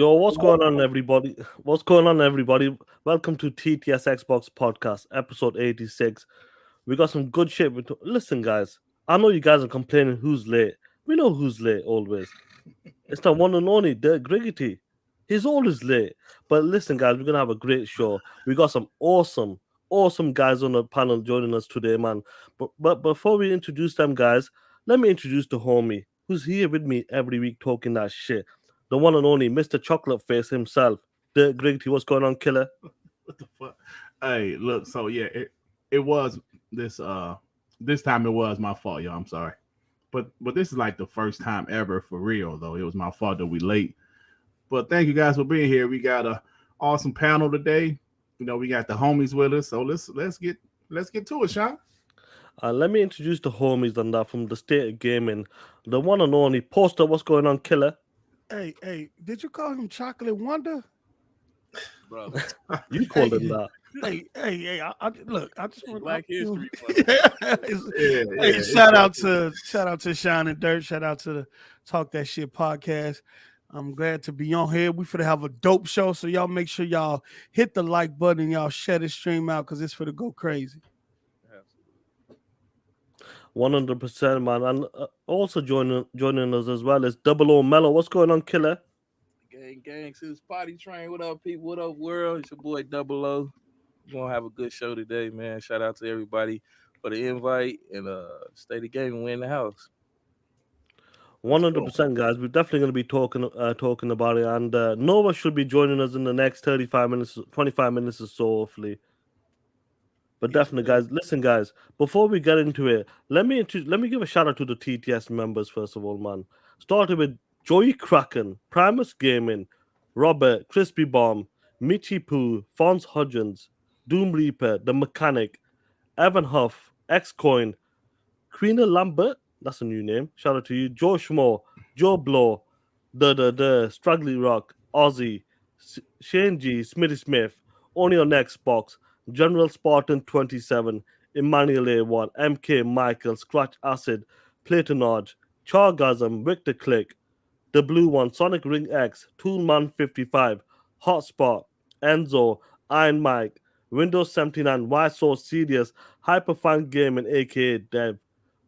Yo, what's going on, everybody? What's going on, everybody? Welcome to TTS Xbox Podcast, episode 86. We got some good shit. Listen, guys, I know you guys are complaining who's late. We know who's late always. It's the one and only Dirk Griggity. He's always late. But listen, guys, we're going to have a great show. We got some awesome guys on the panel joining us today, man. But before we introduce them, guys, let me introduce the homie who's here with me every week talking that shit. The one and only Mr. Chocolate Face himself, Dirk Griggity. What's going on, killer? What the fuck? Hey, look, so yeah, it was this time it was my fault, y'all. I'm sorry. But this is like the first time ever for real though. It was my fault that we late. But thank you guys for being here. We got a awesome panel today. You know, we got the homies with us. So let's get to it, Sean. Let me introduce the homies on that from the state of gaming. The one and only Poster. What's going on, killer? Hey, did you call him Chocolate Wonder? Bro. You called him that. Hey, look, I just want Black History. Shout out to Sean and Dirt. Shout out to the Talk That Shit podcast. I'm glad to be on here. We finna have a dope show, so y'all make sure y'all hit the like button and y'all share this stream out because it's finna go crazy. 100%, man. And also joining us as well is Double O Mellow. What's going on, killer? Gang, since Potty Train. What up, people? What up, world? It's your boy Double O. We're gonna have a good show today, man. Shout out to everybody for the invite and State of Gaming. We in the house. 100%, guys. We're definitely going to be talking about it. And Nova should be joining us in the next 35 minutes, 25 minutes or so, hopefully. But definitely, guys. Listen, guys. Before we get into it, let me give a shout out to the TTS members first of all, man. Started with Joey Kraken, Primus Gaming, Robert, Crispy Bomb, Michi Poo, Fons Hudgens, Doom Reaper, The Mechanic, Evan Huff, Xcoin, Queena Lambert. That's a new name. Shout out to you, Joe Schmo, Joe Blow, the Struggly Rock, Ozzy, Shane G, Smitty Smith, Only on Xbox, General Spartan 27, Emmanuel A1, MK Michael, Scratch Acid, Platonod, Chargasm, Victor Click, The Blue One, Sonic Ring X, Toolman 55, Hotspot, Enzo, Iron Mike, Windows 79, Why So Serious, Hyperfan Gaming aka Dev,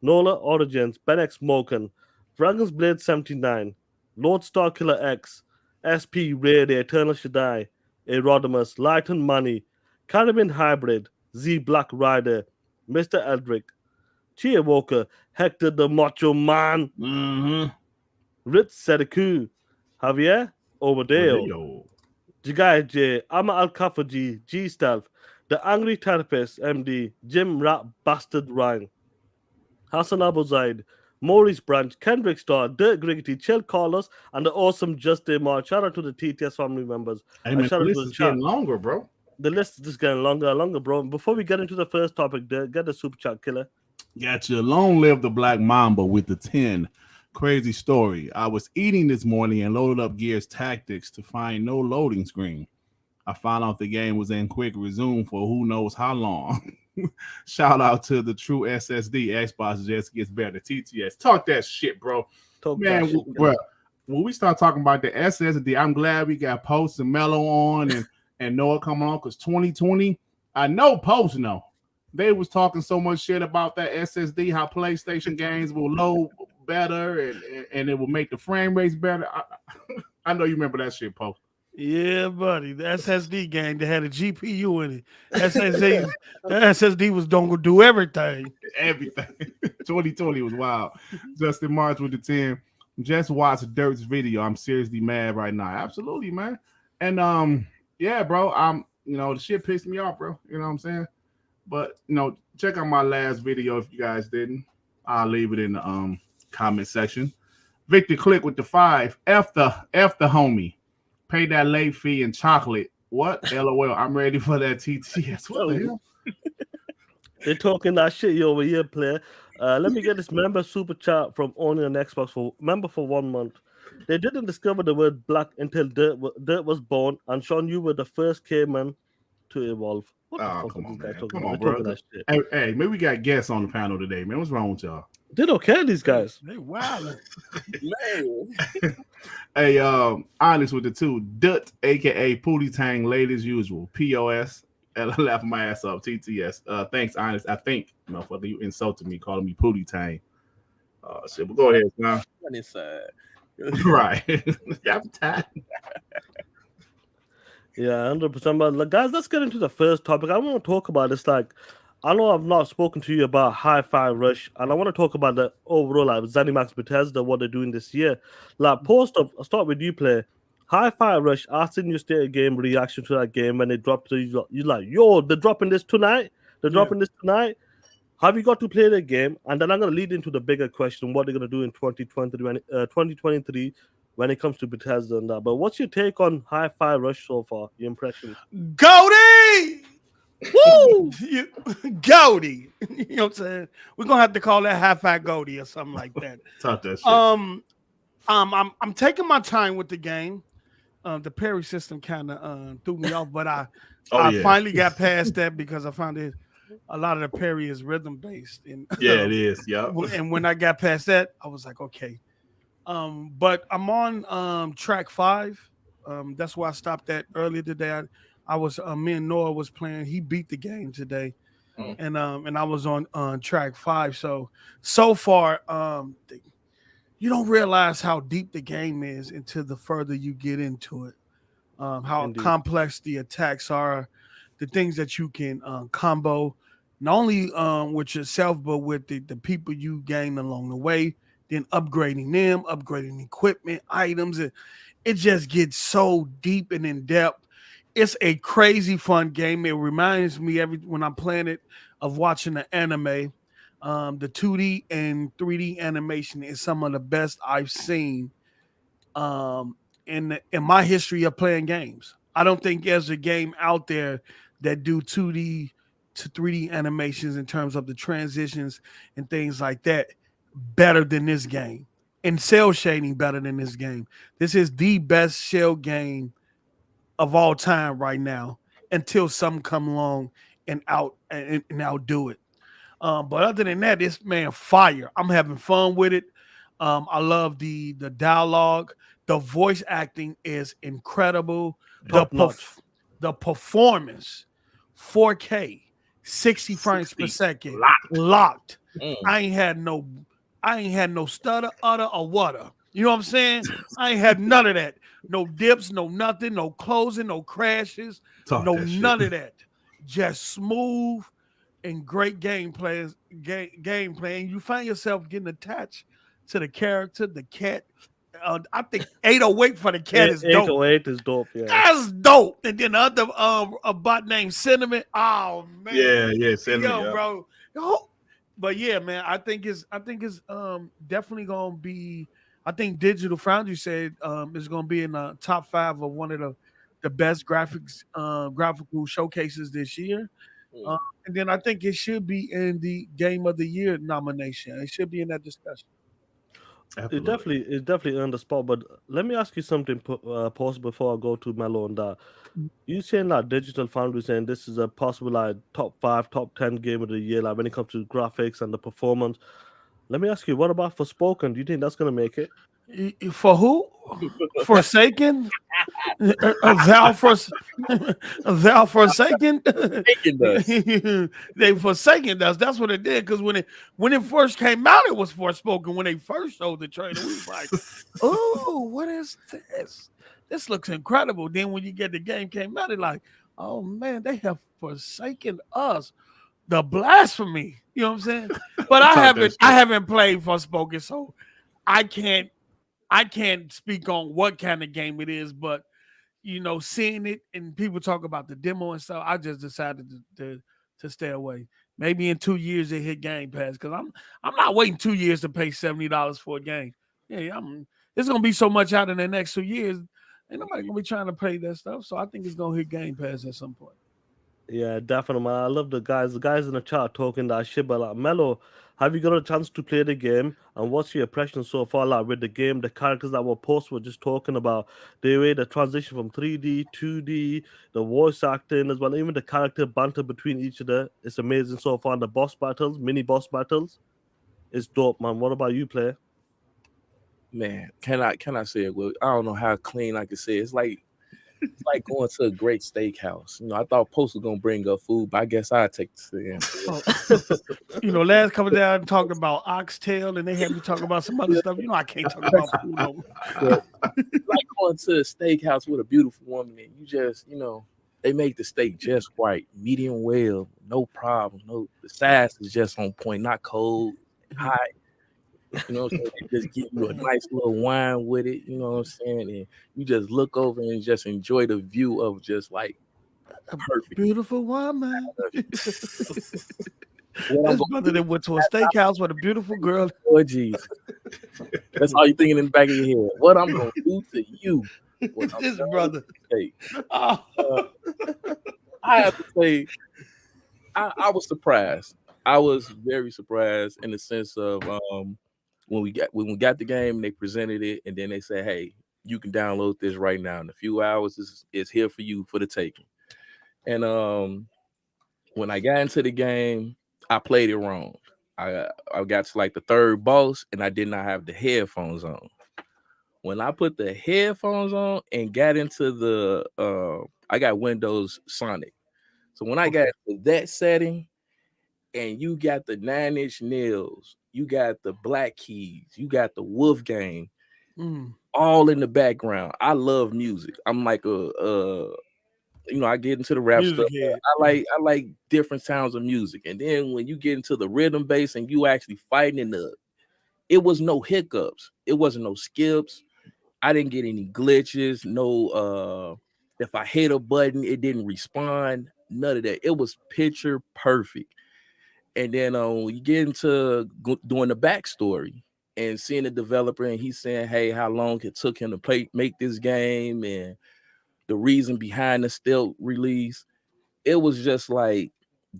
Nola Origins, Ben X Smoken, Dragon's Blade 79, Lord Star Killer X, SP Ray, The Eternal Shaddai, Erodimus, Light and Money, Caribbean Hybrid, Z Black Rider, Mr. Eldrick, Chia Walker, Hector the Macho Man, Ritz Sedeku, Javier Overdale, Jigai J, Ama Al Kafaji, G Stealth, The Angry Therapist, MD, Jim Rat Bastard Ryan, Hassan Abu Zaid, Maurice Branch, Kendrick Starr, Dirk Griggity, Chill Carlos, and the awesome Justin Mark. Shout out to the TTS family members. Hey, man, the list is getting longer, bro. The list is just getting longer and longer, bro. Before we get into the first topic, Dirk, get the super chat, killer. Got you. Long live the Black Mamba with the 10. Crazy story. I was eating this morning and loaded up Gears Tactics to find no loading screen. I found out the game was in quick resume for who knows how long. Shout out to the true SSD. Xbox just gets better. TTS. Talk that shit, bro. Man, bro, when we start talking about the SSD, I'm glad we got Post and Mellow on and Noah coming on because 2020, I know Post know. They was talking so much shit about that SSD, how PlayStation games will load better and it will make the frame rates better. I know you remember that shit, Post. Yeah, buddy. The SSD gang that had a GPU in it. The SSD was gonna do everything. Everything. 2020 was wild. Justin March with the 10. Just watch Dirt's video. I'm seriously mad right now. Absolutely, man. And yeah, bro. The shit pissed me off, bro. You know what I'm saying? But check out my last video if you guys didn't. I'll leave it in the comment section. Victor Click with the 5. F the homie. Pay that late fee in chocolate. What? LOL. I'm ready for that TTS. What the hell? They're talking that shit you over here, player. Let me get this member super chat from Only on Xbox for 1 month. They didn't discover the word black until Dirt was born, and Sean, you were the first caveman to evolve. What the Oh, fuck come are on, these guys man. talking Come about? on, They're bro. talking that shit. Hey, maybe we got guests on the panel today, man. What's wrong with y'all? They don't care, these guys. They wildin'. Man. Hey, honest with the two, Dut, aka Pootie Tang, late as usual. POS. And I laugh my ass off. TTS. Thanks, honest. I think, motherfucker, you insulted me, calling me Pootie Tang. Shit, but go ahead, man. On inside. Right. I'm tired. Yeah, 100%. But like, guys, let's get into the first topic. I want to talk about this. Like, I know I've not spoken to you about Hi-Fi Rush, and I want to talk about the overall like ZeniMax Bethesda, what they're doing this year. Like, post of, I'll start with you, play. Hi-Fi Rush, I seen your state of game reaction to that game when they dropped it. You're like, yo, they're dropping this tonight. They're Yeah. dropping this tonight. Have you got to play the game? And then I'm going to lead into the bigger question: what they're going to do in 2023 when it comes to Bethesda and that. But what's your take on Hi-Fi Rush so far? Your impressions? Goaty! Woo! Goaty. You know what I'm saying? We're gonna have to call that Hi-Fi Goaty or something like that. Talk that shit. I'm taking my time with the game. The parry system kind of threw me off, but I finally got past that because I found it a lot of the parry is rhythm based. And Yeah, it is. Yeah. and when I got past that, I was like, okay. But I'm on track 5. That's why I stopped at earlier today. I was me and Noah was playing. He beat the game today, and I was on track 5. So far, you don't realize how deep the game is until the further you get into it. How Indeed. complex the attacks are, the things that you can combo, not only with yourself but with the people you gain along the way. Then upgrading them, upgrading equipment, items. It just gets so deep and in depth. It's a crazy fun game. It reminds me when I'm playing it of watching the anime. The 2D and 3D animation is some of the best I've seen in my history of playing games. I don't think there's a game out there that do 2D to 3D animations in terms of the transitions and things like that better than this game, and cell shading better than this game. This is the best shell game of all time right now until some come along and outdo it. But other than that, this man fire. I'm having fun with it. I love the dialogue. The voice acting is incredible. Top notch. The performance, 4K, 60 frames per second, locked. I ain't had no stutter, utter, or wutter. You know what I'm saying? I ain't had none of that. No dips, no nothing, no closing, no crashes, none of that. Just smooth and great gameplay. And you find yourself getting attached to the character, the cat. I think 808 for the cat is dope. 808 is dope, yeah. That's dope. And then the other a bot named Cinnamon. Oh man. Yeah, Cinnamon. Yo, bro. Oh. But yeah, man, I think it's definitely gonna be. I think Digital Foundry said it's gonna be in the top 5 of one of the best graphical showcases this year. And then I think it should be in the Game of the Year nomination. It should be in that discussion. It definitely earned a spot. But let me ask you something, pause before I go to Mello and that. You saying that Digital Foundry saying this is a possible like top 5, top 10 game of the year, like when it comes to graphics and the performance. Let me ask you, what about Forspoken? Do you think that's gonna make it? For who? Forsaken? Thou forsaken? They forsaken us. That's what it did. Because when it first came out, it was Forspoken. When they first showed the trailer, we was like, "Oh, what is this? This looks incredible." Then when you get the game came out, it's like, "Oh man, they have forsaken us." The blasphemy. You know what I'm saying? But I haven't played Forspoken, so I can't speak on what kind of game it is, but seeing it and people talk about the demo and stuff, I just decided to stay away. Maybe in 2 years they hit Game Pass because I'm not waiting 2 years to pay $70 for a game. Yeah, it's gonna be so much out in the next 2 years. Ain't nobody gonna be trying to pay that stuff. So I think it's gonna hit Game Pass at some point. Yeah, definitely, man. I love the guys. The guys in the chat talking that shit. But like, Mello, have you got a chance to play the game? And what's your impression so far, like with the game, the characters that were posts were just talking about, the way the transition from 3D, 2D, the voice acting as well, even the character banter between each other. It's amazing so far. And the boss battles, mini boss battles, it's dope, man. What about you, player? Man, can I say it? Well, I don't know how clean I can say it. It's like going to a great steakhouse. I thought Post was gonna bring up food, but I guess I'd take the stand. Last couple of days I talked about oxtail, and they had me talking about some other stuff. I can't talk about food no more. Like going to a steakhouse with a beautiful woman, and you just, they make the steak just right, medium well, no problem. No, the size is just on point, not cold, hot. So they just give you a nice little wine with it. You know what I'm saying? And you just look over and just enjoy the view of just like perfect. Beautiful woman. What I'm This brother that went to a steakhouse with a beautiful girl. Oh, Jesus. That's all you're thinking in the back of your head. What I'm going to do to you. This brother. I have to say, I was surprised. I was very surprised in the sense of when we got the game, they presented it, and then they said, "Hey, you can download this right now. In a few hours, it's here for you for the taking." And when I got into the game, I played it wrong. I got to like the third boss, and I did not have the headphones on. When I put the headphones on and got into I got Windows Sonic. So when I got into that setting, and you got the 9 Inch Nails, you got the Black Keys, you got the Wolfgang, all in the background. I love music. I'm like I get into the rap music stuff. I like different sounds of music. And then when you get into the rhythm bass and you actually fighting it was no hiccups. It wasn't no skips. I didn't get any glitches. No, if I hit a button, it didn't respond. None of that. It was picture perfect. And then when you get into doing the backstory and seeing the developer and he's saying, hey, how long it took him to make this game and the reason behind the stealth release, it was just like,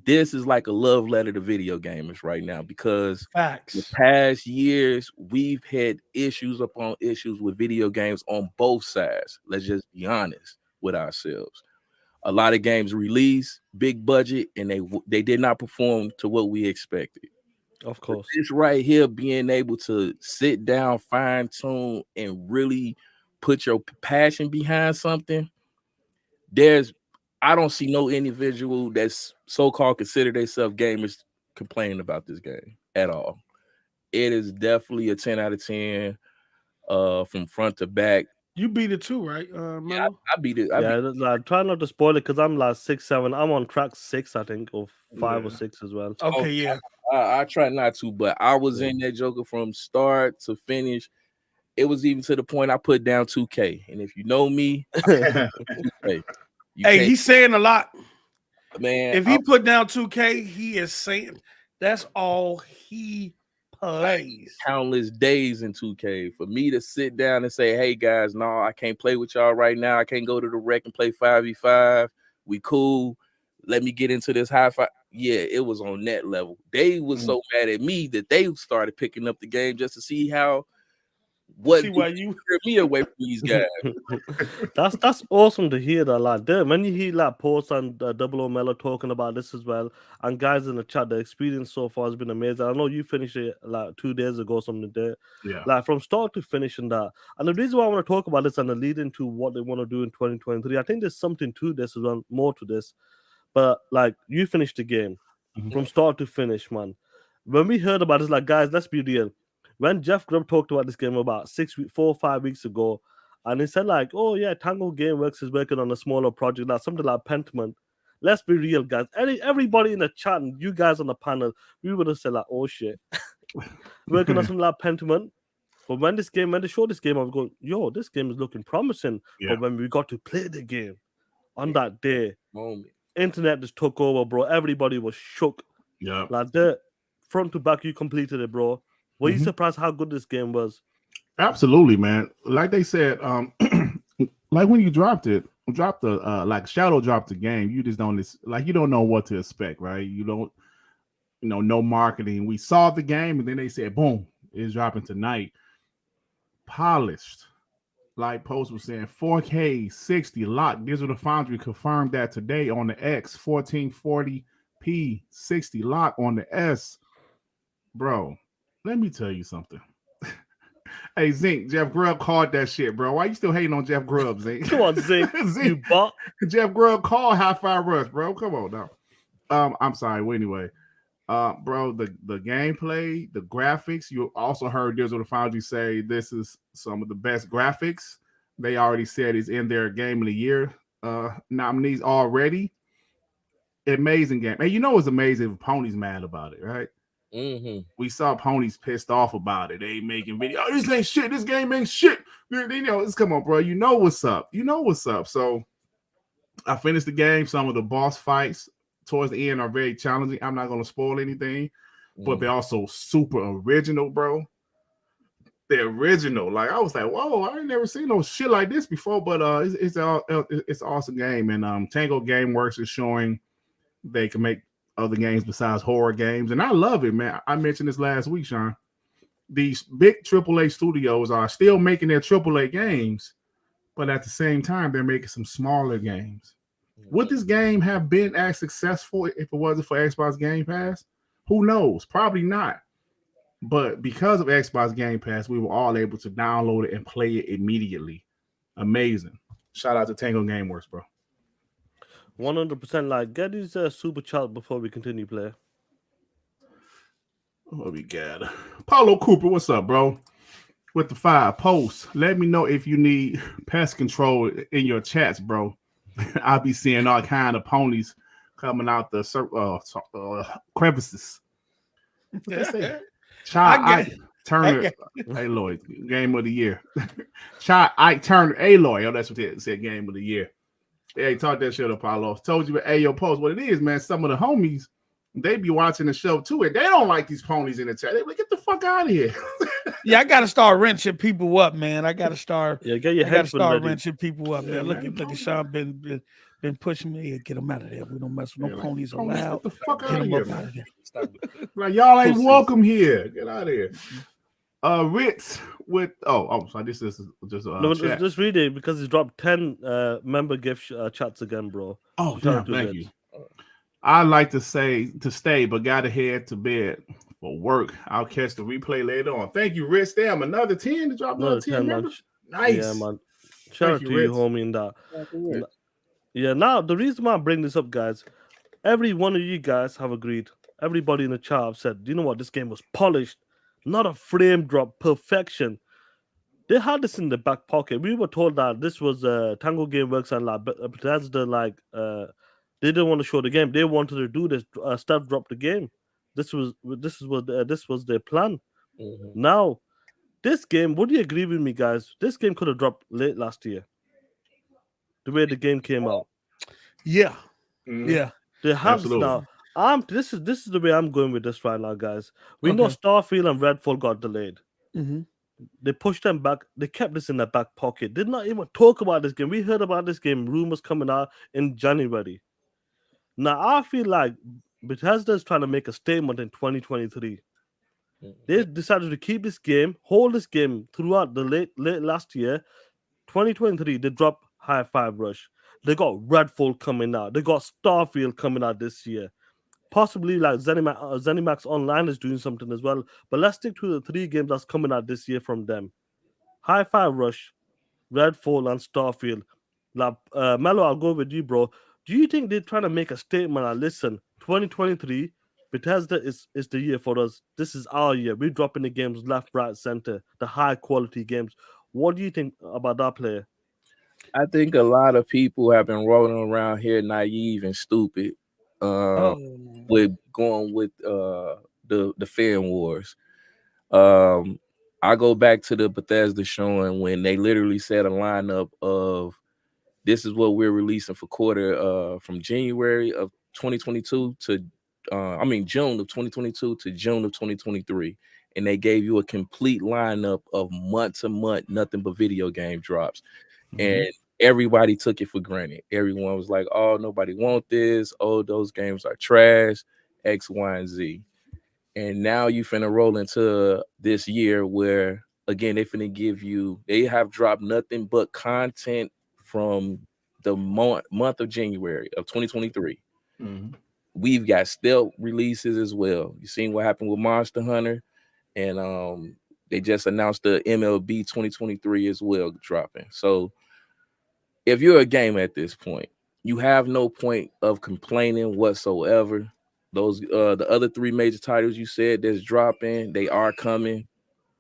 this is like a love letter to video gamers right now, because the past years we've had issues upon issues with video games on both sides. Let's just be honest with ourselves. A lot of games release big budget and they did not perform to what we expected. Of course. This right here, being able to sit down, fine tune, and really put your passion behind something. I don't see no individual that's so-called consider themselves gamers complaining about this game at all. It is definitely a 10 out of 10 from front to back. You beat it too, right? Yeah, I beat it. Like, try not to spoil it because I'm like 6, 7. I'm on track 6, I think, or 5 or 6 as well. Okay, yeah. I try not to, but I was in that Joker from start to finish. It was even to the point I put down 2K. And if you know me, 2K. Hey, he's saying a lot. Man, if he put down 2K, he is saying that's all he plays. Countless days in 2K. For me to sit down and say, hey guys, no, I can't play with y'all right now. I can't go to the rec and play 5v5. We cool. Let me get into this high five. Yeah, it was on that level. They was so mad at me that they started picking up the game just to see how why you hear me away from these guys. That's awesome to hear that. Like, when you hear like posts and Double O Mello talking about this as well, and guys in the chat, the experience so far has been amazing. I know you finished it like 2 days ago, something there. Yeah. Like from start to finish and that. And the reason why I want to talk about this and the lead into what they want to do in 2023, I think there's something to this as well, more to this. But like, you finished the game from start to finish, man. When we heard about this, like, guys, let's be real. When Jeff Grubb talked about this game about 4 or 5 weeks ago, and he said like, oh yeah, Tango Gameworks is working on a smaller project, like something like Pentiment. Let's be real, guys. Everybody in the chat and you guys on the panel, we would have said like, oh shit, working on something like Pentiment. But when they showed this game, I was going, yo, this game is looking promising. Yeah. But when we got to play the game on that day, moment, internet just took over, bro. Everybody was shook. Yeah. Like that, front to back, you completed it, bro. Were you surprised how good this game was? Absolutely, man. Like they said, like when you dropped it, dropped the like Shadow dropped the game. You just don't like you don't know what to expect, right? You don't no marketing. We saw the game and then they said, boom, it's dropping tonight. Polished. Like Post was saying, 4K 60 locked. Digital Foundry confirmed that today on the X, 1440p 60 lock on the S. Bro, let me tell you something. Hey, Zink, Jeff Grubb called that shit, bro. Why you still hating on Jeff Grubb, Zink? Come on, Zink. Zink. You bought. Jeff Grubb called Hi-Fi Rush, bro. Come on now. I'm sorry. Well, anyway, bro, the gameplay, the graphics. You also heard Digital Foundry say this is some of the best graphics. They already said it's in their Game of the Year nominees already. Amazing game. And you know what's amazing if Pony's mad about it, right? Mm-hmm. We saw Pony's pissed off about it. They making video. Oh, this ain't shit. This game ain't shit. You know, it's come on, bro. You know what's up. You know what's up. So I finished the game. Some of the boss fights towards the end are very challenging. I'm not gonna spoil anything, but they're also super original, bro. They're original. Like I was like, whoa, I ain't never seen no shit like this before. But it's an awesome game. And Tango Gameworks is showing they can make other games besides horror games, and I love it, man. I mentioned this last week, Sean. These big AAA studios are still making their AAA games, but at the same time, they're making some smaller games. Would this game have been as successful if it wasn't for Xbox Game Pass? Who knows? Probably not. But because of Xbox Game Pass, we were all able to download it and play it immediately. Amazing. Shout out to Tango Gameworks, bro. 100%. Like, get these super chat before we continue play. What we got? Paulo Cooper, what's up, bro? With the 5 posts. Let me know if you need pest control in your chats, bro. I'll be seeing all kind of ponies coming out the crevices. Child Ike Turner, Aloy, Game of the Year. Child Ike Turner, Aloy. Oh, that's what it said. Game of the Year. Hey, talk that shit, Apollo. Told you at Ayo Post what it is, man. Some of the homies, they be watching the show too, and they don't like these ponies in the chat. They like, get the fuck out of here. Yeah, I gotta start wrenching people up, man. I gotta start. Yeah, get your I gotta head start ready. wrenching people up, Yeah, man. man. Look at Sean been pushing me. Get them out of there. We don't mess with no ponies allowed. Get the fuck Get out of them here, up out of man. there. Like y'all ain't Pussies. welcome here. Get out of here. Ritz with sorry, this is just No, chat. just read it because he dropped 10 member gift chats again, bro. Oh, Shout yeah, out to thank Ritz. you. I like to say to stay, but gotta head to bed for work. I'll catch the replay later on. Thank you, Ritz. Damn, another 10 to drop another 10 man. members. Nice. Yeah, man. Shout out you, to you, Ritz. homie, in that. Yeah, now the reason why I bring this up, guys, every one of you guys have agreed. Everybody in the chat have said, you know what, this game was polished, not a frame drop, perfection. They had this in the back pocket. We were told that this was Tango Gameworks and like Bethesda, like they didn't want to show the game. They wanted to do this stuff, drop the game. This was their plan. Mm-hmm. Now, this game, would you agree with me, guys? This game could have dropped late last year. The way the game came out. Yeah, Mhm. yeah. They have Absolutely. this now. This is the way I'm going with this right now, guys. We know Okay. Starfield and Redfall got delayed. Mm-hmm. They pushed them back. They kept this in their back pocket. Did not even talk about this game. We heard about this game, rumors coming out in January. Now I feel like Bethesda is trying to make a statement in 2023. They decided to keep this game, hold this game throughout the late last year. 2023, they dropped Hi-Fi Rush. They got Redfall coming out. They got Starfield coming out this year. Possibly like ZeniMax Online is doing something as well. But let's stick to the 3 games that's coming out this year from them. Hi-Fi Rush, Redfall, and Starfield. Like, Mello, I'll go with you, bro. Do you think they're trying to make a statement? Listen, 2023, Bethesda is the year for us. This is our year. We're dropping the games left, right, center, the high quality games. What do you think about that player? I think a lot of people have been rolling around here naive and stupid with going with the fan wars. I go back to the Bethesda showing when they literally said a lineup of this is what we're releasing for quarter from January of 2022 to June of 2022 to June of 2023. And they gave you a complete lineup of month to month, nothing but video game drops. And everybody took it for granted. Everyone was like, "Oh, nobody want this. Oh, those games are trash. X, Y, and Z." And now you finna roll into this year where again they have dropped nothing but content from the month of January of 2023. Mhm. We've got stealth releases as well. You seen what happened with Monster Hunter, and they just announced the MLB 2023 as well dropping. So if you're a gamer at this point, you have no point of complaining whatsoever. Those the other three major titles you said that's dropping, they are coming.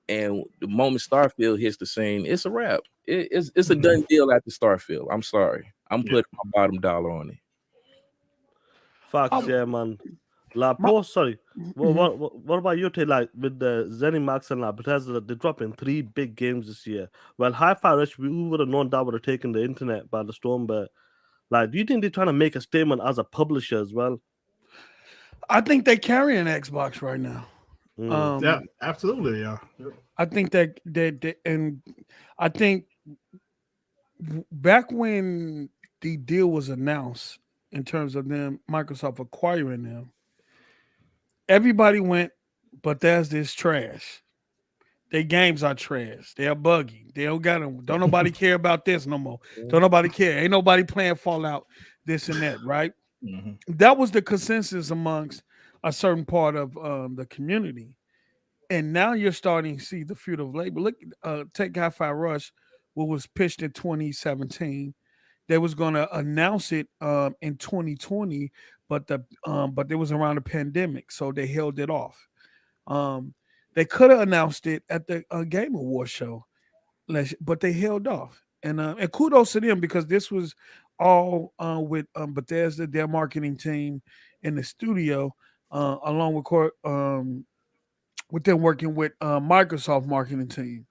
And the moment Starfield hits the scene, it's a wrap. It's a done deal after Starfield. I'm sorry. I'm putting my bottom dollar on it. Facts, yeah, man. Like, My- bro, sorry. Mhm. What about you, Tay? Like, with the ZeniMax and like Bethesda, they're dropping 3 big games this year. Well, Hi-Fi Rush, we would have known that would have taken the internet by the storm, but like, do you think they're trying to make a statement as a publisher as well? I think they carry an Xbox right now. Yeah, absolutely. Yeah. I think that and I think back when the deal was announced in terms of them Microsoft acquiring them, everybody went, Bethesda is trash. Their games are trash. They are buggy. They don't got them. Don't nobody care about this no more. Don't nobody care. Ain't nobody playing Fallout, this and that, right? Mhm. That was the consensus amongst a certain part of the community. And now you're starting to see the fruit of labor. Look, take Hi-Fi Rush, what was pitched in 2017. They was going to announce it in 2020, but it was around the pandemic, so they held it off. They could have announced it at the Game Award show, but they held off. And kudos to them because this was all with Bethesda, their marketing team in the studio, along with them working with Microsoft marketing team.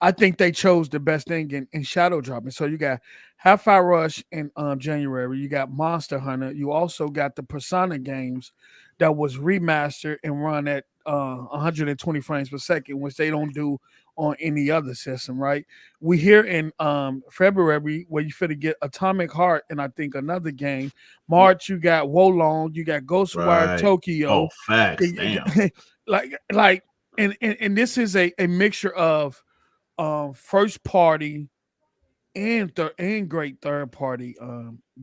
I think they chose the best thing in shadow dropping. So you got Hi-Fi Rush in January. You got Monster Hunter. You also got the Persona games that was remastered and run at 120 frames per second, which they don't do on any other system, right? We here in February where you finna get Atomic Heart and I think another game. March, you got Wolong, you got Ghostwire Right. Tokyo. Oh, facts. Damn. like and this is a mixture of first party and great third party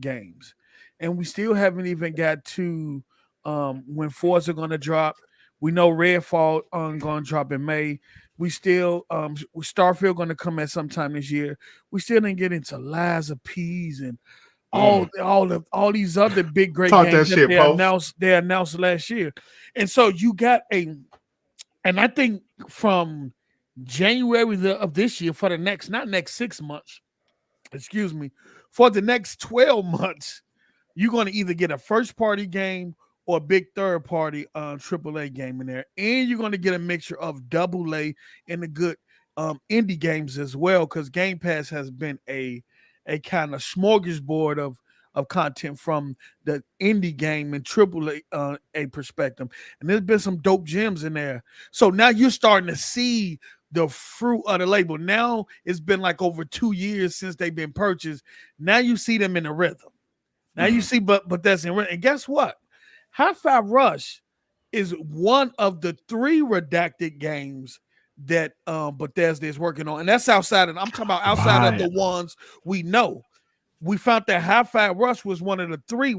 games, and we still haven't even got to when Forza are going to drop. We know Redfall going to drop in May. We still Starfield going to come at some time this year. We still didn't get into Lies of Peas and all these other big great Talk that games that shit, they Post. announced last year, and so you got and I think from January of this year for the not next 6 months, excuse me, for the next 12 months, you're going to either get a first party game or a big third party AAA game in there. And you're going to get a mixture of double A and the good indie games as well, because Game Pass has been a kind of smorgasbord of content from the indie game and AAA a perspective. And there's been some dope gems in there. So now you're starting to see the fruit of the label. Now it's been like over 2 years since they've been purchased. Now you see them in the rhythm. Now you see, but that's in rhythm. And guess what? Hi-Fi Rush is one of the 3 redacted games that Bethesda is working on, and that's outside of. I'm talking about outside of the ones we know. We found that Hi-Fi Rush was one of the 3.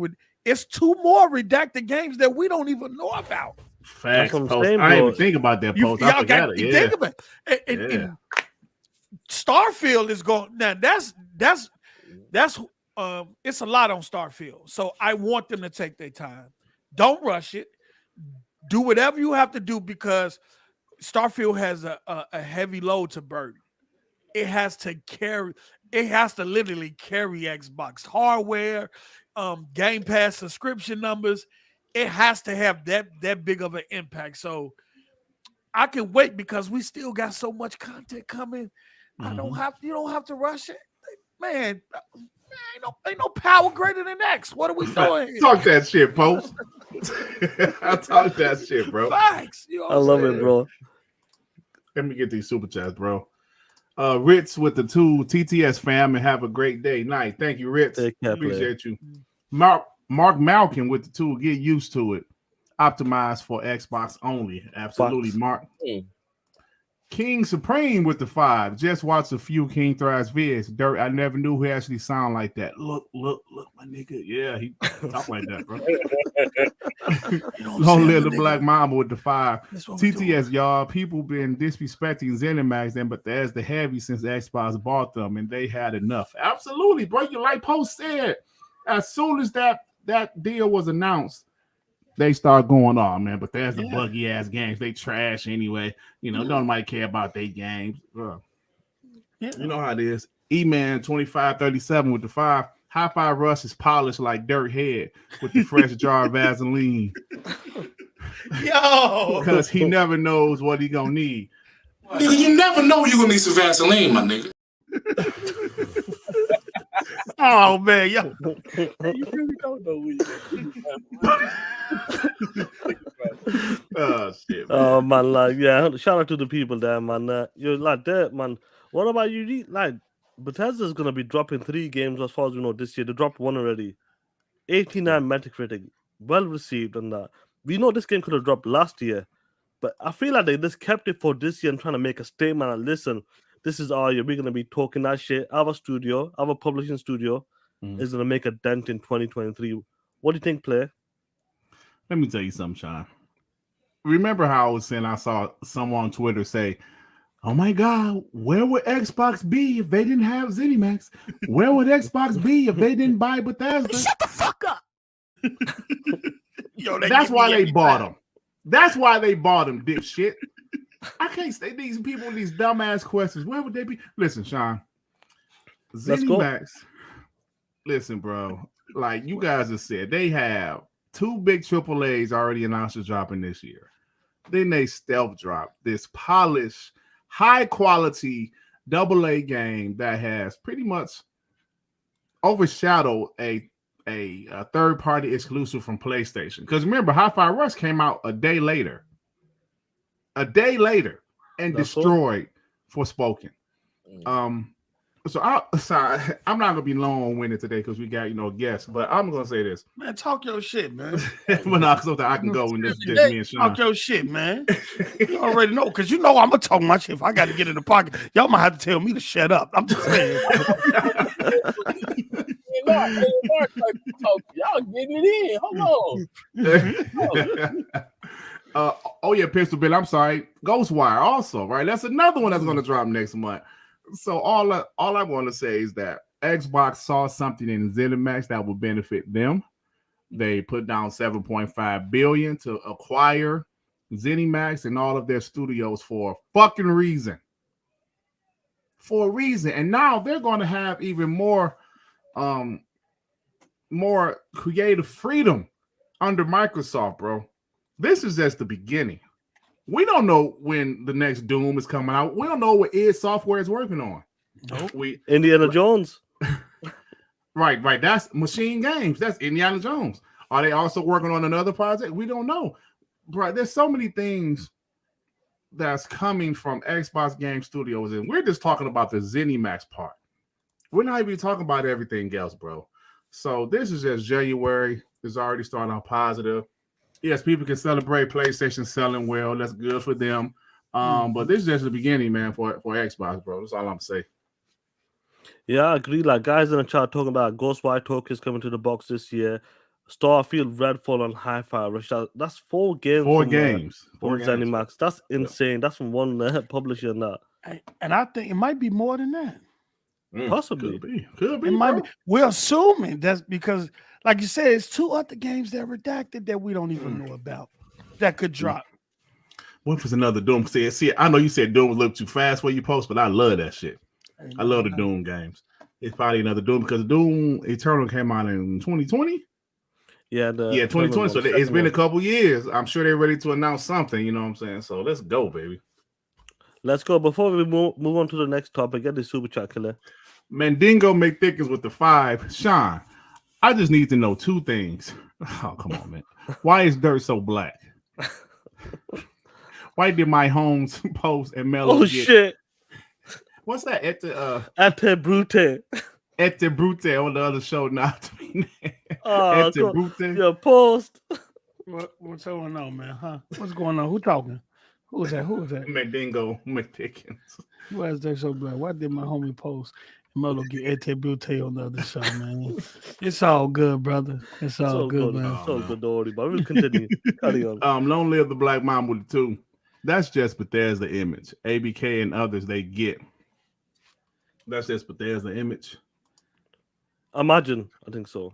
It's 2 more redacted games that we don't even know about. Facts, what I'm Post. saying, I didn't bro. even think about that, Post. I Y'all forgot got it. Yeah. think about it. And Starfield is going now. That's it's a lot on Starfield. So I want them to take their time. Don't rush it. Do whatever you have to do because Starfield has a heavy load to burden. It has to literally carry Xbox hardware, Game Pass subscription numbers. It has to have that big of an impact. So I can wait because we still got so much content coming. You don't have to rush it. Man, ain't no power greater than X. What are we doing here? Talk that shit, Post. I talk that shit, bro. Facts. You know I love it, bro. Let me get these super chats, bro. Ritz with the 2 TTS fam, and have a great day. Night. Thank you, Ritz. Take care, player. Appreciate you. Mark Malkin with the 2. Get used to it. Optimized for Xbox only. Absolutely, Fox. Mark. Mm. King Supreme with the 5. Just watched a few King Thrives vids. Dirt, I never knew he actually sound like that. Look, my nigga. Yeah, he talk like that, bro. Long live the Black Mamba with the 5. TTS, y'all. People been disrespecting ZeniMax and Bethesda heavy since Xbox bought them, and they had enough. Absolutely, bro. You like Post said, as soon as that deal was announced, they start going on, man. But there's the buggy ass games. They trash anyway. You know, don't nobody care about their games. Bro. Yeah. You know how it is. E-Man 2537 with the 5. Hi-Fi Rush is polished like dirt head with the fresh jar of Vaseline. Yo! Because he never knows what he gonna need. Nigga, you never know you're gonna need some Vaseline, my nigga. Oh man, yo. You really don't know Oh shit. Man. Oh man, like shout out to the people there, man. You're like that, man. What about you? Like Bethesda's gonna be dropping 3 games as far as we know this year. They dropped 1 already. 89 Metacritic, well received, and that. We know this game could have dropped last year, but I feel like they just kept it for this year and trying to make a statement. And listen, this is our year. We're gonna be talking that shit. Our studio, our publishing studio, is gonna make a dent in 2023. What do you think, player? Let me tell you something, Sean. Remember how I was saying I saw someone on Twitter say, "Oh my God, where would Xbox be if they didn't have ZeniMax? Where would Xbox be if they didn't buy Bethesda?" Shut the fuck up. Yo, that's why they bought them. That's why they bought them, dipshit. I can't say these people with these dumbass questions. Where would they be? Listen, Sean. ZeniMax. Listen, bro. Like you guys have said, they have 2 big AAAs already announced as dropping this year. Then they stealth drop this polished, high quality AA game that has pretty much overshadowed a third party exclusive from PlayStation. Because remember, Hi-Fi Rush came out a day later, and that's destroyed Forspoken. So I'm not gonna be long-winded today because we got guests, but I'm gonna say this. Man, talk your shit, man. But not so that I can go and just me and Sean. Talk your shit, man. You already know, because I'm gonna talk my shit. If I got to get in the pocket, y'all might have to tell me to shut up. I'm just saying. Y'all getting it in. Hold on. Oh yeah, Pistol Bill. I'm sorry. Ghostwire also, right? That's another one that's gonna drop next month. So all I want to say is that Xbox saw something in ZeniMax that would benefit them. They put down $7.5 billion to acquire ZeniMax and all of their studios for a fucking reason. For a reason. And now they're going to have even more creative freedom under Microsoft, bro. This is just the beginning. We don't know when the next Doom is coming out. We don't know what id Software is working on. Nope. Indiana Jones. Right. That's Machine Games. That's Indiana Jones. Are they also working on another project? We don't know. Bro, there's so many things that's coming from Xbox Game Studios, and we're just talking about the ZeniMax part. We're not even talking about everything else, bro. So this is just January. It's already starting out positive. Yes, people can celebrate PlayStation selling well. That's good for them. But this is just the beginning, man, for Xbox, bro. That's all I'm saying. Yeah, I agree. Like guys in the chat talking about Ghostwire Tokyo is coming to the box this year. Starfield, Redfall, and Hi-Fi Rush. That's 4 games. 4 games. From ZeniMax. That's insane. That's from one publisher and that. And I think it might be more than that. Possibly. Could be. It might be. We're assuming that's because, like you said, it's 2 other games that are redacted that we don't even know about that could drop. What if it's another Doom? See, I know you said Doom was a little too fast for you post, but I love that shit. I love the Doom games. It's probably another Doom because Doom Eternal came out in 2020. Yeah, 2020. So it's been a couple years. I'm sure they're ready to announce something. You know what I'm saying? So let's go, baby. Let's go. Before we move on to the next topic, get the super chat killer. Mandingo McThickens with the 5. Sean, I just need to know 2 things. Oh, come on, man. Why is Dirt so black? Why did my Holmes post and Mello shit. What's that? Ete Brute. Ete Brute on the other show not to be named. Oh, Ete Brute. your post. What's going on, man? Huh? What's going on? Who talking? Who was that? Who was that? Mandingo McDickens. Why is that so black? Why did my homie post Melo get Ete Brute on the other show, man? It's all good, brother. It's all good, man. It's all good, don't worry, but we'll continue. Carry on. Long live the Black Mamba with the 2. That's just Bethesda image. ABK and others they get. That's just Bethesda image. Imagine, I think so.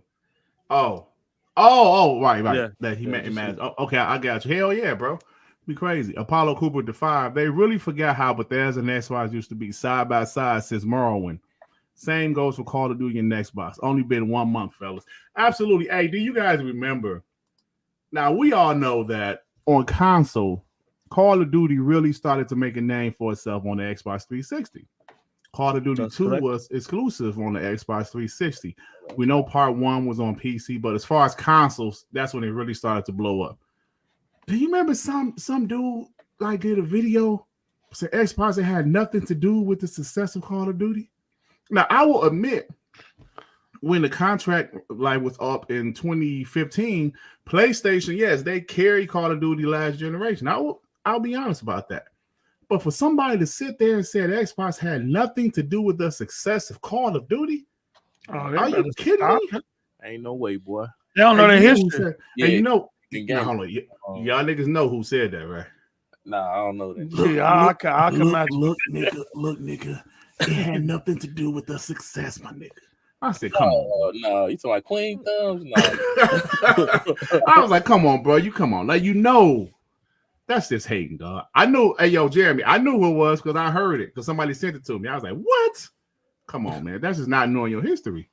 Oh, right. Yeah, That he meant just- imagine. Oh, okay, I got you. Hell yeah, bro. Be crazy. Apollo Cooper _5. They really forgot how Bethesda and Xbox used to be side by side since Morrowind. Same goes for Call of Duty and Xbox. Only been 1 month, fellas. Absolutely. Hey, do you guys remember? Now we all know that on console, Call of Duty really started to make a name for itself on the Xbox 360. Call of Duty That's 2 correct. was exclusive on the Xbox 360. We know Part 1 was on PC, but as far as consoles, that's when it really started to blow up. Do you remember some dude like did a video said Xbox that had nothing to do with the success of Call of Duty? Now I will admit, when the contract like was up in 2015, PlayStation, yes, they carry Call of Duty last generation. I'll be honest about that. But for somebody to sit there and say that Xbox had nothing to do with the success of Call of Duty, are you kidding me? Ain't no way, boy. They don't know their And you know who history. said- Yeah, and you know, the nah, game. hold on. Y'all niggas know who said that, right? Nah, I don't know that. Yeah, I can imagine. Look, nigga. It had nothing to do with the success, my nigga. I said, come on. No, you talking about Queen Thumbs? No. I was like, come on, bro. Come on. Like, that's just hating, dog. I knew, hey, yo, Jeremy, I knew who it was because I heard it because somebody sent it to me. I was like, what? Come on, man. That's just not knowing your history.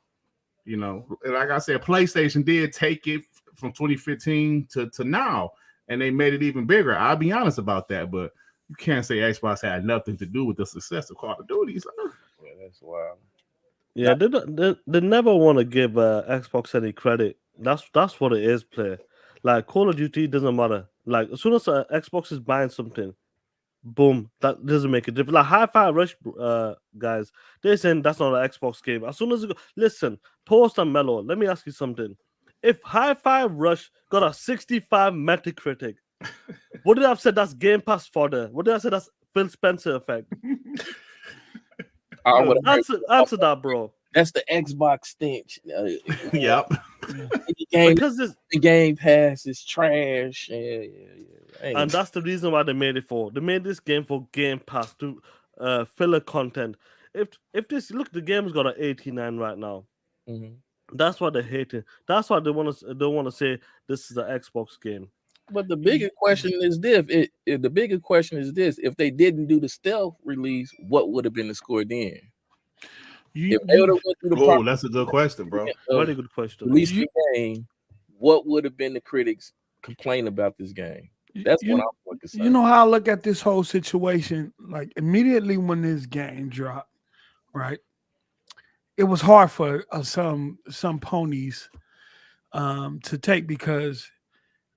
You know, like I said, PlayStation did take it from 2015 to now, and they made it even bigger. I'll be honest about that, but you can't say Xbox had nothing to do with the success of Call of Duty. So. Yeah, that's wild. Yeah, they never want to give Xbox any credit. That's what it is, player. Like Call of Duty doesn't matter. Like as soon as Xbox is buying something, boom, that doesn't make a difference. Like Hi-Fi Rush, guys, they're saying that's not an Xbox game. As soon as you go, listen, Toast and Mellow, let me ask you something. If Hi-Fi Rush got a 65 Metacritic, what did I have said? That's Game Pass fodder. What did I say? That's Phil Spencer effect. I would Answer that, bro. That's the Xbox stench. Yep. The Game Pass is trash. Yeah. And that's the reason why they made it for. They made this game for Game Pass to filler content. If this look, the game's got an 89 right now. Mm-hmm. That's why they're hating. That's why they want to say this is an Xbox game. But the bigger question is this: if they didn't do the stealth release, what would have been the score then? If they would have went through the Oh, that's a good question, bro. Very good question. Release the game, what would have been the critics' complaint about this game? That's what I'm fucking saying. You know how I look at this whole situation? Like immediately when this game dropped, right? It was hard for some ponies to take because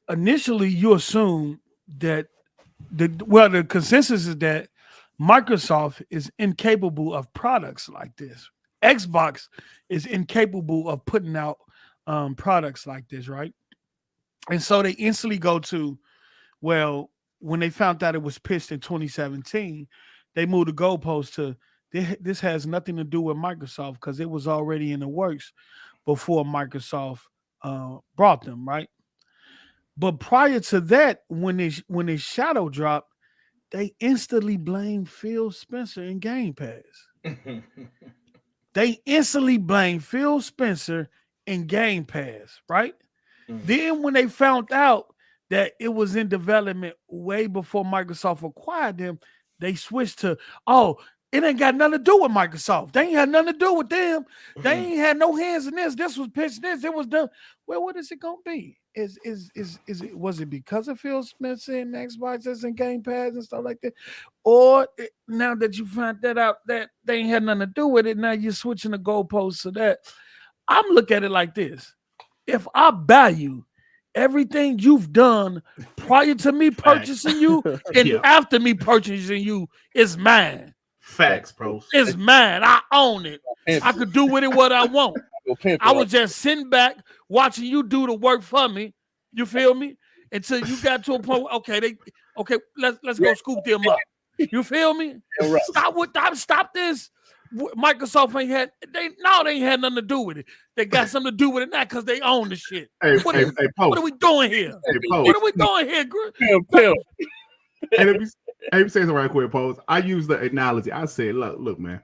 initially you assume that the consensus is that Microsoft is incapable of products like this. Xbox is incapable of putting out products like this, right? And so they instantly go to, well, when they found out it was pitched in 2017, they moved the goalpost to this has nothing to do with Microsoft because it was already in the works before Microsoft brought them, right? But prior to that, when it shadow dropped, they instantly blamed Phil Spencer in Game Pass. They instantly blamed Phil Spencer in Game Pass, right? Mm-hmm. Then when they found out that it was in development way before Microsoft acquired them, they switched to, it ain't got nothing to do with Microsoft. They ain't had nothing to do with them. They ain't had no hands in this. This was pitched this. It was done. Well, what is it gonna be? Was it because of Phil Spencer and Xbox that's in Game Pass and stuff like that? Or now that you found that out that they ain't had nothing to do with it, now you're switching the goalposts to that. I'm looking at it like this. If I value everything you've done prior to me purchasing you and after me purchasing you is mine. Facts, bro. It's mine. I own it. I could do with it what I want. I was just sitting back watching you do the work for me. You feel me? Until you got to a point where, let's go scoop them up. You feel me? Right. Stop this. Microsoft ain't had they ain't had nothing to do with it. They got something to do with it now because they own the shit. What are we doing here? What are we doing here, Pimp? And if you say something right quick, Post, I use the analogy. I said, look, man.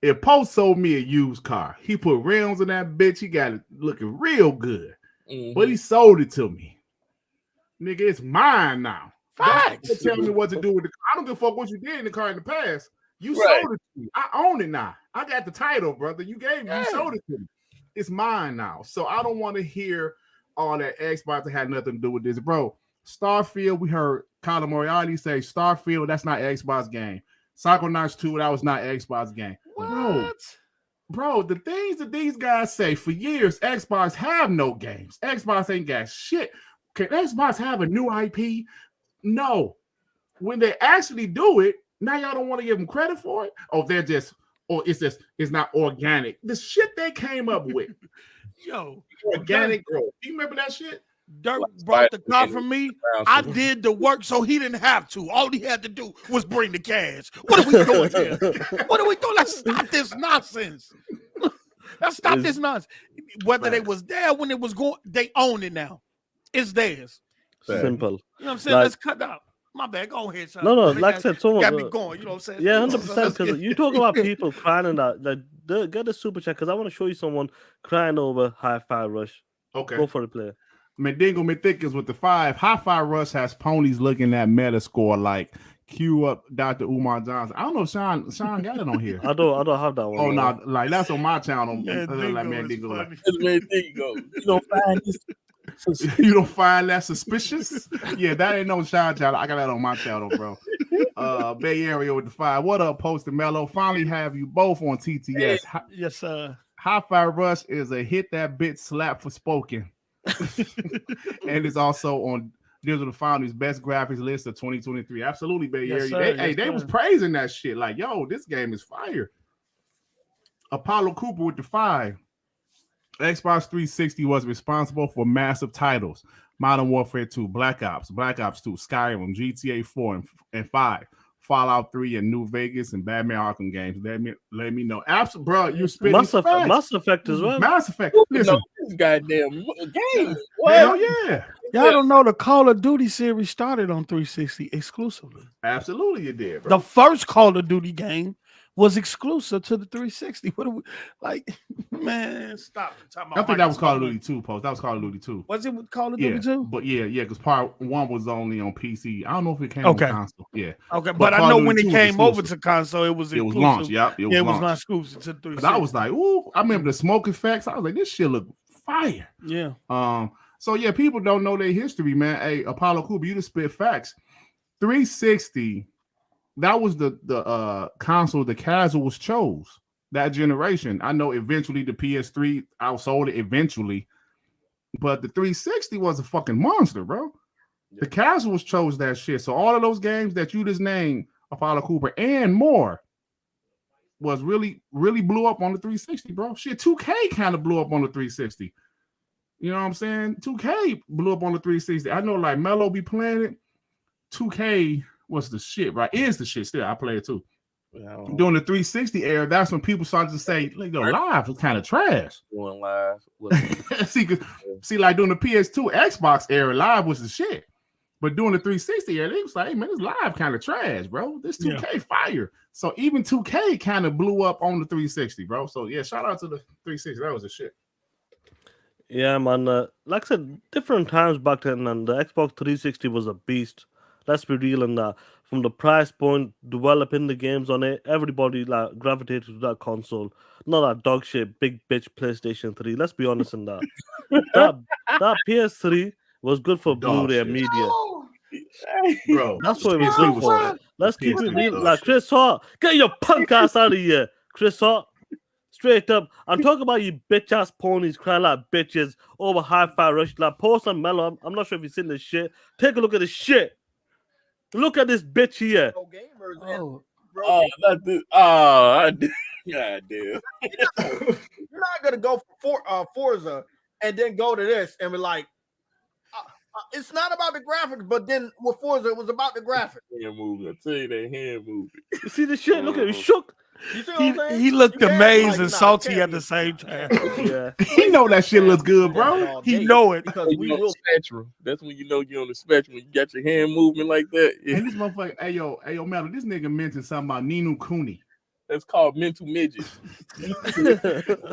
If Post sold me a used car, he put rims in that bitch. He got it looking real good, but he sold it to me. Nigga, it's mine now. Facts. Tell me what to do with the car. I don't give a fuck what you did in the car in the past. You sold it to me. I own it now. I got the title, brother. You gave me. You sold it to me. It's mine now. So I don't want to hear all that Xbox had nothing to do with this, bro. Starfield, we heard Colin Moriarty say Starfield. That's not Xbox game. Psychonauts 2, that was not Xbox game. What? Bro, the things that these guys say for years, Xbox have no games. Xbox ain't got shit. Can Xbox have a new IP? No. When they actually do it, now y'all don't want to give them credit for it? It's not organic. The shit they came up with. Yo, organic growth. You remember that shit? Dirk brought the car from me. I did the work so he didn't have to. All he had to do was bring the cash. What are we doing here? What are we doing? Let's stop this nonsense. Let's stop this nonsense. Whether they was there when it was going, they own it now. It's theirs. Simple. You know what I'm saying? Let's cut out. My bad. Go ahead, son. No, like I said, someone got me going. You know what I'm saying? Yeah, 100%. Because you talk about people crying and that. Get a super chat because I want to show you someone crying over Hi-Fi Rush. Okay, go for the player. Mendingo Mythicus with the 5. Hi-Fi Rush has ponies looking at Metascore like cue up Dr. Umar Johnson. I don't know if Sean got it on here. I don't have that one. Oh no, like that's on my channel. Mandingo. Like, you don't find this. You don't find that suspicious? Yeah, that ain't no Sean channel. I got that on my channel, bro. Bay Area with the 5. What up, Post and Mello? Finally have you both on TTS. Yes, sir. Hi-Fi Rush is a hit that bit slap for spoken. And it's also on Digital Foundry's best graphics list of 2023. Absolutely, Bay Area. They was praising that shit. Like, yo, this game is fire. Apollo Cooper with the 5. Xbox 360 was responsible for massive titles: Modern Warfare 2, Black Ops 2, Skyrim, GTA 4 and 5, Fallout 3, and New Vegas, and Batman Arkham games. Let me know. Absolutely, bro. You spit Mass Effect as well. Mass Effect. Listen, this goddamn game. Hell yeah. Y'all don't know the Call of Duty series started on 360 exclusively. Absolutely, you did, bro. The first Call of Duty game was exclusive to the 360. What are we like, man? Stop. I think that was Call of Duty 2, Post. That was Call of Duty 2. Was it with Call of Duty 2? But yeah, because part 1 was only on PC. I don't know if it came on console. Yeah. Okay, but I know when it came over to console, it was launched. Yep. It was not exclusive to 360. But I was like, ooh, I remember the smoke effects. I was like, this shit look fire. Yeah. So yeah, people don't know their history, man. Hey, Apollo Cooper, you just spit facts. 360. That was the console the casuals chose that generation. I know eventually the PS3 outsold it eventually, but the 360 was a fucking monster, bro. The casuals chose that shit. So all of those games that you just named, Apollo Cooper and more, was really blew up on the 360, bro. Shit, 2K kind of blew up on the 360. You know what I'm saying? 2K blew up on the 360. I know like Mello be playing it. 2K was the shit, right? Is the shit still. I play it too. During the 360 era, that's when people started to say, like, yo, live was kind of trash. Going live. see, like during the PS2 Xbox era, live was the shit. But during the 360 era, they was like, hey, man, this live kind of trash, bro. This 2K fire. So even 2K kind of blew up on the 360, bro. So yeah, shout out to the 360. That was the shit. Yeah, man. Like I said, different times back then, and the Xbox 360 was a beast. Let's be real in that. From the price point, developing the games on it, everybody like gravitated to that console. Not that dog shit, big bitch PlayStation 3. Let's be honest in that. that PS3 was good for Blu-ray and media. Bro, that's what it was good for. Let's keep it real. Like Chris Hart, get your punk ass out of here. Chris Hart, straight up. I'm talking about you bitch ass ponies crying like bitches over Hi-Fi Rush. Like Post and Mellow. I'm not sure if you've seen this shit. Take a look at this shit. Look at this bitch here. bro. Oh, not this. Oh, I did. God damn. You're not gonna go for Forza and then go to this and be like, it's not about the graphics, but then with Forza, it was about the graphics. Hand moving. I tell you that hand moving. You see the shit? Look at it, shook. You see what I'm saying? He looked You can't, amazed like, and nah, salty can't at be- the same time. Yeah. He know that shit looks good, bro. all He day know it. because When we you on will. the spectrum. That's when you know you're on the spectrum. When you got your hand moving like that. Yeah. And this motherfucker, hey yo, Mello, this nigga mentioned something about Nino Cooney. That's called mental midget.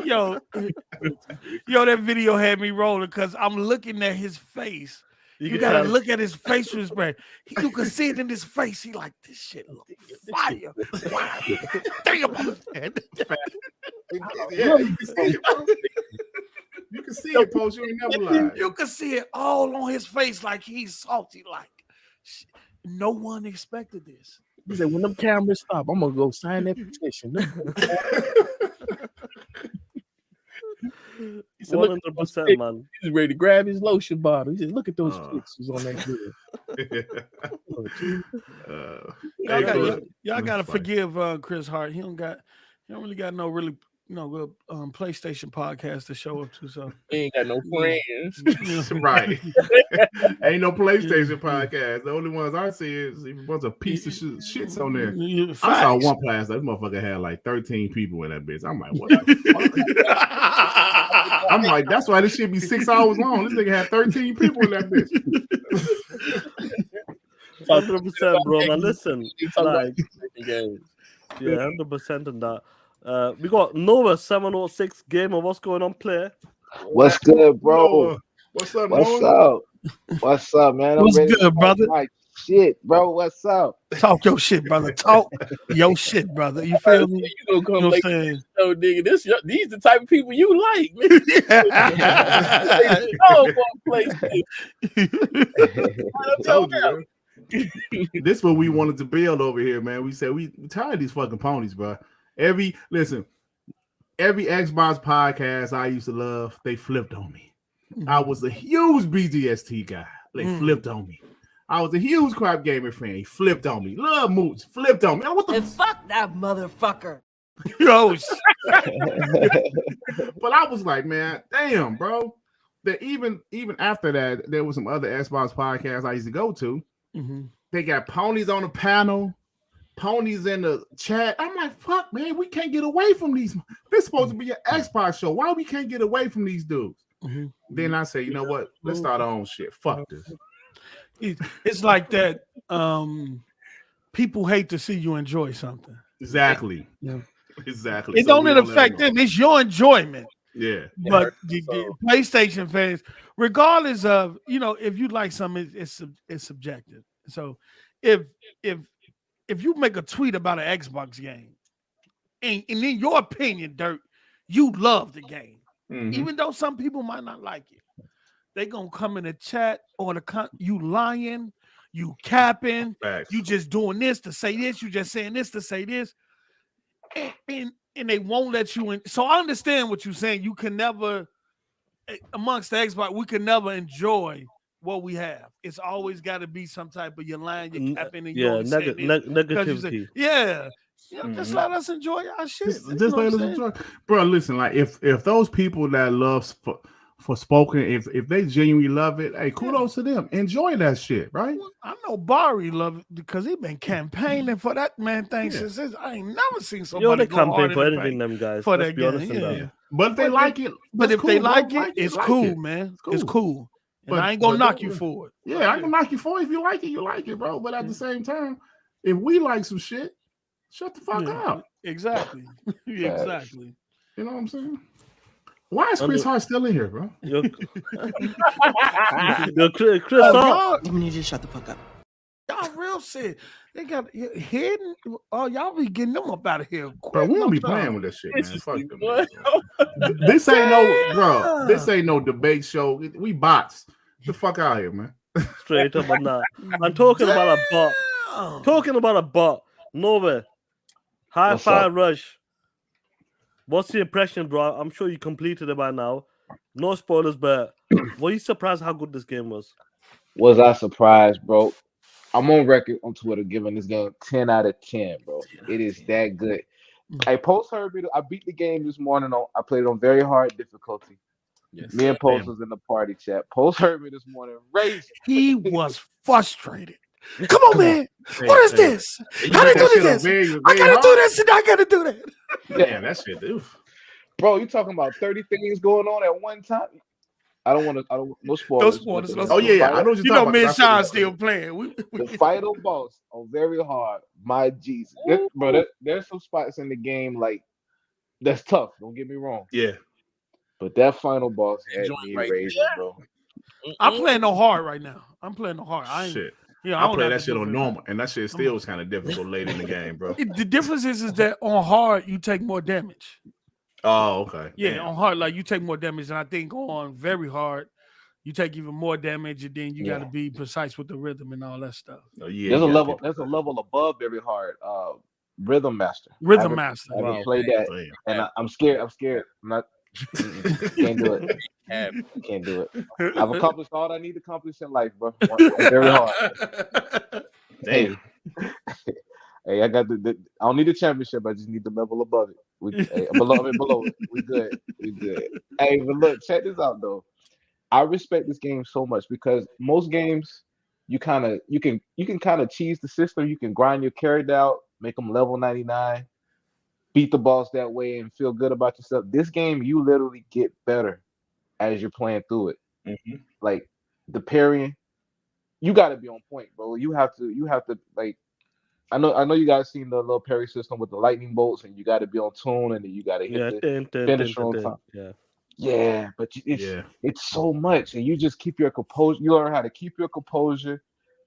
Yo, that video had me rolling because I'm looking at his face. You can gotta tell. look at his facial expression. You can see it in his face. He like, this shit look fire. Wow. Damn, man. Yeah, you can see it, bro. You can see it, Post. You ain't never lied. You can see it all on his face, like he's salty. Like, no one expected this. He said, when them cameras stop, I'm gonna go sign that petition. He said, look, 100%, man. he's ready to grab his lotion bottle. He said, look at those pictures on that grill. Y'all gotta forgive Chris Hart. He don't really got no really good PlayStation podcast to show up to. So He ain't got no friends. Right. Ain't no PlayStation podcast. The only ones I see is a bunch of piece of shits on there. I saw one class. That motherfucker had like 13 people in that bitch. I'm like, what the fuck? I'm like, that's why this shit be 6 hours long. This nigga had 13 people in that bitch. 100%, bro, man. Listen, like, games. yeah, 100% on that. We got Nova 706 gamer. What's going on, player? What's good, bro? What's up, What's Noah? up? What's up, man? What's ready to good, talk brother? my shit, bro. What's up? Talk your shit, brother. Talk your shit, brother. You feel me? You gonna come You know make what I'm saying? so nigga. These the type of people you like, nigga. Oh, Told you, this what we wanted to build over here, man. We said we tired of these fucking ponies, bro. Every Xbox podcast I used to love, they flipped on me. I was a huge BGST guy. They flipped on me. I was a huge Crap Gamer fan. He flipped on me. Love Mooch flipped on me. What the And fuck that motherfucker. Yo, But I was like, man, damn, bro. That even after that, there was some other Xbox podcasts I used to go to. They got ponies on the panel, ponies in the chat. I'm like, fuck, man, we can't get away from these. This is supposed to be an Xbox show. Why we can't get away from these dudes? Then I say, you know what? Let's start our own shit. Fuck this. it's like that. People hate to see you enjoy something. Exactly. Yeah. Exactly. It don't affect them. It's your enjoyment. Yeah. But the PlayStation fans, regardless of if you like something, it's subjective. So if you make a tweet about an Xbox game, and in your opinion, Dirt, you love the game, even though some people might not like it, they gonna come in the chat or you lying, you capping, you just doing this to say this, you just saying this to say this, and they won't let you in. So I understand what you're saying. You can never, amongst the Xbox, we can never enjoy what we have. It's always got to be some type of you're lying, you're capping, and negativity. Just let us enjoy our shit. Just let us enjoy. Bro, listen, like if those people that love for spoken, if they genuinely love it, hey, kudos to them. Enjoy that shit, right? I know Barry love it because he been campaigning for that man thing since I ain't never seen somebody they campaign for anything, them guys. For Let's that be honest in that. But if they like it, but if cool, they bro. like it, it's cool, man. It's cool. And I ain't gonna knock you for it. Yeah, I ain't gonna knock you for it. If you like it, bro. But at the same time, if we like some shit, shut the fuck up. Exactly. Exactly. You know what I'm saying? Why is Chris Hart still in here, bro? Chris Hart. You need to shut the fuck up. Y'all real shit. They got hidden. Oh, y'all be getting them up out of here. Bro, we don't be playing with this shit, man. Fuck them. This ain't this ain't no debate show. We bots. Get the fuck out of here, man. Straight up on that. I'm talking about a bot. Talking about a bot. Nova. Hi-Fi Rush. What's the impression, bro? I'm sure you completed it by now. No spoilers, but were you surprised how good this game was? Was I surprised, bro? I'm on record on Twitter giving this game 10 out of 10, bro. It is that good. Hey, Post heard me. I beat the game this morning. I played it on very hard difficulty. Yes, Me and sir. Post was in the party chat. Post heard me this morning. Raging. He was frustrated. Come on, man. What is this? You How beat they that do shit on this? very, I very gotta do hard? this and I gotta do that. Damn, that shit, dude. Bro, you talking about 30 things going on at one time? I don't want to. No spoilers. spoilers, but no Oh yeah, I know what you're You know, talking me and about. Sean still playing. The final boss on very hard. My Jesus, bro. There's some spots in the game like that's tough. Don't get me wrong. Yeah. But that final boss had Joint me right raging, there. bro. I'm playing no hard right now. I'm playing no hard. I ain't. Shit. Yeah, I don't play have that to shit do on it. normal, and that shit still was kind of difficult late in the game, bro. The difference is that on hard you take more damage. Oh, okay. Yeah, Damn. on hard like you take more damage, and I think on very hard you take even more damage, and then you got to be precise with the rhythm and all that stuff. Oh, yeah, There's a you gotta level. keep- There's a level above very hard. Rhythm Master. Rhythm Master. I haven't Wow. played that, Damn. and I'm scared. I'm not. Can't do it. Can't do it. I've accomplished all I need to accomplish in life, bro. Very hard. Damn. Hey, I got the. I don't need the championship. I just need the level above it. Below it. We good. We good. Hey, but look, check this out though. I respect this game so much because most games you can kind of cheese the system. You can grind your character out, make them level 99, beat the boss that way, and feel good about yourself. This game, you literally get better as you're playing through it. Mm-hmm. Like the parrying, you got to be on point, bro. You have to like. I know you guys seen the little parry system with the lightning bolts, and you got to be on tune, and then you got to hit the finisher on top. Yeah, but it's so much, and you just keep your composure. You learn how to keep your composure.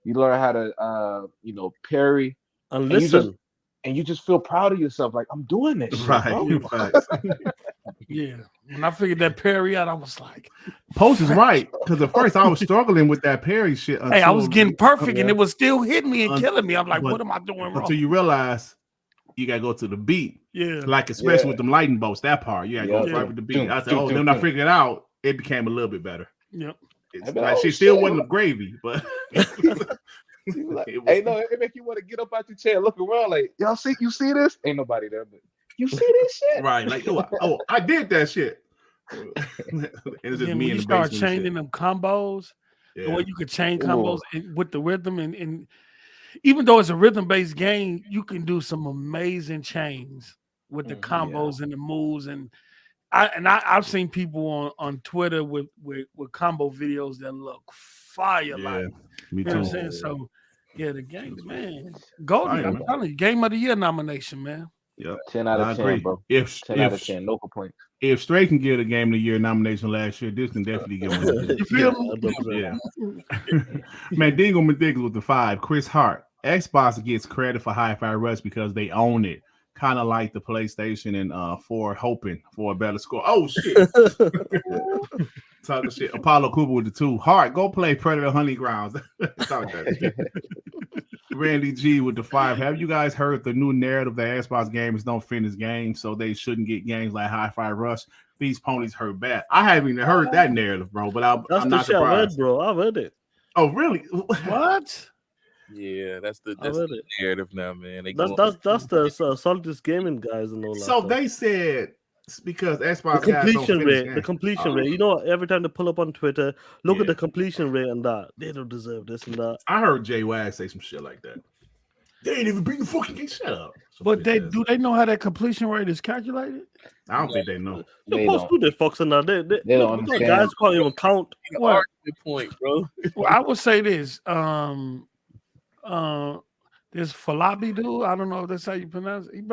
You learn how to parry and listen. And you just feel proud of yourself, like I'm doing this, Right? bro. Yeah, when I figured that parry out, I was like, Post is right, because at first I was struggling with that parry shit. hey, I was getting perfect, and it was still hitting me and killing me. I'm like, but- what am I doing wrong? Until you realize you gotta go to the beat. Yeah, Like especially with them lightning bolts, that part you gotta go right with the beat. I said, oh, then when I figured it out, it became a little bit better. Yep. It's like she still wasn't gravy, but Hey, no, it make you want to get up out your chair, look around, like you see this? Ain't nobody there, but you see this shit, right? Like, I did that shit. It's just me when in you the start basement. changing them combos, the way you could chain Ooh. combos with the rhythm, and even though it's a rhythm-based game, you can do some amazing chains with the combos and the moves, and I've seen people on Twitter with combo videos that look fire, like me you know what I'm too. saying. So yeah, the game, man, golden. Fire, I'm man. telling you, Game of the Year nomination, man. Yep. 10 out I of agree. 10, bro. If 10 out of 10, no complaints. If Stray can get a Game of the Year nomination last year, this can definitely get one. You feel me? Yeah. Man, Dingo Madiggles with the 5. Chris Hart. Xbox gets credit for Hi-Fi Rush because they own it. Kind of like the PlayStation and for hoping for a better score. Oh shit. Talking shit. Apollo Cooper with the 2. Hart, go play Predator Honey Grounds. Talk that shit. Randy G with the 5. Have you guys heard the new narrative that Xbox gamers don't finish games, so they shouldn't get games like Hi-Fi Rush? These ponies hurt bad. I haven't even heard that narrative, bro. But I'm not shit I read, surprised, bro. I've heard it. Oh, really? What? Yeah, that's the heard it. narrative now, man. That's the Saltis Gaming guys and all that. So stuff. they said it's because the Xbox guys don't completion finish rate, games. the completion rate. You know, every time they pull up on Twitter, look Yeah. at the completion rate and that. They don't deserve this and that. I heard Jay Wag say some shit like that. They ain't even beat the fucking game. Shut up. But do they know how that completion rate is calculated? I don't think they know. They Supposed to don't. they Fox and that. They don't those understand. guys can't even count. Well, Good point, bro. well, I would say this. This Falabi dude, I don't know if that's how you pronounce it.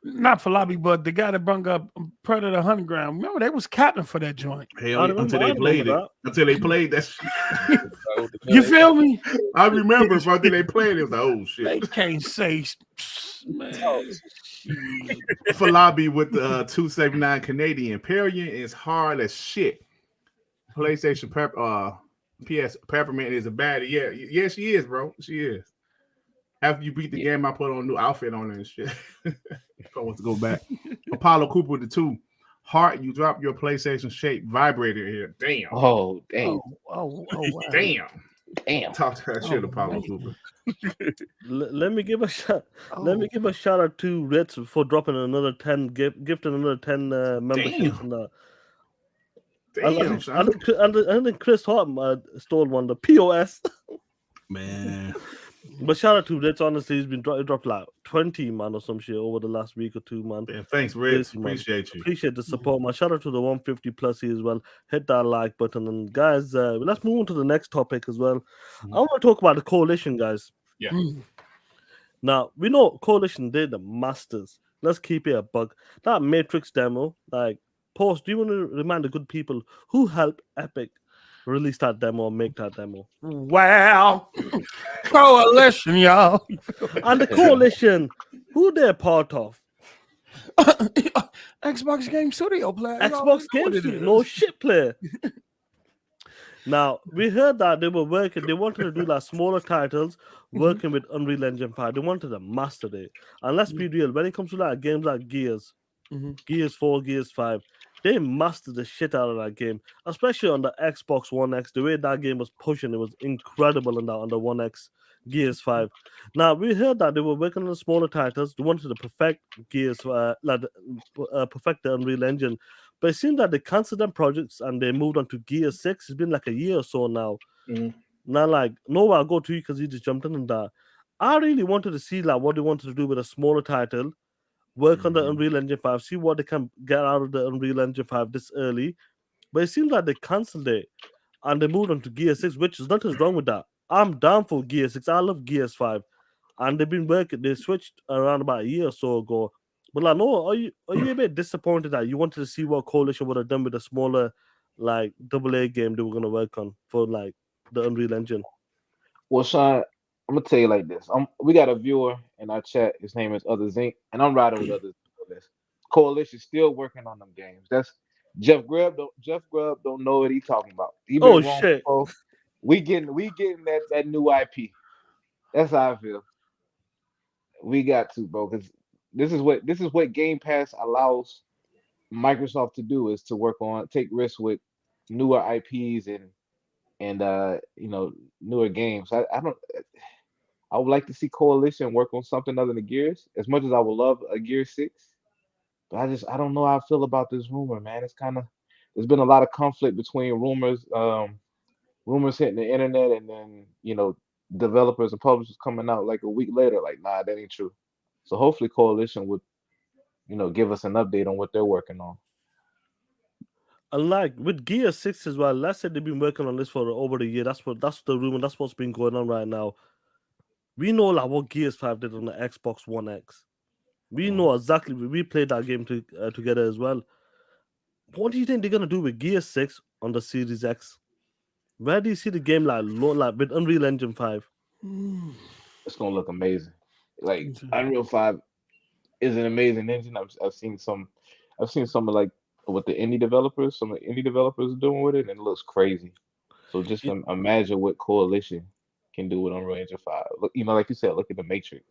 Not Falabi, but the guy that brung up Predator Honey Ground. Remember, they was capping for that joint. Hell, until they played it. Until they played that shit. You feel me? I remember, bro, until they played it. It was like, oh shit. They can't say, man. For lobby with the 279 Canadian. Parrying is hard as shit. PlayStation PS Peppermint is a baddie. Yeah, she is, bro. She is. After you beat the game, I put on a new outfit on her and shit. If I want to go back. Apollo Cooper with the 2. Heart, you drop your PlayStation shape vibrator here. Damn. Oh, damn. Oh, wow. Damn. Damn. Talk that shit, Oh, Apollo man. Cooper. Let me give a shout. Let me Oh, give a shout out to Ritz for dropping another 10 gifting another 10 memberships. Damn. And Damn, son. I think Chris Hart stole one, the POS. Man. But shout out to Ritz. Honestly, he's been dropped like 20 man or some shit over the last week or two, man. Man, thanks, Ritz. Crazy, man. Appreciate you. Appreciate the support, man. Shout out to the 150 plus here as well. Hit that like button, and guys, let's move on to the next topic as well. I want to talk about the coalition, guys. Yeah. Now we know coalition did the masters. Let's keep it a bug. That Matrix demo, like, Post, do you want to remind the good people who helped Epic release that demo or make that demo? wow. Coalition, y'all. And the coalition, who they're part of? Xbox Game Studio player. Xbox Game Studio, no shit player. Now we heard that they were working. They wanted to do like smaller titles, working with Unreal Engine 5. They wanted to master it. And let's be real, when it comes to like games like Gears, Gears 4, Gears 5, they mastered the shit out of that game, especially on the Xbox One X. The way that game was pushing, it was incredible on the One X Gears 5. Now we heard that they were working on the smaller titles. They wanted to perfect Gears, perfect the Unreal Engine. But it seems that they canceled them projects and they moved on to Gears 6. It's been like a year or so now. Now, like, Nova, I'll go to you because you just jumped in and that. I really wanted to see like what they wanted to do with a smaller title, work on the Unreal Engine 5, see what they can get out of the Unreal Engine 5 this early. But it seems like they cancelled it and they moved on to Gear 6, which is nothing's wrong with that. I'm down for Gear 6. I love Gears 5. And they've been working, they switched around about a year or so ago. But like, no, are you a bit disappointed that you wanted to see what Coalition would have done with a smaller, like, AA game they were gonna work on for like the Unreal Engine? Well, Sean, I'm gonna tell you like this. We got a viewer in our chat. His name is Other Zinc, and I'm riding with Other Zinc on this. Coalition still working on them games. That's Jeff Grubb. Jeff Grubb don't know what he's talking about. He been Oh wrong shit! before. We getting that new IP. That's how I feel. We got to, bro, because this is what Game Pass allows Microsoft to do, is to take risks with newer IPs and newer games. I would like to see Coalition work on something other than Gears, as much as I would love a Gear 6. But I don't know how I feel about this rumor, man. There's been a lot of conflict between rumors hitting the internet, and then developers and publishers coming out like a week later, like, nah, that ain't true. So hopefully Coalition would, give us an update on what they're working on. And like with Gear 6 as well, let's say they've been working on this for over a year. That's the rumor. That's what's been going on right now. We know like what Gears 5 did on the Xbox One X. We know exactly. We played that game together as well. What do you think they're gonna do with Gear 6 on the Series X? Where do you see the game like with Unreal Engine 5? It's gonna look amazing. Like Unreal 5 is an amazing engine. I've seen some of like what the indie developers are doing with it, and it looks crazy. So just imagine what Coalition can do with Unreal Engine 5. Look, like you said, look at the Matrix.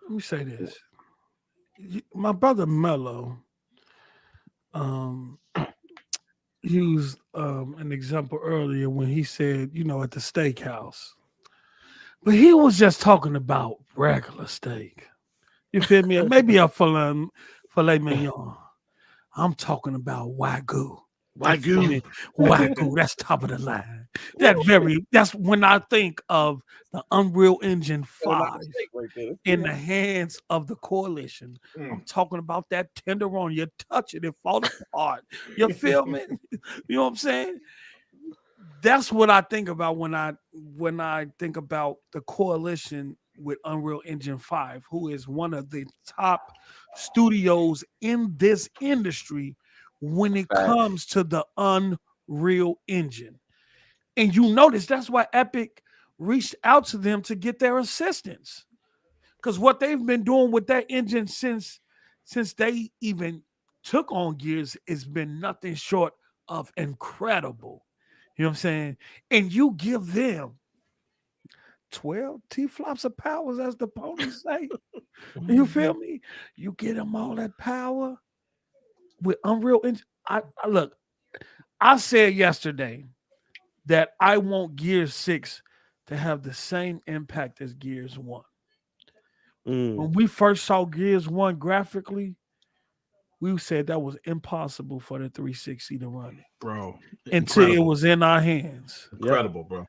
Let me say this. My brother Mello used an example earlier when he said, at the steakhouse. But he was just talking about regular steak. You feel me? Maybe a filet mignon. I'm talking about Wagyu. Wagyu, that's top of the line. That's when I think of the Unreal Engine 5 in the hands of the Coalition. I'm talking about that tenderoni. You touch it, it falls apart. You feel me? You know what I'm saying? That's what I think about when I think about the Coalition with Unreal Engine 5, who is one of the top studios in this industry when it comes to the Unreal Engine. And you notice that's why Epic reached out to them to get their assistance. Because what they've been doing with that engine since they even took on Gears has been nothing short of incredible. You know what I'm saying? And you give them 12 T-flops of powers, as the ponies say. You feel me? You get them all that power with Unreal Engine. I said yesterday, that I want Gears 6 to have the same impact as Gears 1. When we first saw Gears 1 graphically, we said that was impossible for the 360 to run it. Bro. Until it Incredible. was in our hands. Incredible, bro.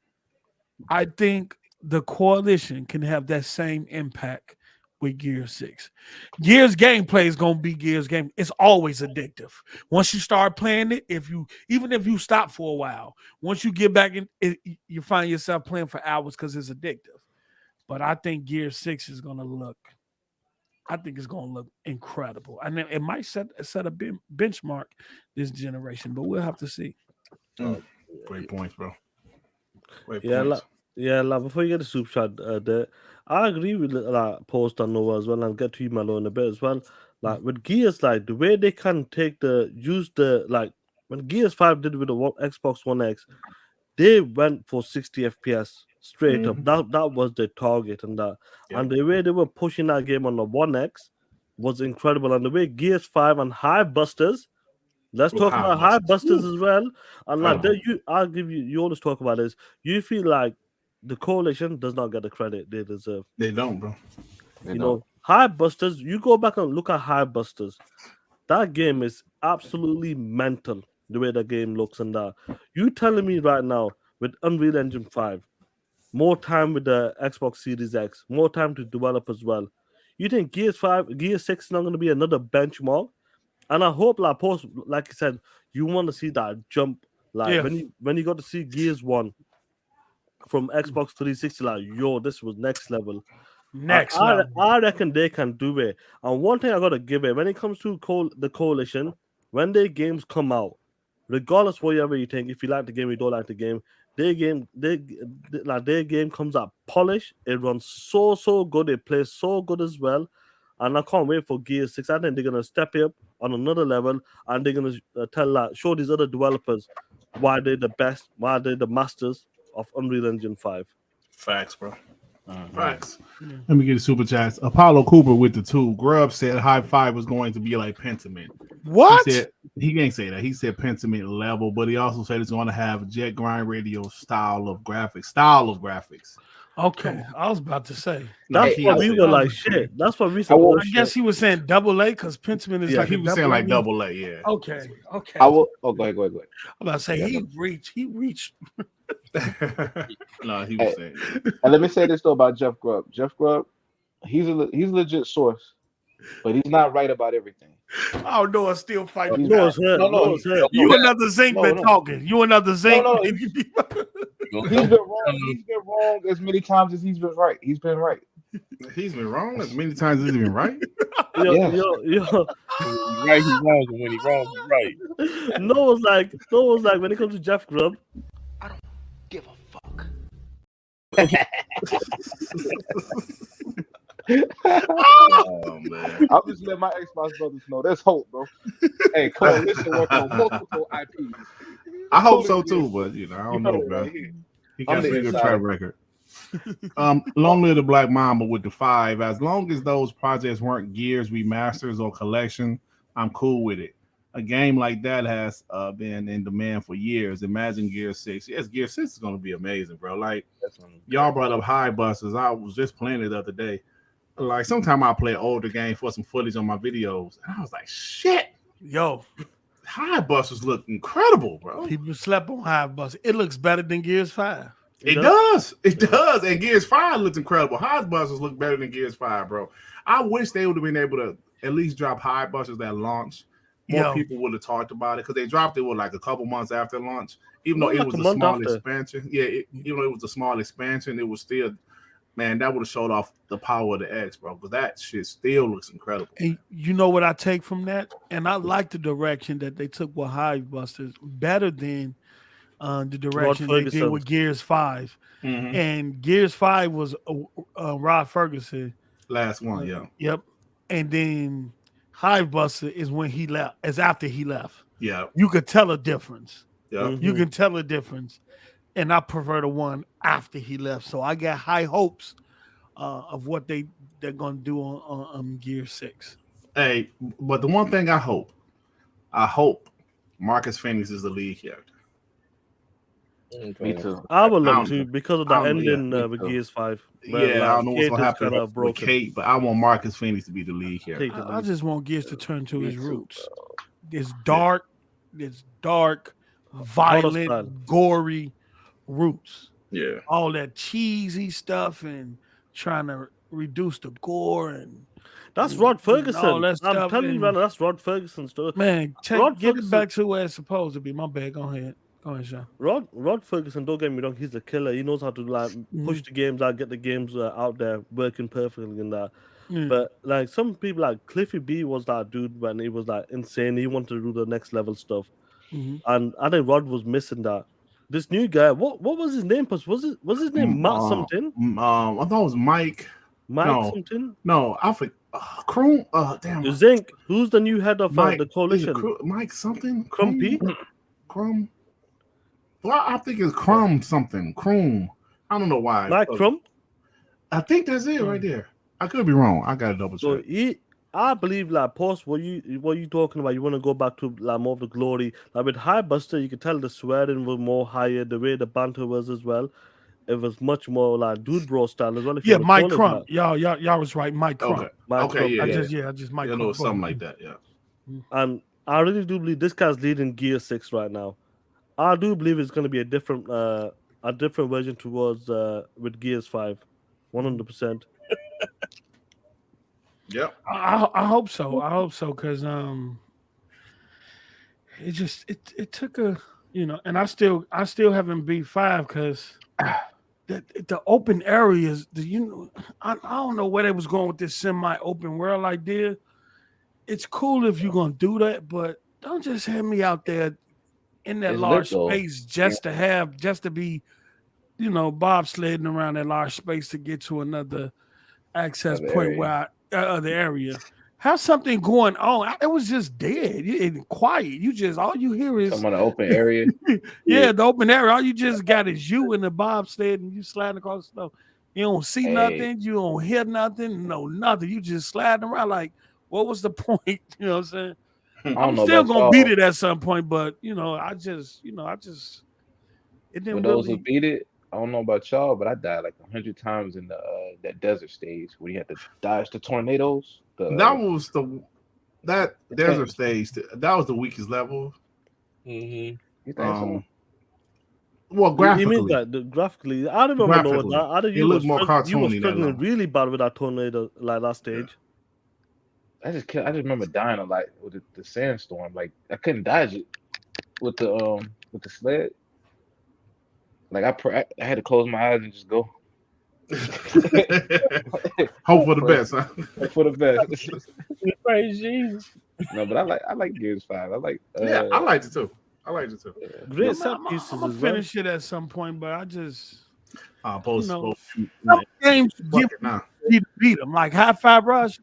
I think the coalition can have that same impact with Gears 6. Gears gameplay is gonna be Gears game. It's always addictive. Once you start playing it, even if you stop for a while, once you get back in, you find yourself playing for hours because it's addictive. But I think Gears 6 is gonna look. I think it's gonna look incredible, and it might set a benchmark this generation. But we'll have to see. Great points, bro. Great Yeah, points. like before you get the super chat, there, I agree with like post on Nova as well, and I'll get to you Melo in a bit as well. Like with Gears, like the way they can use the like when Gears 5 did with the Xbox One X, they went for 60 FPS straight up. That was the target, and and the way they were pushing that game on the One X was incredible. And the way Gears 5 and Hive Busters. Let's talk about Hive Busters as well. And like I'll give you. You always talk about this. You feel like the coalition does not get the credit they deserve. They don't, bro. You You know, know, Hive Busters. You go back and look at Hive Busters. That game is absolutely mental. The way the game looks and that. You telling me right now with Unreal Engine 5, more time with the Xbox Series X, more time to develop as well. You think Gears 6 is not going to be another benchmark? And I hope, like post, like you said, you want to see that jump. Like when you got to see Gears 1 from Xbox 360, like yo, this was next level. I reckon they can do it. And one thing I gotta give it when it comes to the coalition, when their games come out, regardless whatever you think, if you like the game, you don't like the game, their game comes out polished. It runs so good. It plays so good as well. And I can't wait for Gears 6. I think they're gonna step it up on another level, and they're gonna show these other developers why they're the best, why they're the masters of Unreal Engine 5. Facts, bro. Facts. Let me get a super chats. Apollo Cooper with the 2. Grub said High 5 was going to be like Pentiment. What? He can't say that. He said Pentiment level, but he also said it's going to have jet grind radio style of graphics. Okay, I was about to say. That's what we were like. Shit. That's what we said. I guess he was saying double A because Pentiment is like he was saying like double A. Yeah. Okay. I will. Oh, go ahead. I'm about to say he reached. No, he was saying. And let me say this though about Jeff Grubb. Jeff Grubb, he's a legit source, but he's not right about everything. Oh no, it's still fighting. No, you another Zink been talking. You another Zink. He's been wrong. He's been wrong as many times as he's been right. He's been right. He's been wrong as many times as he's been right. Yo. Right, he's wrong, and when he's wrong, he's right. No was like when it comes to Jeff Grubb, I don't give a fuck. Oh man. I'll just let my Xbox brothers know. There's hope, bro. Hey, coalition work on multiple IPs. I hope so too, but I don't know, bro. He got a good track record. Long live the Black Mamba with the 5. As long as those projects weren't Gears remasters or collection, I'm cool with it. A game like that has been in demand for years. Imagine Gears 6. Yes, Gears 6 is going to be amazing, bro. Like, y'all brought up High Busters. I was just playing it the other day. Like, sometimes I'll play older games for some footage on my videos. And I was like, shit. Yo. High Busters look incredible, bro. People slept on High Busters. It looks better than Gears 5. It does. It does. And Gears 5 looks incredible. High Busters look better than Gears 5, bro. I wish they would have been able to at least drop High Busters at launch. More people would have talked about it because they dropped it like a couple months after launch. Even though it was a small expansion. Yeah, even though it was a small expansion, it was still, man, that would have showed off the power of the X, bro. Because that shit still looks incredible. And you know what I take from that? And I like the direction that they took with Hive Busters better than the direction they did with Gears 5. Mm-hmm. And Gears 5 was Rod Ferguson. Last one, yeah. Yep. And then Hive Buster is when he left, is after he left. Yeah. You could tell a difference. Yeah. Mm-hmm. You can tell a difference. And I prefer the one after he left. So I got high hopes of what they're going to do on Gear 6. Hey, but the one thing I hope Marcus Phoenix is the lead character. Me too. I would I love don't to know. because of the I don't know, yeah, ending me with too. Gears 5. Where, Yeah, I like, don't know what's Kate gonna is happen kind of with broken. Kate, but I want Marcus Phoenix to be the lead here. Take the I lead. just want Gears to turn to Me his too, roots. bro. It's dark, Horror violent, style. gory roots. Yeah. All that cheesy stuff and trying to reduce the gore and That's Rod all Ferguson. that I'm stuff. telling you, And man, that's Rod Ferguson stuff. man, Rod get it Ferguson. back to where it's supposed to be. My bad. Go ahead, Sean. Rod Ferguson, don't get me wrong, he's a killer. He knows how to like push the games out, get the games out there working perfectly and that. Yeah. But like some people, like Cliffy B was that dude when he was like insane. He wanted to do the next level stuff, Mhm. and I think Rod was missing that. This new guy, what was his name? Was his name Matt something? I thought it was Mike. Mike something? No, I forget. Kroom. Damn. Zinc. Who's the new head of Mike, the coalition? Mike something. Crumpy. Crumb. Well, I think it's Crumb something. Chrome. I don't know why. Mike Crump. I think that's it right there. I could be wrong. I gotta double check. So I believe like post what you talking about. You want to go back to like more of the glory. Like with High Buster, you could tell the swearing was more higher. The way the banter was as well. It was much more like dude bro style as well. If you Yeah, wanna Mike call it Crump. that. Y'all was right. Mike Crump. Okay. Mike Okay. Crump. Yeah. I just Mike I know Crump. it's something like that. Yeah. And I really do believe this guy's leading Gear 6 right now. I do believe it's going to be a different version towards with Gears 5. 100%. Yep. I hope so. I hope so because it took a and I still haven't beat 5 because the open areas I don't know where they was going with this semi-open world idea. It's cool if you're gonna do that, but don't just have me out there in that It's large lit, though. space just to be bobsledding around that large space to get to another access Other point area. where other area. Have something going on. It was just dead and quiet. You just all you hear is Some on the open area. yeah, the open area. All you just got is you in the bobsled and you sliding across the snow. You don't see Hey. nothing. You don't hear nothing. No, nothing. You just sliding around like, what was the point? You know what I'm saying? I don't I'm know still about gonna y'all. beat it at some point, but I just it For didn't those who really. beat it, I don't know about y'all, but I died like 100 times in the that desert stage where you had to dodge the tornadoes. That was that desert tank. stage. That was the weakest level. Mm-hmm. You think so? Well, You mean graphically, that graphically? I don't remember knowing Graphically. that. I think It looked more you were cartoony, that struggling level. really bad with that tornado like that stage. I just remember dying a lot with the sandstorm. Like I couldn't dodge it with the sled. Like I had to close my eyes and just go. hope for the best. Huh? For the best. Praise Jesus. No, but I like Gears 5. I like Yeah, I liked it too. Great I'm set gonna pieces as well. finish it at some point, but I just Post. some games give now. me to beat them. Like High Five Rush,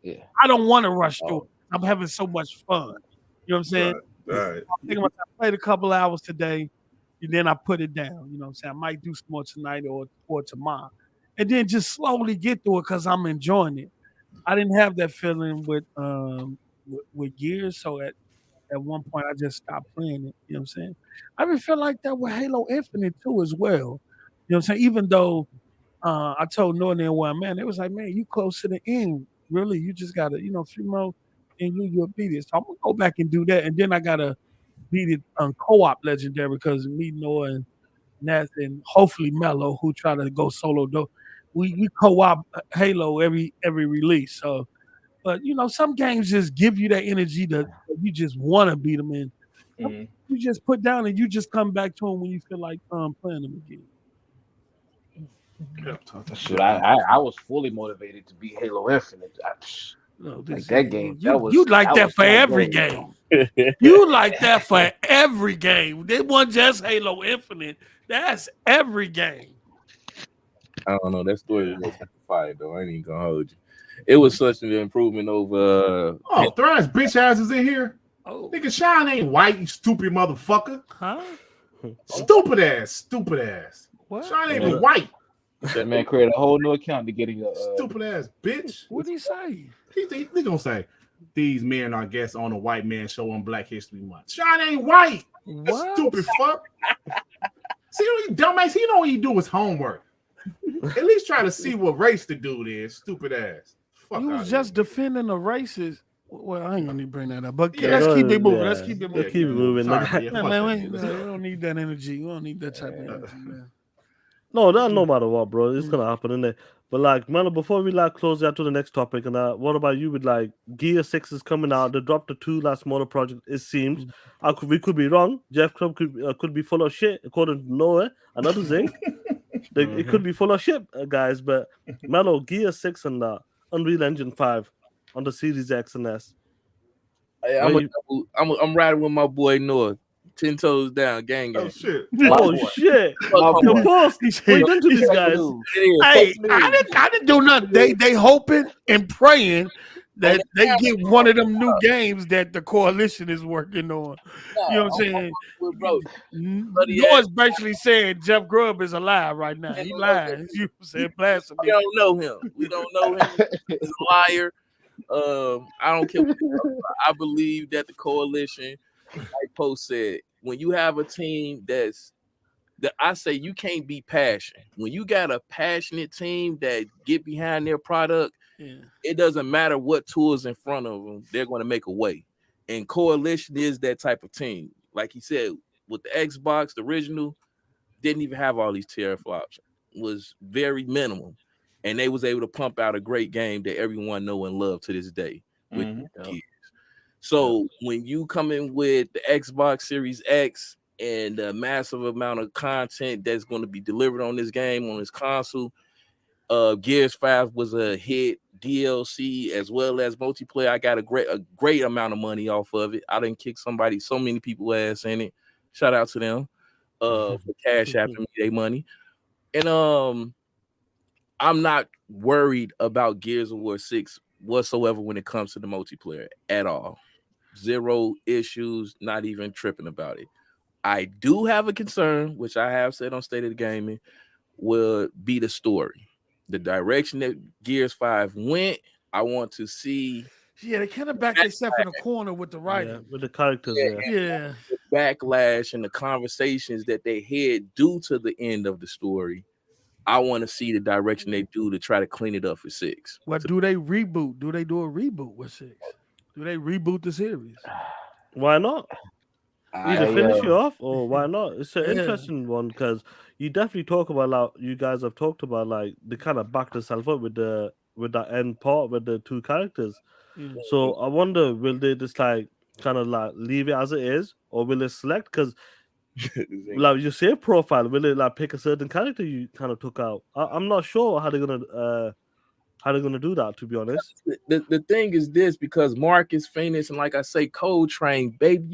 Yeah. I don't want to rush through. I'm having so much fun. You know what I'm saying? All right. I think I played a couple hours today, and then I put it down. You know what I'm saying? I might do some more tonight or tomorrow. And then just slowly get through it because I'm enjoying it. I didn't have that feeling with Gears, so at one point I just stopped playing it. You know what I'm saying? I even feel like that with Halo Infinite too as well. You know what I'm saying? Even though I told Northern where I'm at, it was like, man, you close to the end. Really, you just gotta, a few more and you'll beat it. So I'm gonna go back and do that. And then I gotta beat it on co-op legendary because me, Noah, and Nats, and hopefully Mello, who try to go solo though. We co-op Halo every release. So but some games just give you that energy that you just want to beat them in. You just put down and you just come back to them when you feel like playing them again. Shoot, I was fully motivated to beat Halo Infinite. Like that game. You like that for every game. You like that for every game. They wasn't just Halo Infinite. That's every game. I don't know. That story was fire though. I ain't even gonna hold you. It was such an improvement over. Thrash bitch ass is in here. Oh, Nigga, Sean ain't white, you stupid motherfucker. huh? Stupid ass. What? Sean ain't even white. That man created a whole new account to get in your Stupid ass bitch. What did he say? He gonna say these men are guests on a white man show on Black History Month. Sean ain't white. What? Stupid fuck. See, you dumbass, he know what he do his homework. At least try to see what race the dude is. Stupid ass. Fuck You out was just defending the racist. Well, I ain't gonna need to bring that up, but Yeah, let's go keep it ahead, moving. yeah. Let's keep it Let's moving. keep it moving. Sorry, Like, yeah, Yeah, fuck man, that we nigga. don't need that energy. We don't need that type of energy, man. no, that no matter what, bro, it's gonna happen, innit? But like, man, before we like close out to the next topic, and what about you with like Gear 6 is coming out? They dropped the 2 last smaller project. It seems we could be wrong. Jeff Club could be full of shit, according to Noah. Another Zinc, it could be full of shit, guys. But Mellow Gear 6 and Unreal Engine 5 on the Series X and S. Hey, I'm riding with my boy Noah. 10 toes down, gang. Oh shit. Oh shit! My Your boy. post. What you done to these Fake guys? news. It is. Hey, Fake I news. didn't do nothing. They hoping and praying that they get one of them new games that the coalition is working on. You know what I'm saying? Well, bro, Noah's basically saying Jeff Grubb is alive right now. He lying. You know what I'm saying? Blasphemy. we don't know him. We don't know him. He's a liar. I don't care. I believe that the coalition, like Post said, when you have a team that I say you can't be passionate. When you got a passionate team that get behind their product, it doesn't matter what tool is in front of them, they're going to make a way. And coalition is that type of team. Like he said, with the Xbox, the original, didn't even have all these teraflops. Was very minimal. And they was able to pump out a great game that everyone know and love to this day with Gears. So when you come in with the Xbox Series X and the massive amount of content that's going to be delivered on this game, on this console, Gears 5 was a hit, DLC as well as multiplayer. I got a great amount of money off of it. I didn't kick so many people ass in it. Shout out to them for cash apping me their money. And I'm not worried about Gears of War 6 whatsoever when it comes to the multiplayer at all. Zero issues, not even tripping about it. I do have a concern, which I have said on State of the Gaming, will be the story. The direction that Gears 5 went, I want to see. Yeah, they kind of backed themselves in a corner with the writing. Yeah, with the characters, Yeah. The backlash and the conversations that they had due to the end of the story. I want to see the direction they do to try to clean it up for 6. What do they reboot? Do they do a reboot with 6? Do they reboot the series? Why not? Either finish it off or why not? It's an Yeah. interesting one because you definitely talk about like you guys have talked about like they kind of backed themselves up with that end part with the 2 characters. So I wonder, will they just like kind of like leave it as it is, or will they select? Because like your save profile, will it like pick a certain character you kind of took out? I'm not sure how they're gonna do that, to be honest. The thing is this, because Marcus Phoenix and like I say, Cold Train, baby,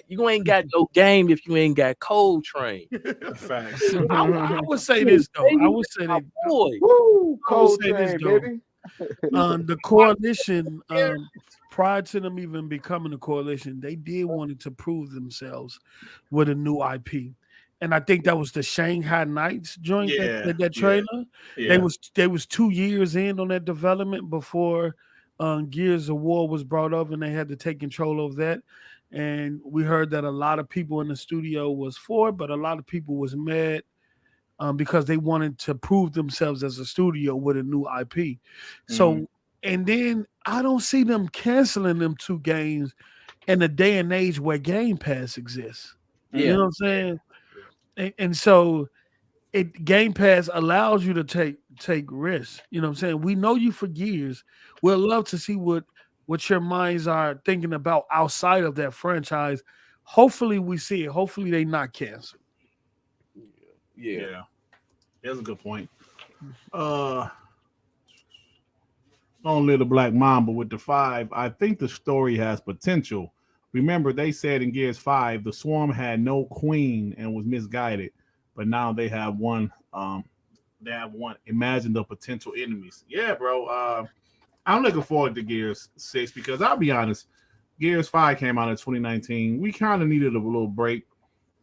you ain't got no game if you ain't got Cold Train. Facts. I would say this though. I would say that Boy, Woo, I would Cold say this Train, though. baby. The coalition, prior to them even becoming a coalition, they did wanted to prove themselves with a new IP. And I think that was the Shanghai Knights joint, that trailer. Yeah. They was 2 years in on that development before Gears of War was brought up, and they had to take control of that. And we heard that a lot of people in the studio was for it, but a lot of people was mad because they wanted to prove themselves as a studio with a new IP. So, and then I don't see them canceling them 2 games in a day and age where Game Pass exists. You know what I'm saying? And so Game Pass allows you to take risks. You know what I'm saying? We know you for years. We'd love to see what your minds are thinking about outside of that franchise. Hopefully we see it. Hopefully they not canceled. Yeah. That's a good point. Only the Black Mamba with the 5. I think the story has potential. Remember, they said in Gears 5 the Swarm had no queen and was misguided, but now they have one. Imagine the potential enemies. Yeah, bro. I'm looking forward to Gears 6 because I'll be honest, Gears 5 came out in 2019. We kind of needed a little break.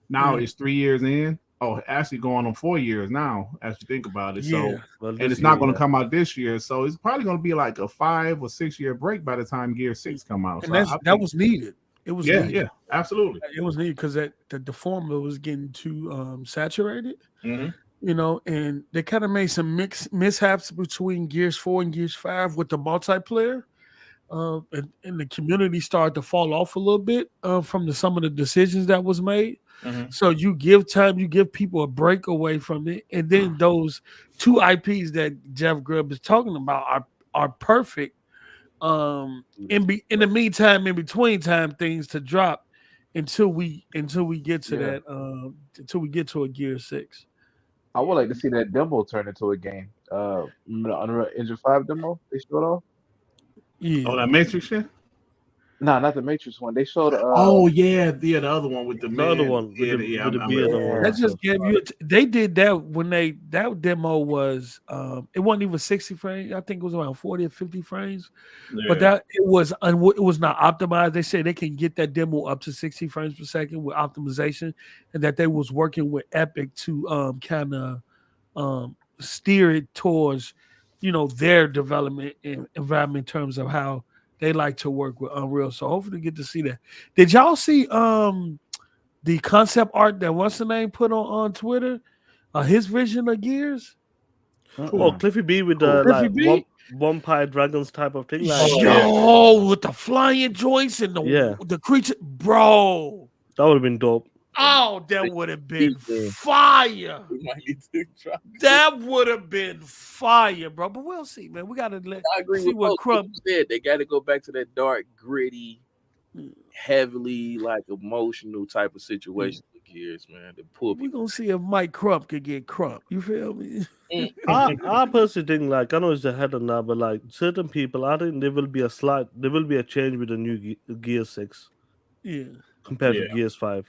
Now it's 3 years in. Oh, actually going on 4 years now, as you think about it. So, and it's not going to come out this year. So it's probably going to be like a 5 or 6 year break by the time Gear 6 come out. And so that was needed. It was Yeah, needed. yeah, absolutely. It was needed because the formula was getting too saturated. Mhm. You know, and they kind of made some mishaps between Gears 4 and Gears 5 with the multiplayer. And the community started to fall off a little bit from some of the decisions that was made. Mhm. So you give time, you give people a break away from it, and then those two IPs that Jeff Grubb is talking about are perfect. In the meantime, in between time, things to drop until we get to Yeah. that until we get to a Gear 6. I would like to see that demo turn into a game. Remember the Unreal Engine 5 demo they showed off? Yeah. Oh, that Matrix shit. Nah, not the Matrix one. They showed Oh yeah, yeah, the other one with the The other man. one with Yeah, the yeah, with the I beard remember. and all Yeah. That that just stuff. gave you. They did that when that demo was. It wasn't even 60 frames. I think it was around 40 or 50 frames. But Yeah. it was not optimized. They say they can get that demo up to 60 frames per second with optimization, and that they was working with Epic to kind of steer it towards, their development environment in terms of how they like to work with Unreal. So hopefully get to see that. Did y'all see the concept art that what's the name put on Twitter? His vision of Gears? Oh, Cliffy B with Cool. the Cliffy like B? vampire dragons type of thing. Like, Oh, yeah. Yo, with the flying joints and Yeah. the creature, bro. that would have been dope. Oh, that would have been Yeah. fire. We might need to drop. That would have been fire, bro. But we'll see, man. We gotta I agree see with what both. Crumb. You said they got to go back to that dark, gritty, heavily like emotional type of situation with Gears, man. To pull We're people. gonna see if Mike Crump could get Crump. You feel me? I personally think, like, I know it's ahead of now, but like certain people, I think there will be a change with the new Gear 6 Yeah. compared to Yeah. Gears 5.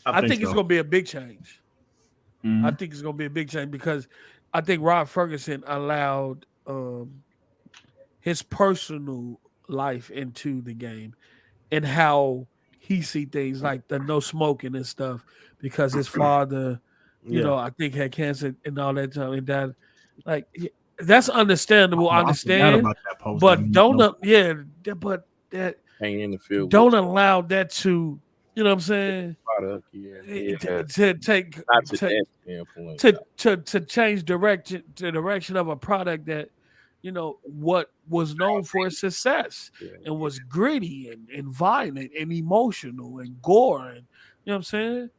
I think it's so. gonna be a big change. I Mhm. think it's gonna be a big change because I think Rod Ferguson allowed his personal life into the game and how he see things like the no smoking and stuff because his father, Yeah. I think had cancer and all that time and that that's understandable. I Oh, I forgot understand, about that post. but but that Hang in the field. don't allow that to, you know what I'm saying? Product, yeah. To take Not to to, that standpoint. to change direction of a product that what was known for its success and was gritty and violent and emotional and gore and you know what I'm saying.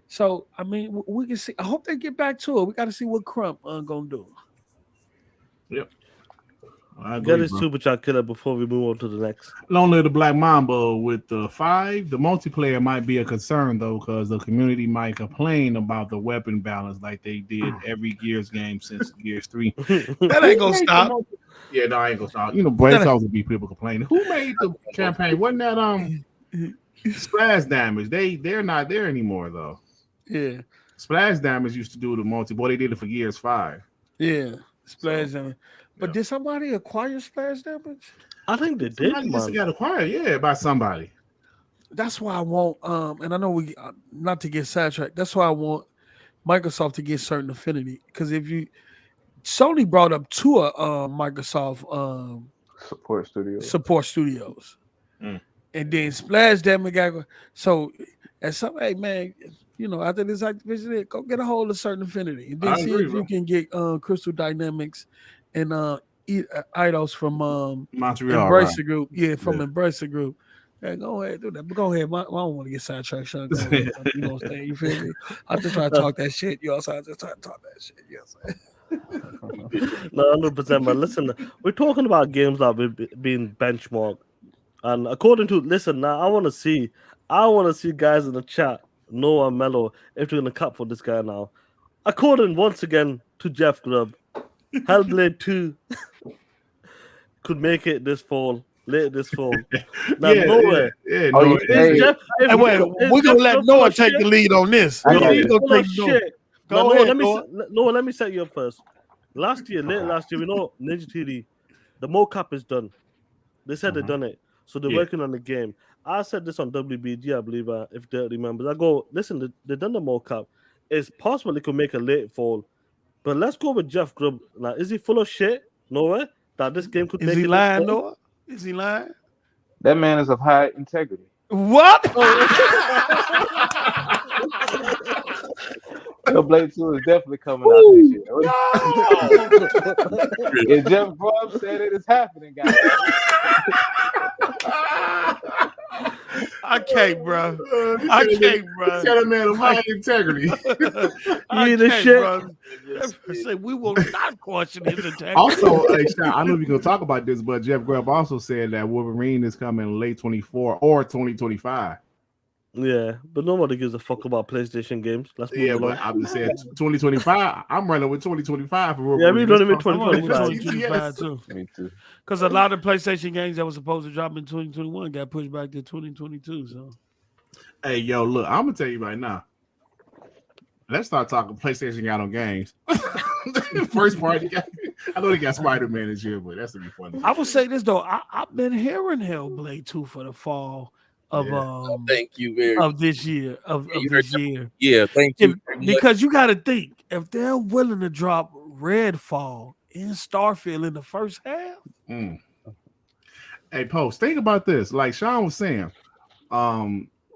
So I mean, we can see. I hope they get back to it. We got to see what Crump gonna do. Yep. I Get agree, his bro. super chat killer before we move on to the next. Lonely the Black Mamba with the 5. The multiplayer might be a concern though, because the community might complain about the weapon balance like they did every Gears game since Gears 3. That ain't gonna stop. Yeah, no, I ain't gonna stop. Brace always be people complaining. Who made the campaign? Wasn't that Splash Damage? They're not there anymore though. Yeah, Splash Damage used to do the multi. Boy, they did it for Gears 5. yeah. Splash damage. But yeah. did somebody acquire splash damage? I think they did, Somebody just man. got acquired, yeah, by somebody. That's why I want and I know we not to get sidetracked. That's why I want Microsoft to get certain affinity because if you Sony brought up to a Microsoft Support studio. studios, Mm. and then Splash Damage got so at some hey man, after this activation, go get a hold of certain affinity and then I see agree, if bro. you can get Crystal Dynamics and Eidos from Montreal, Embracer right? Group, from Yeah. Embracer Group. Hey, go ahead, do that. But go ahead. I don't want to get sidetracked, Sean. Go ahead. You know what I'm saying? You feel me? I'm just trying to talk that shit. You also just trying to talk that shit. You know what I'm saying? No, 100%. But listen, we're talking about games that have been benchmarked, and according to now, I want to see guys in the chat, Noah and Mello, if they're gonna cut for this guy now. According once again to Jeff Grubb, Hellblade 2 could make it this fall, late this fall. Now, Noah, yeah. Oh, No, yeah, hey, Hey, wait, we're gonna let Noah take the lead on this. I We're got gonna, we it. gonna take Noah. shit. Go Now, ahead, Noah, let me set you up first. Late last year, we know Ninja TD, the mocap is done. They said they've done it, so they're Yeah. working on the game. I said this on WBG, I believe, if Dirt remembers. I go, listen, they've done the mocap. It's possible it could make a late fall, but let's go with Jeff Grubb. Now, is he full of shit? That this game could Is make he it this lying, fall? Noah? Is he lying? That man is of high integrity. What? Hellblade 2 is definitely coming out this year. No! And Jeff Grubb said it is happening, guys. I can't, bro. He I said a can't, man- bro. he said a man of high integrity. I You the can't, shit. bro. Say we will not question his integrity. Also, hey, Sean, I know we're gonna talk about this, but Jeff Grubb also said that Wolverine is coming late 24 or 2025. Yeah, but nobody gives a fuck about PlayStation games. Let's move Yeah, along. but I'm just saying 2025. I'm running with 2025 for Yeah, Wolverine. we running with I'm only with 2025. 2025 too. Me too. Because a lot of PlayStation games that was supposed to drop in 2021 got pushed back to 2022. So Hey, yo, look, I'm gonna tell you right now. Let's start talking PlayStation got on games. First party game. I know they got Spider-Man this year, but that's gonna be funny. I will say this though, I've been hearing Hellblade 2 for the fall of Thank you very much. of this year of You this heard year. Yeah, thank you. very much. Because you got to think if they're willing to drop Redfall in Starfield in the first half. Mm. Hey, Post, think about this. Like Sean was saying,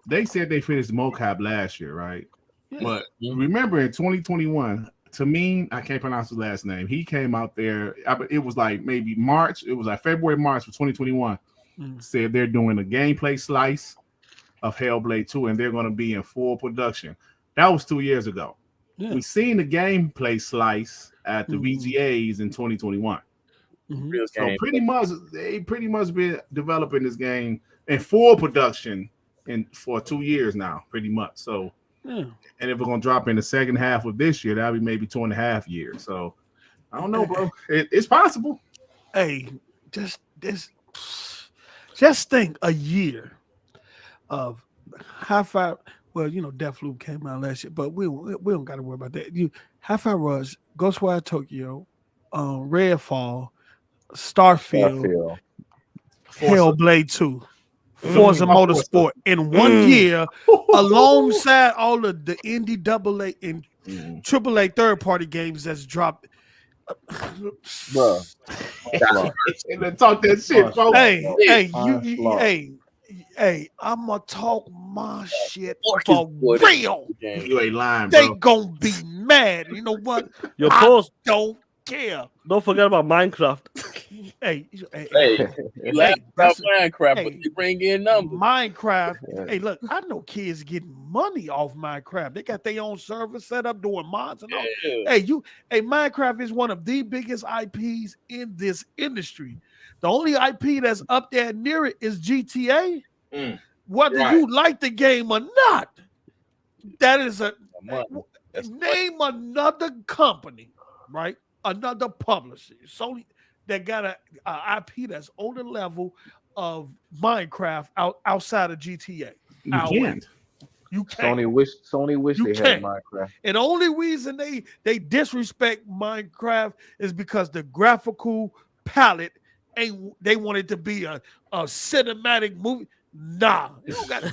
they said they finished mocap last year, right? Yeah. But remember in 2021, Tameen, I can't pronounce his last name. He came out there. It was like maybe March. It was like February, March of 2021. Said they're doing a gameplay slice of Hellblade 2, and they're going to be in full production. That was 2 years ago. Yeah. We've seen the gameplay slice at the VGAs in 2021. Real So game. they pretty much been developing this game in full production for 2 years now, pretty much. So, Yeah. and if we're gonna drop in the second half of this year, that'll be maybe 2.5 years. So, I don't know, bro. It's possible. Hey, just think a year of Hi-Fi. Well, you know, Deathloop came out last year, but we don't got to worry about that. Hi-Fi Rush, Ghostwire Tokyo, Redfall, Starfield, Hellblade 2, Forza Motorsport in 1 year, alongside all of the indie AA and AAA third-party games that's dropped. Bro. And then talk that shit, folks. Hey, I'ma talk my shit Fuck for is real. You ain't lying, They bro. gonna be mad. You know what? Your I post. don't care. Don't forget about Minecraft. Hey, You laugh about that's- Minecraft, hey, but you bring in numbers. Minecraft. Hey, look, I know kids getting money off Minecraft. They got their own server set up doing mods and all. Yeah. Hey, Minecraft is one of the biggest IPs in this industry. The only IP that's up there near it is GTA. Whether you like the game or not, that is name another company, right? Another publisher, Sony, that got a IP that's on the level of Minecraft outside of GTA. You can't. You can't. Sony wish You they can't. had Minecraft. And the only reason they disrespect Minecraft is because the graphical palette they want it to be a cinematic movie. Nah, you don't got.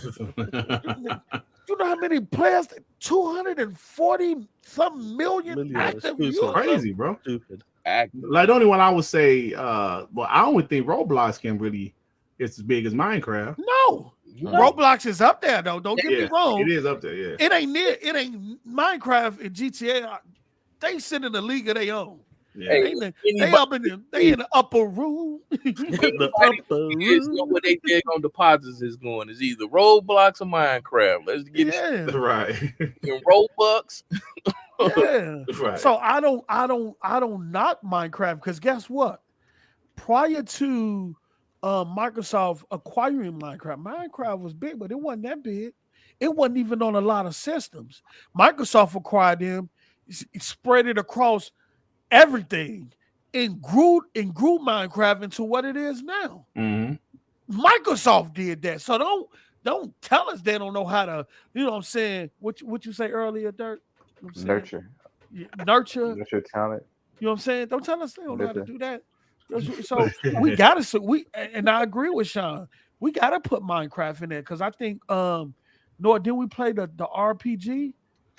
You know how many players? 240 some million active It's users. Crazy, bro. Stupid. Like the only one I would say, well, I don't think Roblox can really. It's as big as Minecraft. No, Roblox is up there though. Don't get me wrong. It is up there. Yeah. It ain't near. It ain't Minecraft and GTA. They sit in the league of their own. Yeah. They in the upper room. What they dig on deposits is going is either Roblox or Minecraft. Let's get it right. in Robux. Yeah. Right. So I don't knock Minecraft because guess what? Prior to Microsoft acquiring Minecraft was big, but it wasn't that big. It wasn't even on a lot of systems. Microsoft acquired them, spread it across everything, and grew Minecraft into what it is now. Microsoft did that. So don't tell us they don't know how to, you know what I'm saying? What you say earlier, Dirk? You know what I'm saying? Nurture talent. You know what I'm saying? Don't tell us they don't know how to do that. So we gotta and I agree with Sean. We gotta put Minecraft in there because I think didn't we play the RPG?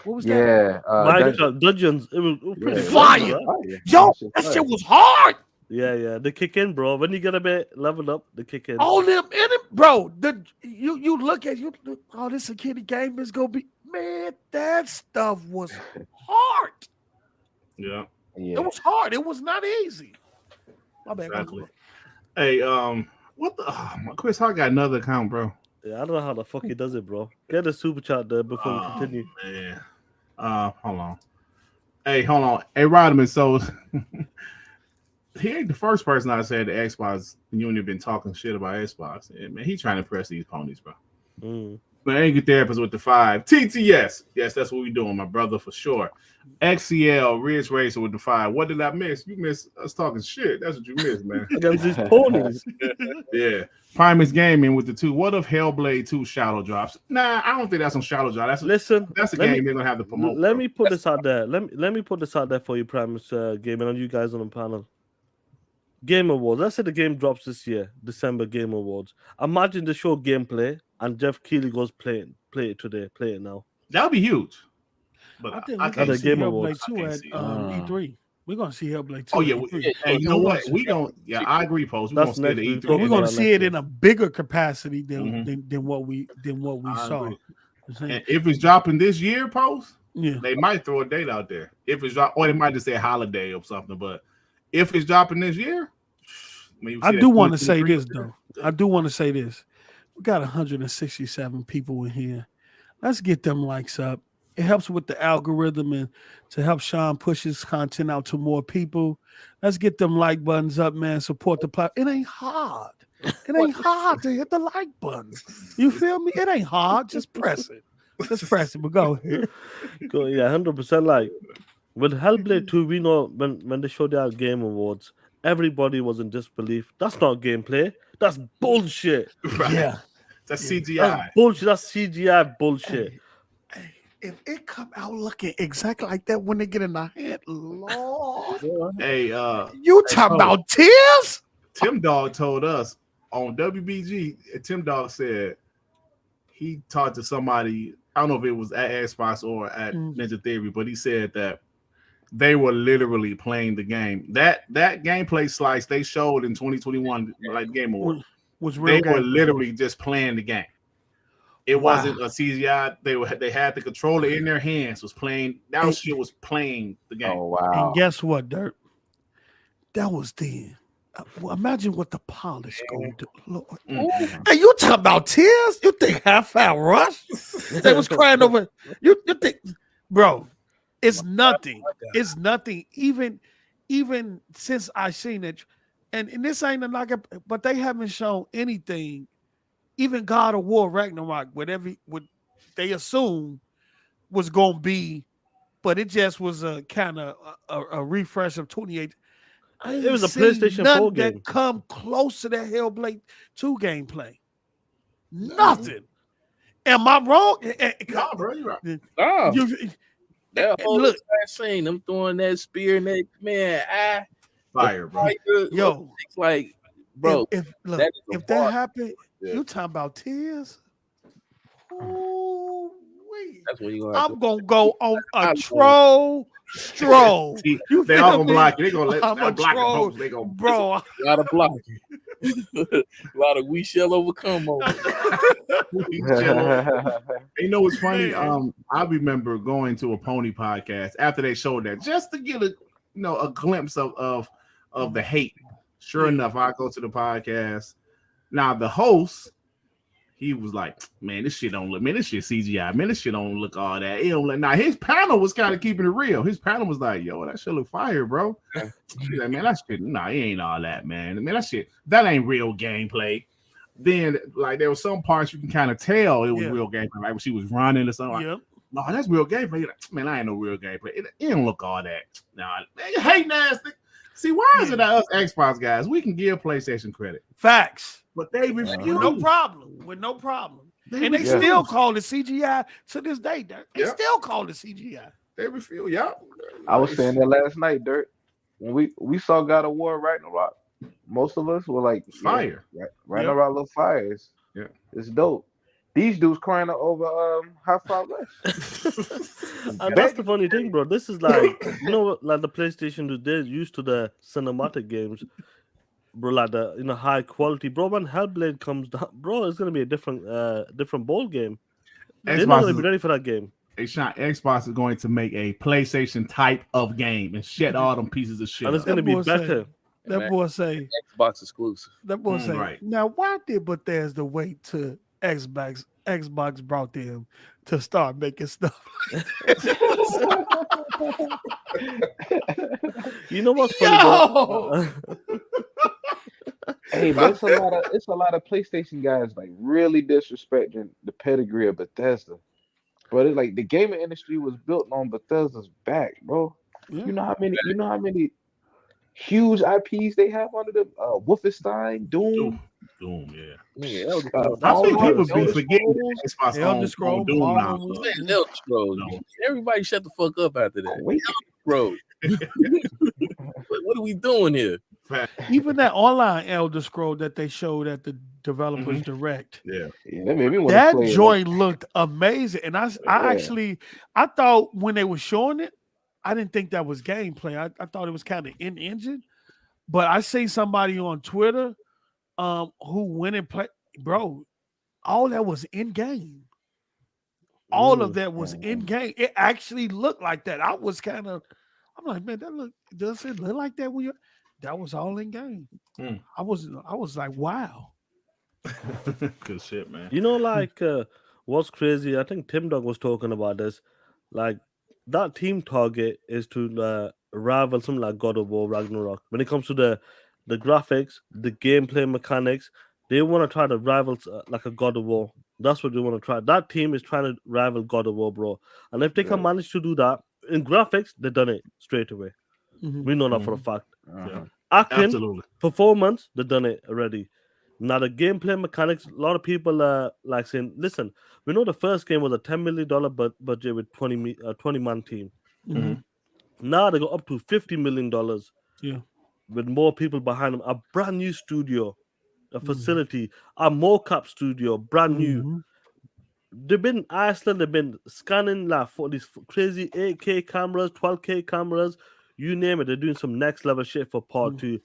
What was that? Minecraft Dungeons. It was pretty fire. fun, right? Yo, that shit was hard. Yeah. They kick in, bro. When you get a bit leveled up, they kick in. All them in it, bro. You look at you. Oh, this security game is gonna be, man. That stuff was hard. Yeah, It was hard. It was not easy. My bad. exactly. Hey, what the Chris? I got another account, bro. Yeah, I don't know how the fuck he does it, bro. Get a super chat there before we continue. Man. Hold on. Hey, hold on. Hey, Rodman. So he ain't the first person I said the Xbox. You ain't been talking shit about Xbox. Yeah, man, he trying to press these ponies, bro. But Angry Therapist with the 5. TTS. Yes, that's what we doing, my brother, for sure. XCL, Ridge Racer with the 5. What did I miss? You missed us talking shit. That's what you missed, man. Against these ponies. Yeah. Primus Gaming with the 2. What if Hellblade 2 shadow drops? Nah, I don't think that's some shadow drop. That's a game they're gonna have to promote. Let me put this out there. Let me put this out there for you, Primus Gaming, and you guys on the panel. Game Awards. Let's say the game drops this year, December Game Awards. Imagine the show gameplay and Jeff Keighley goes play it today, play it now. That would be huge. But I think I we can't can see see Game Hellblade Awards. 2 at E3. We're gonna see Hellblade 2. Oh yeah, E3. hey, you know what? We gonna I agree, Post. We're gonna see the E3. We're gonna see it in a bigger capacity than Mhm. what we saw. agree. And if it's dropping this year, Post, Yeah. they might throw a date out there. If it's drop, or they might just say holiday or something. But if it's dropping this year, I do want to say this though. I do want to say this. We got 167 people in here. Let's get them likes up. It helps with the algorithm and to help Sean push his content out to more people. Let's get them like buttons up, man. Support the platform. It ain't hard. It ain't hard to hit the like button. You feel me? It ain't hard. Just press it. Just press it. But go ahead. Go, yeah, 100%. Like with Hellblade 2, we know when they showed our Game Awards, everybody was in disbelief. That's not gameplay. That's bullshit. Right. Yeah. That's CGI. That's bullshit. That's CGI bullshit. Hey, if it come out looking exactly like that when they get in the hand, Lord. Hey, You talking about tears? Tim Dog told us on WBG. Tim Dog said he talked to somebody. I don't know if it was at Xbox or at Ninja Theory, but he said that they were literally playing the game. That gameplay slice they showed in 2021, like Game Award, was real. They were literally just playing the game. It wasn't a CGI. They had the controller in their hands. Was playing. That shit was playing the game. Oh wow! And guess what, Dirt? That was then. Well, imagine what the polish gonna do. Lord. Hey, you talking about tears? You think Half-Hour Rush? They was crying over. You think, bro? It's nothing. It's nothing. Even since I seen it, and this ain't a knock, but they haven't shown anything. Even God of War Ragnarok, whatever they assume was gonna be, but it just was a kind of a refresh of 28. It was a PlayStation 4 game that come close to that Hellblade 2 gameplay. Nothing. Am I wrong? No, bro, you're right. No. That whole Look, scene, them throwing that spear and that man, fire, bro. Yo, it's like, bro, if that happened, you talking about tears? Ooh, that's what you. I'm gonna go on a troll stroll. They all gonna block it. They gonna let I'm a block troll, it. They gonna bro. A lot of blocking. A lot of we shall overcome on. You know what's funny? I remember going to a pony podcast after they showed that just to get a glimpse of the hate. Sure enough, I go to the podcast. Now the host, he was like, "Man, this shit don't look. Man, this shit CGI. Man, this shit don't look all that. It don't look." Now his panel was kind of keeping it real. His panel was like, "Yo, that shit look fire, bro." He's like, "Man, that shit, nah, it ain't all that, man. Man, that ain't real gameplay." Then, like, there was some parts you can kind of tell it was real gameplay, like when she was running or something. Like, no, that's real gameplay. Like, man, I ain't no real gameplay. It don't look all that. Nah, man, you hate nasty. See, why is it that us Xbox guys we can give PlayStation credit? Facts. But they refuse. With no problem. They still call it CGI to this day. They still call it CGI. They refuse. Yeah. I was saying that last night, Dirt. When we saw God of War Ragnarok, most of us were like, fire. Ragnarok look fire. Yeah. It's dope. These dudes crying over How Far West. And that's the funny thing, bro. This is like, you know what, like the PlayStation, they're used to the cinematic games, bro, like the high quality, bro. When Hellblade comes down, bro, it's gonna be a different ball game. They're not Xbox gonna is, be ready for that game. Xbox is going to make a PlayStation type of game and shed all them pieces of shit And it's up. gonna be boy say- better. That Man. boy say. Xbox exclusive. That boy say. right. Now, why did Bethesda wait to Xbox? Xbox brought them to start making stuff. You know what's funny, bro? Hey, but it's a lot of PlayStation guys like really disrespecting the pedigree of Bethesda. But it's like the gaming industry was built on Bethesda's back, bro. Yeah. You know how many huge IPs they have under them? Wolfenstein, Doom. Doom, yeah. Yeah, Elder Uh, Scrolls. I think Fallout, people be Elder forgetting Scrolls. that Xbox Elder on Scrolls, Doom now. Marvel, So. Man, Elder Scrolls. No. Everybody shut the fuck up after that. Wait. Scrolls. What are we doing here? Even that online Elder Scroll that they showed at the developers direct. Yeah. Yeah, that made me want to That play it. joint looked amazing. And I Yeah. I thought when they were showing it, I didn't think that was gameplay. I thought it was kind of in engine. But I see somebody on Twitter who went and played, bro, all that was in game. All of that was in game. It actually looked like that. I'm like, man, does it look like that when you that was all in game. Mm. I was like, wow. Good shit, man. You know, like what's crazy? I think Tim Dog was talking about this. Like that team target is to rival something like God of War, Ragnarok. When it comes to the graphics, the gameplay mechanics, they want to try to rival like a God of War. That's what they want to try. That team is trying to rival God of War, bro. And if they can manage to do that in graphics, they've done it straight away. Mhm. We know that for a fact. Uh-huh. Acting, Absolutely. performance, they've done it already. Now the gameplay mechanics, a lot of people are like saying, "Listen, we know the first game was a $10 million budget with 20-man team. Mhm. Now they go up to $50 million. Yeah. With more people behind them, a brand new studio, a facility, a mocap studio, brand new. Mhm. They've been in Iceland. They've been scanning like for these crazy 8K cameras, 12K cameras, you name it. They're doing some next level shit for part 2.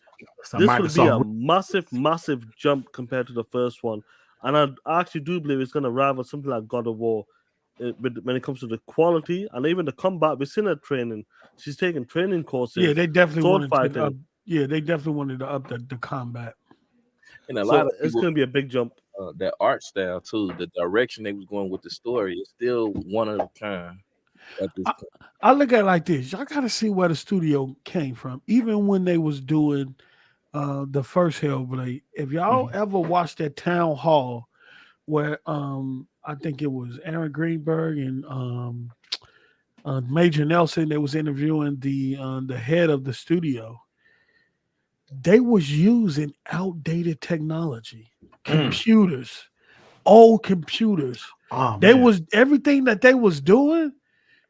So This will be a Microsoft. massive jump compared to the first one, and I actually do believe it's going to rival something like God of War when it comes to the quality and even the combat. We've seen her training; she's taking training courses. Yeah, they definitely sword wanted to fighting. up, yeah, they definitely wanted to up the combat. And a So lot of it's people, going to be a big jump. that art style too, the direction they was going with the story is still one of a kind at this point. I look at it like this. Y'all gotta see where the studio came from. Even when they was doing the first Hellblade, if y'all ever watched that town hall where I think it was Aaron Greenberg and Major Nelson, they was interviewing the head of the studio. They was using outdated technology, computers, old computers. Oh, They man. was everything that they was doing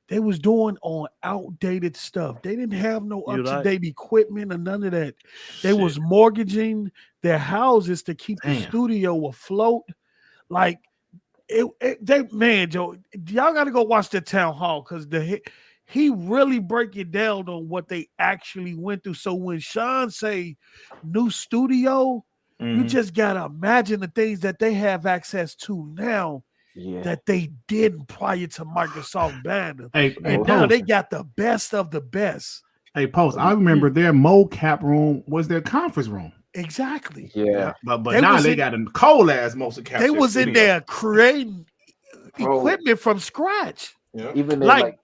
on outdated stuff. They didn't have no You're right. up-to-date equipment or none of that. They Shit. was mortgaging their houses to keep the Damn. studio afloat. Like man, Joe, y'all got to go watch the town hall because he really break it down on what they actually went through. So when Sean say new studio, you just gotta imagine the things that they have access to now that they didn't prior to Microsoft banner. Hey, And now Post. they got the best of the best. Hey, Post. I remember their mocap room was their conference room. Exactly. Yeah. But They now was they in- got a cold ass mocap. They was in there creating Bro. equipment from scratch. Even they Like- like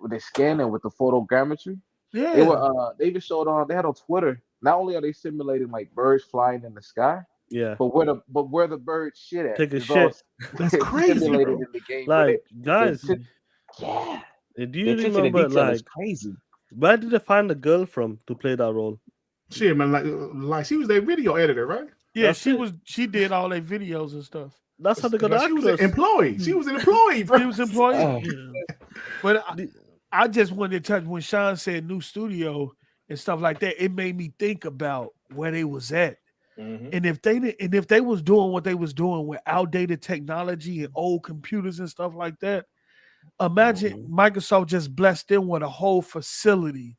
with the scanning with the photogrammetry. Yeah. They were they even showed on. They had on Twitter. Not only are they simulating like birds flying in the sky, Yeah. but where the birds shit at? Take a is all shit. That's crazy, simulated bro. in the game. Where Like, guys, they- yeah. do The you attention to remember, detail like, is crazy. where did they find the girl from to play that role? Shit, man. Like she was their video editor, right? Yeah, That's she did all their videos and stuff. That's how they got the Like, she was an actress. employee. She was an employee, bro. He was employed. Oh. Yeah. But I just wanted to touch when Sean said new studio and stuff like that. It made me think about where they was at. And if they was doing what they was doing with outdated technology and old computers and stuff like that, imagine Microsoft just blessed them with a whole facility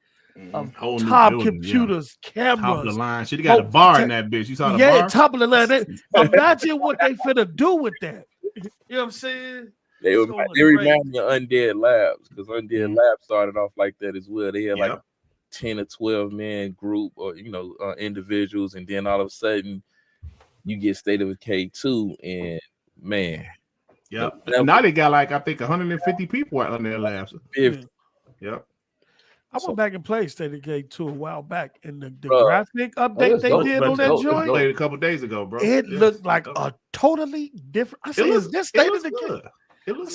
of Whole new top building, computers, cameras. top of the line. Shit, they got a bar in that bitch. You saw the bar? Top of the line. Imagine what they finna do with that. You know what I'm saying? They remind me of Undead Labs, because Undead Labs started off like that as well. They had like 10 or 12 man group, or individuals, and then all of a sudden you get State of Decay 2, and man. Yep. Now they got like I think 150 people out on their labs. 50. Yep. I went back and played State of Decay 2 a while back, and the graphic update they did on that joint. Played a couple days ago, bro. It looked like a totally different. I say, is this State of Decay? I'm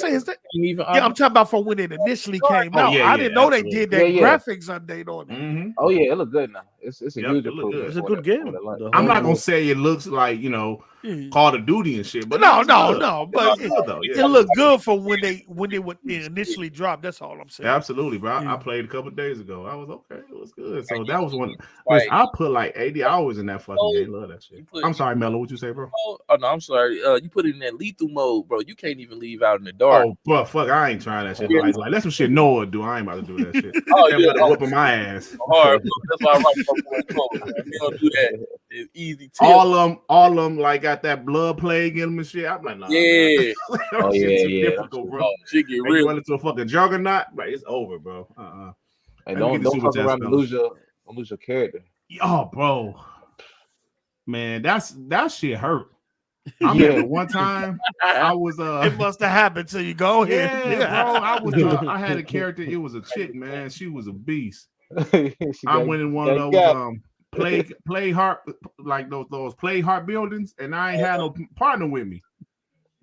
talking about from when it initially came out. I didn't know they did that graphics update on it. Oh yeah, it looked good now. It's a huge improvement. It's a good game. I'm not gonna say it looks like Call of Duty and shit, but no. But it looked good from when they initially dropped. That's all I'm saying. Absolutely, bro. I played a couple days ago. I was okay. It was good. So that was one. I put like 80 hours in that fucking game. Love that shit. I'm sorry, Mello. What you say, bro? Oh no, I'm sorry. You put it in that lethal mode, bro. You can't even leave out in the dark. Oh, bro, fuck! I ain't trying that shit. Like that's some shit Noah do. I ain't about to do that shit. Everybody whooping my ass. Hard, that's why I like we don't do that. It's easy. All of them like got that blood plague in them and shit. I'm like, nah. Yeah. Difficult, bro. Shit get real. You run into a fucking juggernaut, but it's over, bro. Hey, don't fuck around and lose your character. Oh, bro. Man, that shit hurt. I remember one time I was it must have happened till you go here. Yeah, bro. I had a character. It was a chick, man. She was a beast. I went in one of those play heart, like those play heart buildings, and I ain't had no partner with me.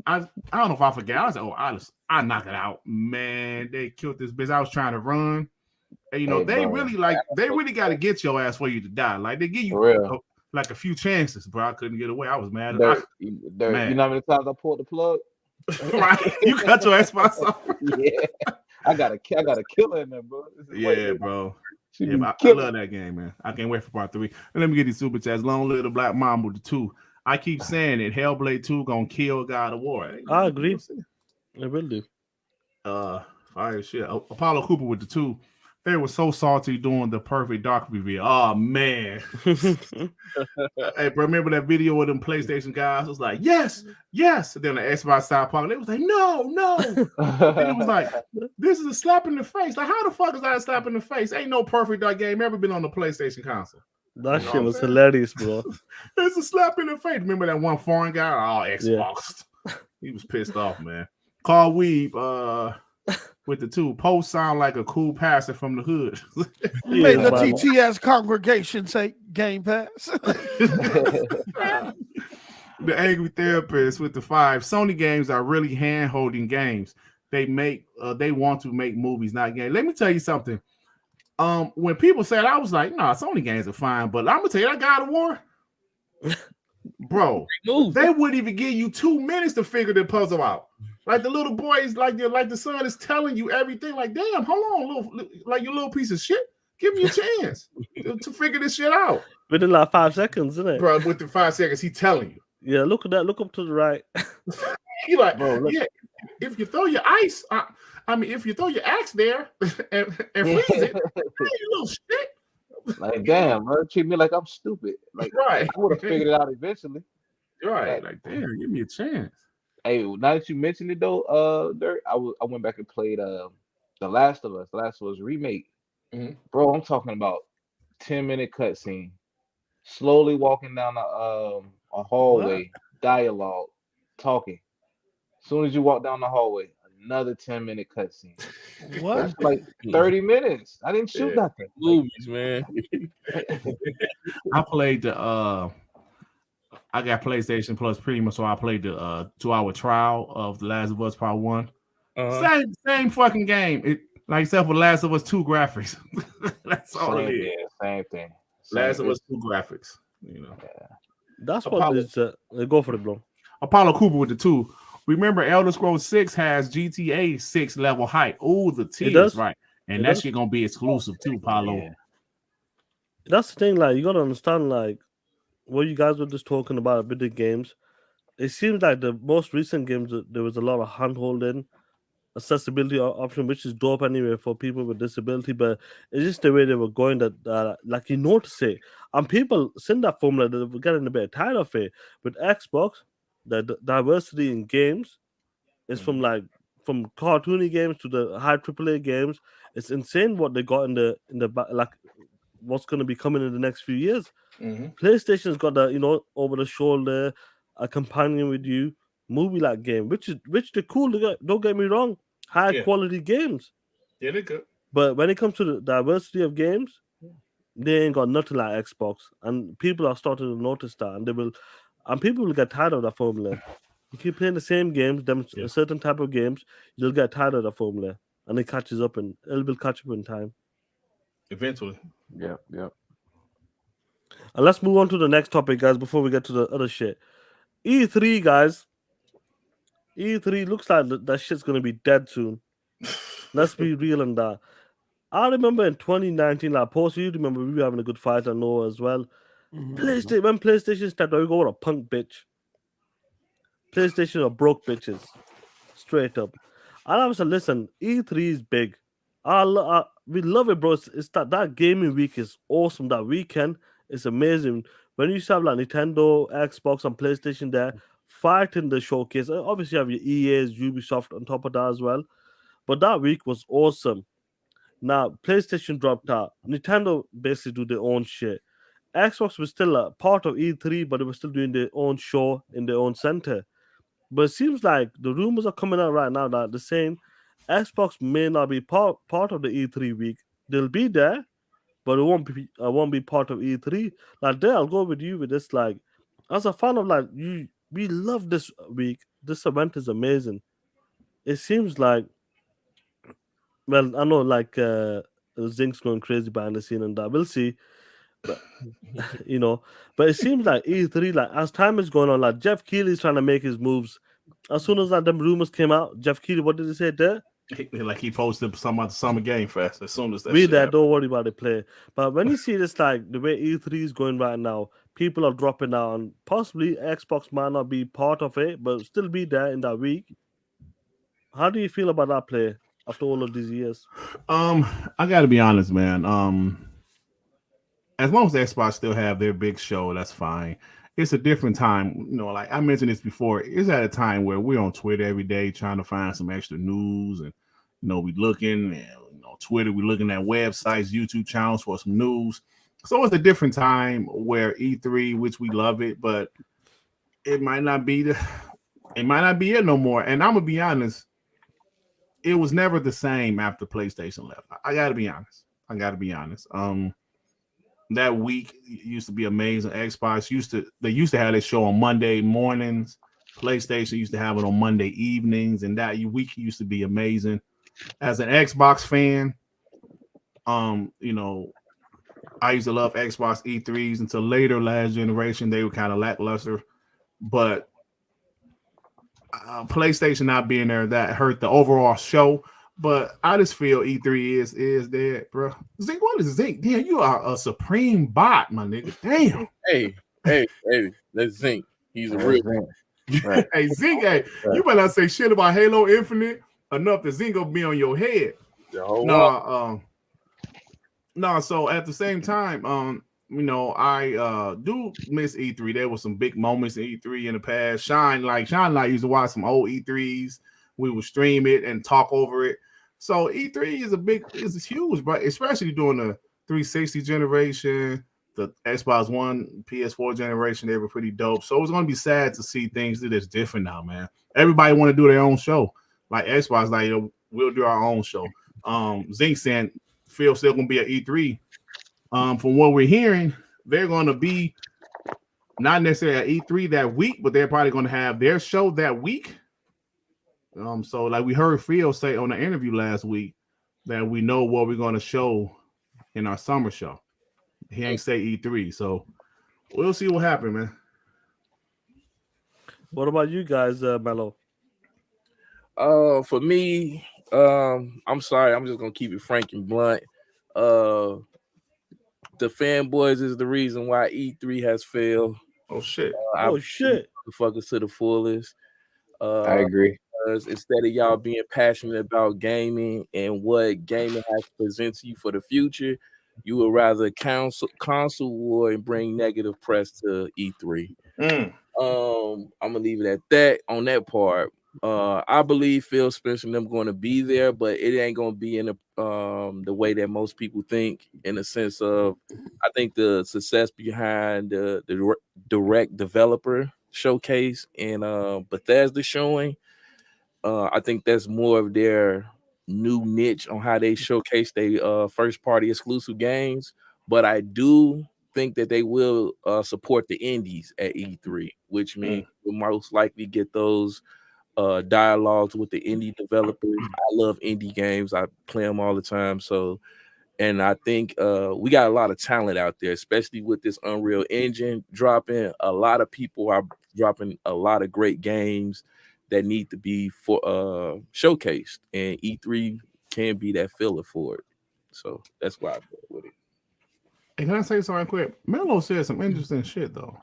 I don't know if I forget. I was like, I knocked it out, man. They killed this bitch. I was trying to run, and they really got to get your ass for you to die. Like they give you like a few chances, bro. I couldn't get away. I was mad. You know how many times I pulled the plug? Right, you cut your ass myself. Yeah, I got a killer in there, bro. Yeah, bro. Yeah, I love that game, man. I can't wait for part 3. And let me get these super chats. Long live the Black Mamba with the 2. I keep saying it. Hellblade 2 gonna kill God of War. I agree. It will do. Fire shit. Apollo Cooper with the 2. They were so salty doing the perfect dark reveal. Oh man. Hey, bro, remember that video of them PlayStation guys? It was like, yes. And then the Xbox South Park, they was like, no. And it was like, this is a slap in the face. Like, how the fuck is that a slap in the face? Ain't no perfect dark game ever been on the PlayStation console. That shit was hilarious, bro. It's a slap in the face. Remember that one foreign guy? Oh, Xbox. Yeah. He was pissed off, man. Carl Weeb, with the 2, Post sound like a cool pastor from the hood. Made the TTS congregation say Game Pass. The Angry Therapist with the 5. Sony games are really hand-holding games. They want to make movies, not games. Let me tell you something. When people said, I was like, nah, Sony games are fine, but I'm gonna tell you that God of War, bro, they wouldn't even give you 2 minutes to figure the puzzle out. Like the little boys, like the son is telling you everything. Like, damn, hold on, you little piece of shit. Give me a chance to figure this shit out. Within like 5 seconds, isn't it? Bro, within 5 seconds, he telling you. Yeah, look at that. Look up to the right. He like, bro, yeah. If you throw your ice, if you throw your axe there and freeze it, you little shit. Like, damn, bro, treat me like I'm stupid. Like, right. I would have figured it out eventually. Right. Like, damn, give me a chance. Hey, now that you mentioned it though, Dirk, I went back and played The Last of Us. The Last of Us remake. Mm-hmm. Bro, I'm talking about 10-minute cutscene, slowly walking down a hallway, dialogue, talking. As soon as you walk down the hallway, another 10-minute cutscene. What? That's like 30 minutes. I didn't shoot nothing. Movies, man. I played I got PlayStation Plus Premium, so I played the 2-hour trial of The Last of Us Part 1. Same fucking game. Except for Last of Us 2 graphics. That's all it is. Same thing. Last of Us 2 graphics. You know. Yeah. That's what it's. Go for it, bro. Apollo Cooper with the 2. Remember, Elder Scrolls 6 has GTA 6 level height. Oh, the tiers, right? And that shit gonna be exclusive too, Apollo. Yeah. That's the thing. Like, you gotta understand. Like, what you guys were just talking about with the games, it seems like the most recent games there was a lot of hand holding, accessibility option, which is dope anyway for people with disability. But it's just the way they were going that, like you notice it, and people seen that formula they were getting a bit tired of it. With Xbox, the diversity in games is from cartoony games to the high AAA games. It's insane what they got in like what's going to be coming in the next few years. PlayStation's got the over the shoulder, a companion with you, movie like game, which they're cool. Don't get me wrong, high Yeah. quality games. Yeah, they're good. But when it comes to the diversity of games, they ain't got nothing like Xbox, and people are starting to notice that, and people will get tired of that formula. You keep playing the same games, Yeah. a certain type of games, you'll get tired of the formula, and it catches up, and it will catch up in time. Eventually. Yeah, yeah. And let's move on to the next topic, guys, before we get to the other shit. E3, guys. E3 looks like that shit's gonna be dead soon. Let's be real on that. I remember in 2019, like post, you remember we were having a good fight I know as well. Mhm. When PlayStation stepped out, we go, what a punk bitch. PlayStation are broke bitches. Straight up. And I was like, listen, E3 is big. We love it, bro. It's that gaming week is awesome. That weekend is amazing. When you used to have like Nintendo, Xbox, and PlayStation there fighting the showcase, obviously you have your EA's, Ubisoft on top of that as well. But that week was awesome. Now, PlayStation dropped out. Nintendo basically do their own shit. Xbox was still a part of E3, but it was still doing their own show in their own center. But it seems like the rumors are coming out right now that they're saying Xbox may not be part of the E3 week. They'll be there, but it won't be part of E3. Like, there, I'll go with you with this. Like, as a fan of we love this week. This event is amazing. It seems like, well, I know Zink's going crazy behind the scene and that. We'll see. But but it seems like E3, like as time is going on, like Jeff Keighley's trying to make his moves. As soon as them rumors came out, Jeff Keighley, what did he say there? Like he posted something about the Summer Game Fest as soon as that We shit there, happened. don't worry about the play. But when you see this, like the way E3 is going right now, people are dropping out, and possibly Xbox might not be part of it, but still be there in that week. How do you feel about that play after all of these years? I gotta be honest, man. As long as Xbox still have their big show, that's fine. It's a different time. Like I mentioned this before, it's at a time where we're on Twitter every day trying to find some extra news, and we looking and Twitter, we're looking at websites, YouTube channels for some news. So it's a different time where E3, which we love it, but it might not be it no more. And I'm gonna be honest, it was never the same after PlayStation left. I gotta be honest. That week used to be amazing. Xbox used to have this show on Monday mornings. PlayStation used to have it on Monday evenings, and that week used to be amazing. As an Xbox fan, I used to love Xbox E3s until later last generation. They were kind of lackluster, but PlayStation not being there, that hurt the overall show. But I just feel E3 is dead, bro. Zink, what is Zink? Damn, you are a supreme bot, my nigga. Damn. Hey, let's Zink. He's a real. Right. Hey, Zink, hey, you better not say shit about Halo Infinite enough that Zink gonna be on your head. No, so at the same time, I do miss E3. There was some big moments in E3 in the past. Sean and I used to watch some old E3s. We would stream it and talk over it. So E3 is huge, but especially during the 360 generation, the Xbox One, PS4 generation, they were pretty dope. So it's gonna be sad to see things that is different now, man. Everybody want to do their own show. Like Xbox, we'll do our own show. Zink saying Phil's still gonna be at E3. From what we're hearing, they're gonna be not necessarily at E3 that week, but they're probably gonna have their show that week. So like we heard Phil say on the interview last week that we know what we're gonna show in our summer show. He ain't say E3, so we'll see what happens, man. What about you guys, Mello? For me, I'm sorry, I'm just gonna keep it frank and blunt. the fanboys is the reason why E3 has failed. Oh shit. Oh shit. Motherfuckers to the fullest. I agree. Because instead of y'all being passionate about gaming and what gaming has to present to you for the future, you would rather console war and bring negative press to E3. I'm gonna leave it at that on that part. I believe Phil Spencer and them going to be there, but it ain't going to be in the way that most people think. In the sense of, I think the success behind the direct developer showcase and Bethesda showing, I think that's more of their new niche on how they showcase their first party exclusive games. But I do think that they will support the indies at E3, which means we'll most likely get those dialogues with the indie developers. I love indie games. I play them all the time. So, and I think we got a lot of talent out there, especially with this Unreal Engine dropping. A lot of people are dropping a lot of great games that need to be showcased, and E3 can be that filler for it. So that's why I go with it. And can I say something quick? Melo said some interesting shit though.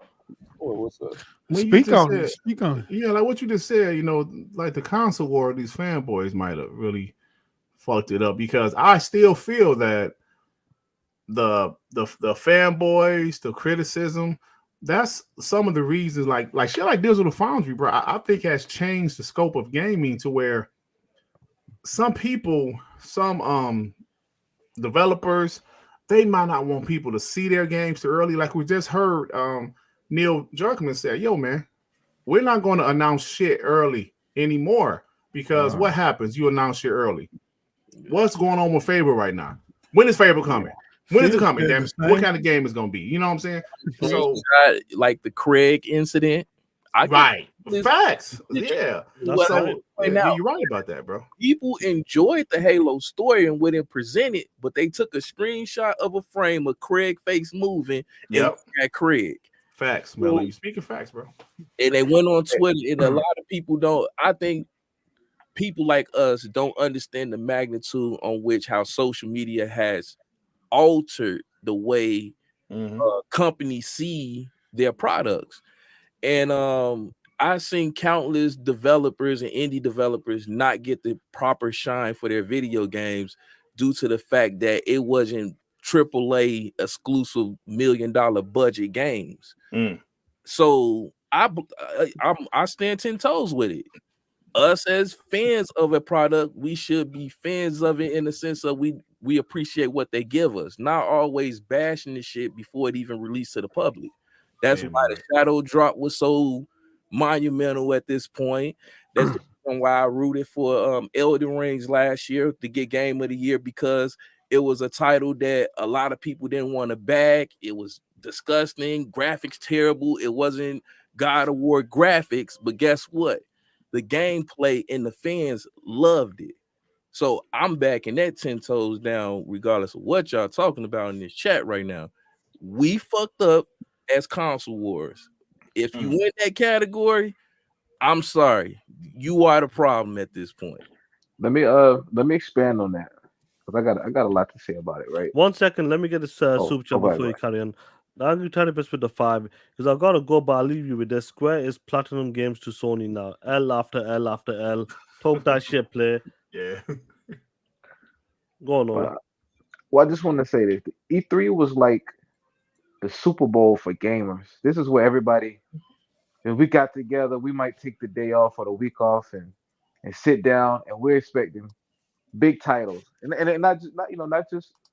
Oh, what's up? Speak on it. Speak on it. Yeah, like what you just said, you know, like the console war, these fanboys might have really fucked it up, because I still feel that the fanboys, the criticism, that's some of the reasons, like shit like Digital Foundry, bro, I think has changed the scope of gaming to where some people, some developers, they might not want people to see their games too early. Like we just heard Neil Druckmann say, yo, man, we're not going to announce shit early anymore, because what happens? You announce shit early. What's going on with Fable right now? When is Fable coming? When is it coming? Damn it. What kind of game is going to be? You know what I'm saying? So, like the Craig incident. Facts. Yeah. So, now, you're right about that, bro. People enjoyed the Halo story and what it presented, but they took a screenshot of a frame of Craig face moving and at Craig. Facts, man. You speaking facts, bro. And they went on Twitter, and a lot of people don't. I think people like us don't understand the magnitude on which how social media has altered the way companies see their products. And I've seen countless developers and indie developers not get the proper shine for their video games due to the fact that it wasn't AAA exclusive $1 million budget games. So I stand 10 toes with it. Us as fans of a product, we should be fans of it in the sense of we appreciate what they give us, not always bashing the shit before it even released to the public. That's why the Shadow Drop was so monumental at this point. That's the reason why I rooted for Elden Rings last year to get Game of the Year, because it was a title that a lot of people didn't want to bag. It was disgusting, graphics terrible. It wasn't God of War graphics, but guess what? The gameplay and the fans loved it. So I'm backing that 10 toes down, regardless of what y'all talking about in this chat right now. We fucked up as console wars. If you win that category, I'm sorry. You are the problem at this point. Let me expand on that, because I got a lot to say about it, right? 1 second, let me get this super chat before you carry on. I'll give you 20% with the 5, because I've got to go, but I'll leave you with this. Square is Platinum Games to Sony now. L after L after L. Talk that shit, play. Yeah. Go on. Well, I just want to say this. E3 was like the Super Bowl for gamers. This is where everybody, if we got together, we might take the day off or the week off and sit down, and we're expecting big titles. And not just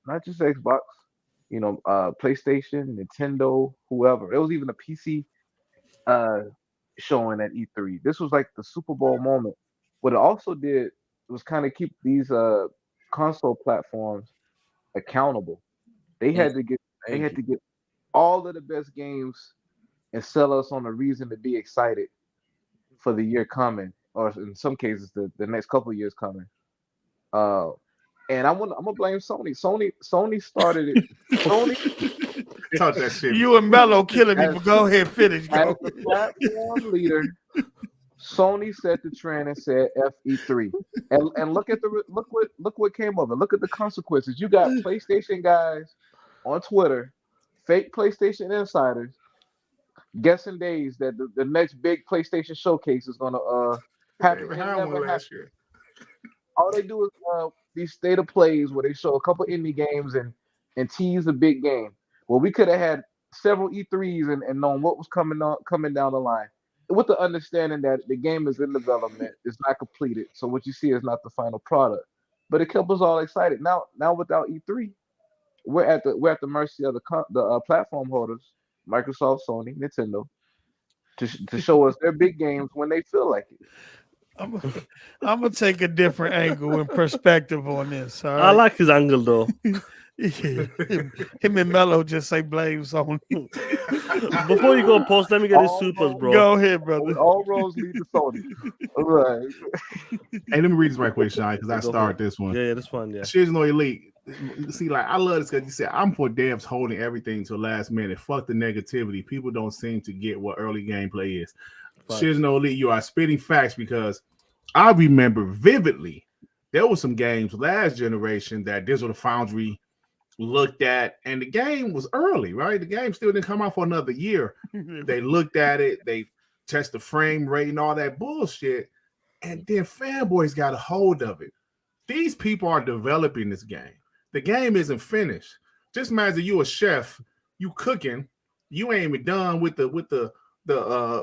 Xbox. PlayStation, Nintendo, whoever. It was even a PC showing at E3. This was like the Super Bowl moment. What it also did was kind of keep these console platforms accountable. They had to get all of the best games and sell us on a reason to be excited for the year coming, or in some cases the next couple of years coming. And I'm gonna blame Sony. Sony started it. Sony talk that shit. You and Mello killing me, but go ahead, finish. As the platform leader, Sony set the trend and said FE3. And look what came of it. Look at the consequences. You got PlayStation guys on Twitter fake PlayStation insiders guessing days that the next big PlayStation showcase is gonna They happen. even It had never one last happened. year. All they do is these state of plays where they show a couple indie games and tease a big game. Well, we could have had several E3s and known what was coming down the line, with the understanding that the game is in development, it's not completed. So what you see is not the final product. But it kept us all excited. Now without E3, we're at the mercy of the platform holders, Microsoft, Sony, Nintendo, to show us their big games when they feel like it. I'm gonna take a different angle and perspective on this. All I right. like his angle though. Yeah. Him and Mello just say blame Sony. Before you go, post. Let me get his All supers, roads- bro. Go ahead, brother. All roads lead to Sony. All right. Hey, let me read this right quick, Sean, because I Go for started it. this one. Yeah, this one. Yeah. Shiz no elite. See, like I love this because you said I'm for devs holding everything to last minute. Fuck the negativity. People don't seem to get what early gameplay is. Facts. Shiz no elite, you are spitting facts because I remember vividly there were some games last generation that Digital Foundry looked at, and the game was early, right? The game still didn't come out for another year. They looked at it, they test the frame rate and all that bullshit, and then fanboys got a hold of it. These people are developing this game. The game isn't finished. Just imagine you a chef, you cooking, you ain't even done with the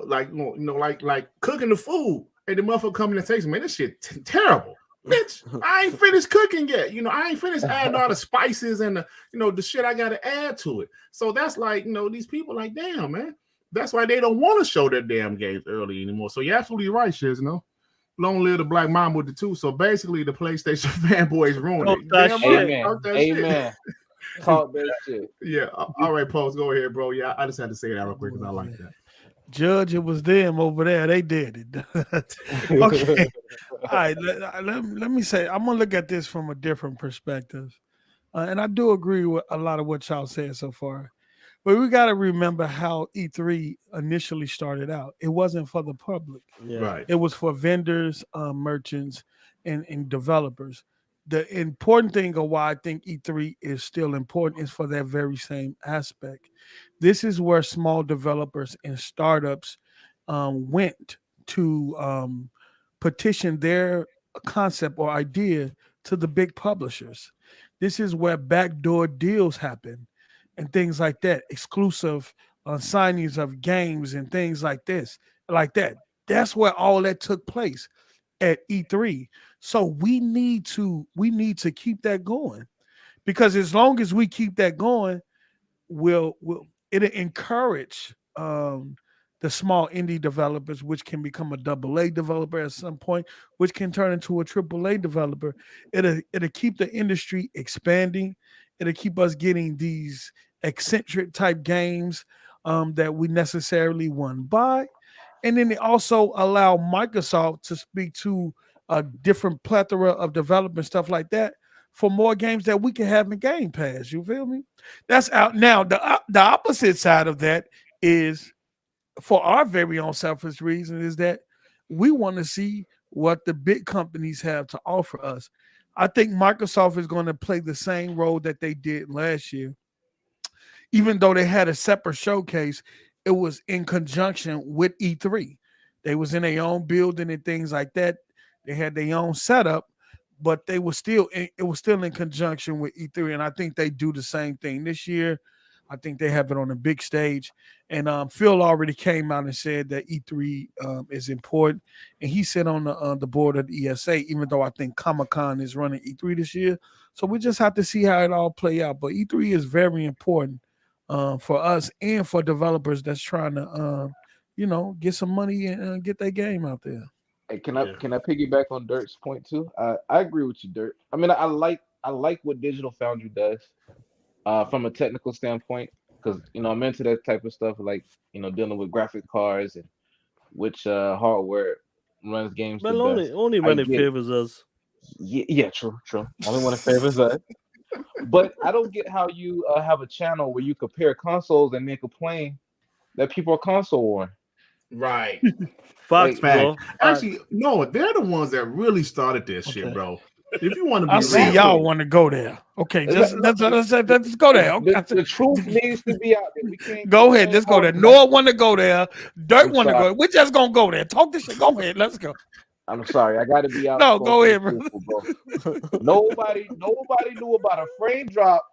like cooking the food, and the motherfucker coming and takes, man, this shit terrible. Bitch, I ain't finished cooking yet. I ain't finished adding all the spices and the shit I gotta add to it. So that's like, these people like, damn, man. That's why they don't want to show their damn games early anymore. So you're absolutely right, Shiz, Long live the Black Mamba with the two. So basically, the PlayStation fanboys ruined it. Damn right. Amen. Talk that Amen. Talk that shit. shit. Yeah. All right, Post, go ahead, bro. Yeah, I just had to say that real quick because I like that. Judge, it was them over there. They did it. Okay. All right. Let me say, I'm going to look at this from a different perspective. And I do agree with a lot of what y'all said so far. But we got to remember how E3 initially started out. It wasn't for the public. Yeah. Right. It was for vendors, merchants, and developers. The important thing of why I think E3 is still important is for that very same aspect. This is where small developers and startups went to petition their concept or idea to the big publishers. This is where backdoor deals happen and things like that, exclusive signings of games and things like that. That's where all that took place at E3. So we need to keep that going, because as long as we keep that going, it'll encourage the small indie developers, which can become a AA developer at some point, which can turn into a AAA developer. It'll keep the industry expanding. It'll keep us getting these eccentric type games that we necessarily want to buy. And then they also allow Microsoft to speak to a different plethora of development stuff like that for more games that we can have in Game Pass. You feel me? That's out now. The opposite side of that is, for our very own selfish reason, is that we want to see what the big companies have to offer us. I think Microsoft is going to play the same role that they did last year. Even though they had a separate showcase, it was in conjunction with E3. They was in their own building and things like that. They had their own setup, but it was still in conjunction with E3. And I think they do the same thing this year. I think they have it on a big stage. And Phil already came out and said that E3 is important. And he said on the board of the ESA, even though I think Comic-Con is running E3 this year. So we just have to see how it all play out. But E3 is very important for us and for developers that's trying to, get some money and get their game out there. Hey, can I piggyback on Dirk's point too? I agree with you, Dirk. I mean, I like what Digital Foundry does from a technical standpoint, because I'm into that type of stuff, like dealing with graphic cards and which hardware runs games the Well, best. only when it favors us. Yeah, true. Only when it favors us. But I don't get how you have a channel where you compare consoles and then complain that people are console war. Right. Facts, Fact. bro. Actually, no, they're the ones that really started this shit, bro. If you want to be I see real, y'all want to go there. Okay, let's go there. Okay. The truth needs to be out there. We can't Go ahead, let's go there. Noah want to go there. Dirt I'm want to sorry. go. We're just gonna go there. Talk this shit. Go ahead, let's go. I'm sorry, I got to be out. No, go ahead, bro. Nobody knew about a frame drop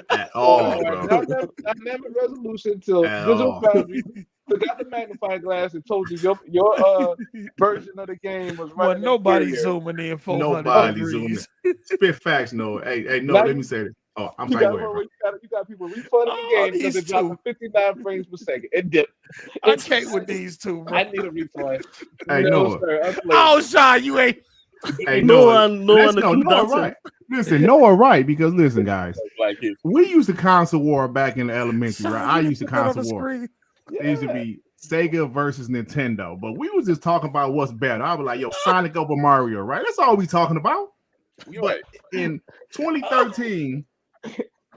at all, or bro. dynamic resolution until At Digital all. Foundry took out the magnifying glass and told you your version of the game was Well, running. nobody inferior. zooming in 400 Nobody zooming. degrees. Spit facts, no. Hey, no. Now Let you- me say this. Oh, I'm You sorry. got, Go ahead, bro. you got people refunding the game because these it dropped to 59 frames per second. It dipped. I can't with these two, bro. I need a refund. Hey, no, Noah. sir. I'm Oh, Sean, you ain't. Hey, No Noah. one to Let's keep go. Noah, dancing. right. Listen, Noah, right? Because listen, guys, Like it. we used to console war back in the elementary, Sean, right? I you used to put that on the console war. screen. It used to be Sega versus Nintendo, but we was just talking about what's better. I was like, yo, Sonic over Mario, right? That's all we talking about. But in 2013,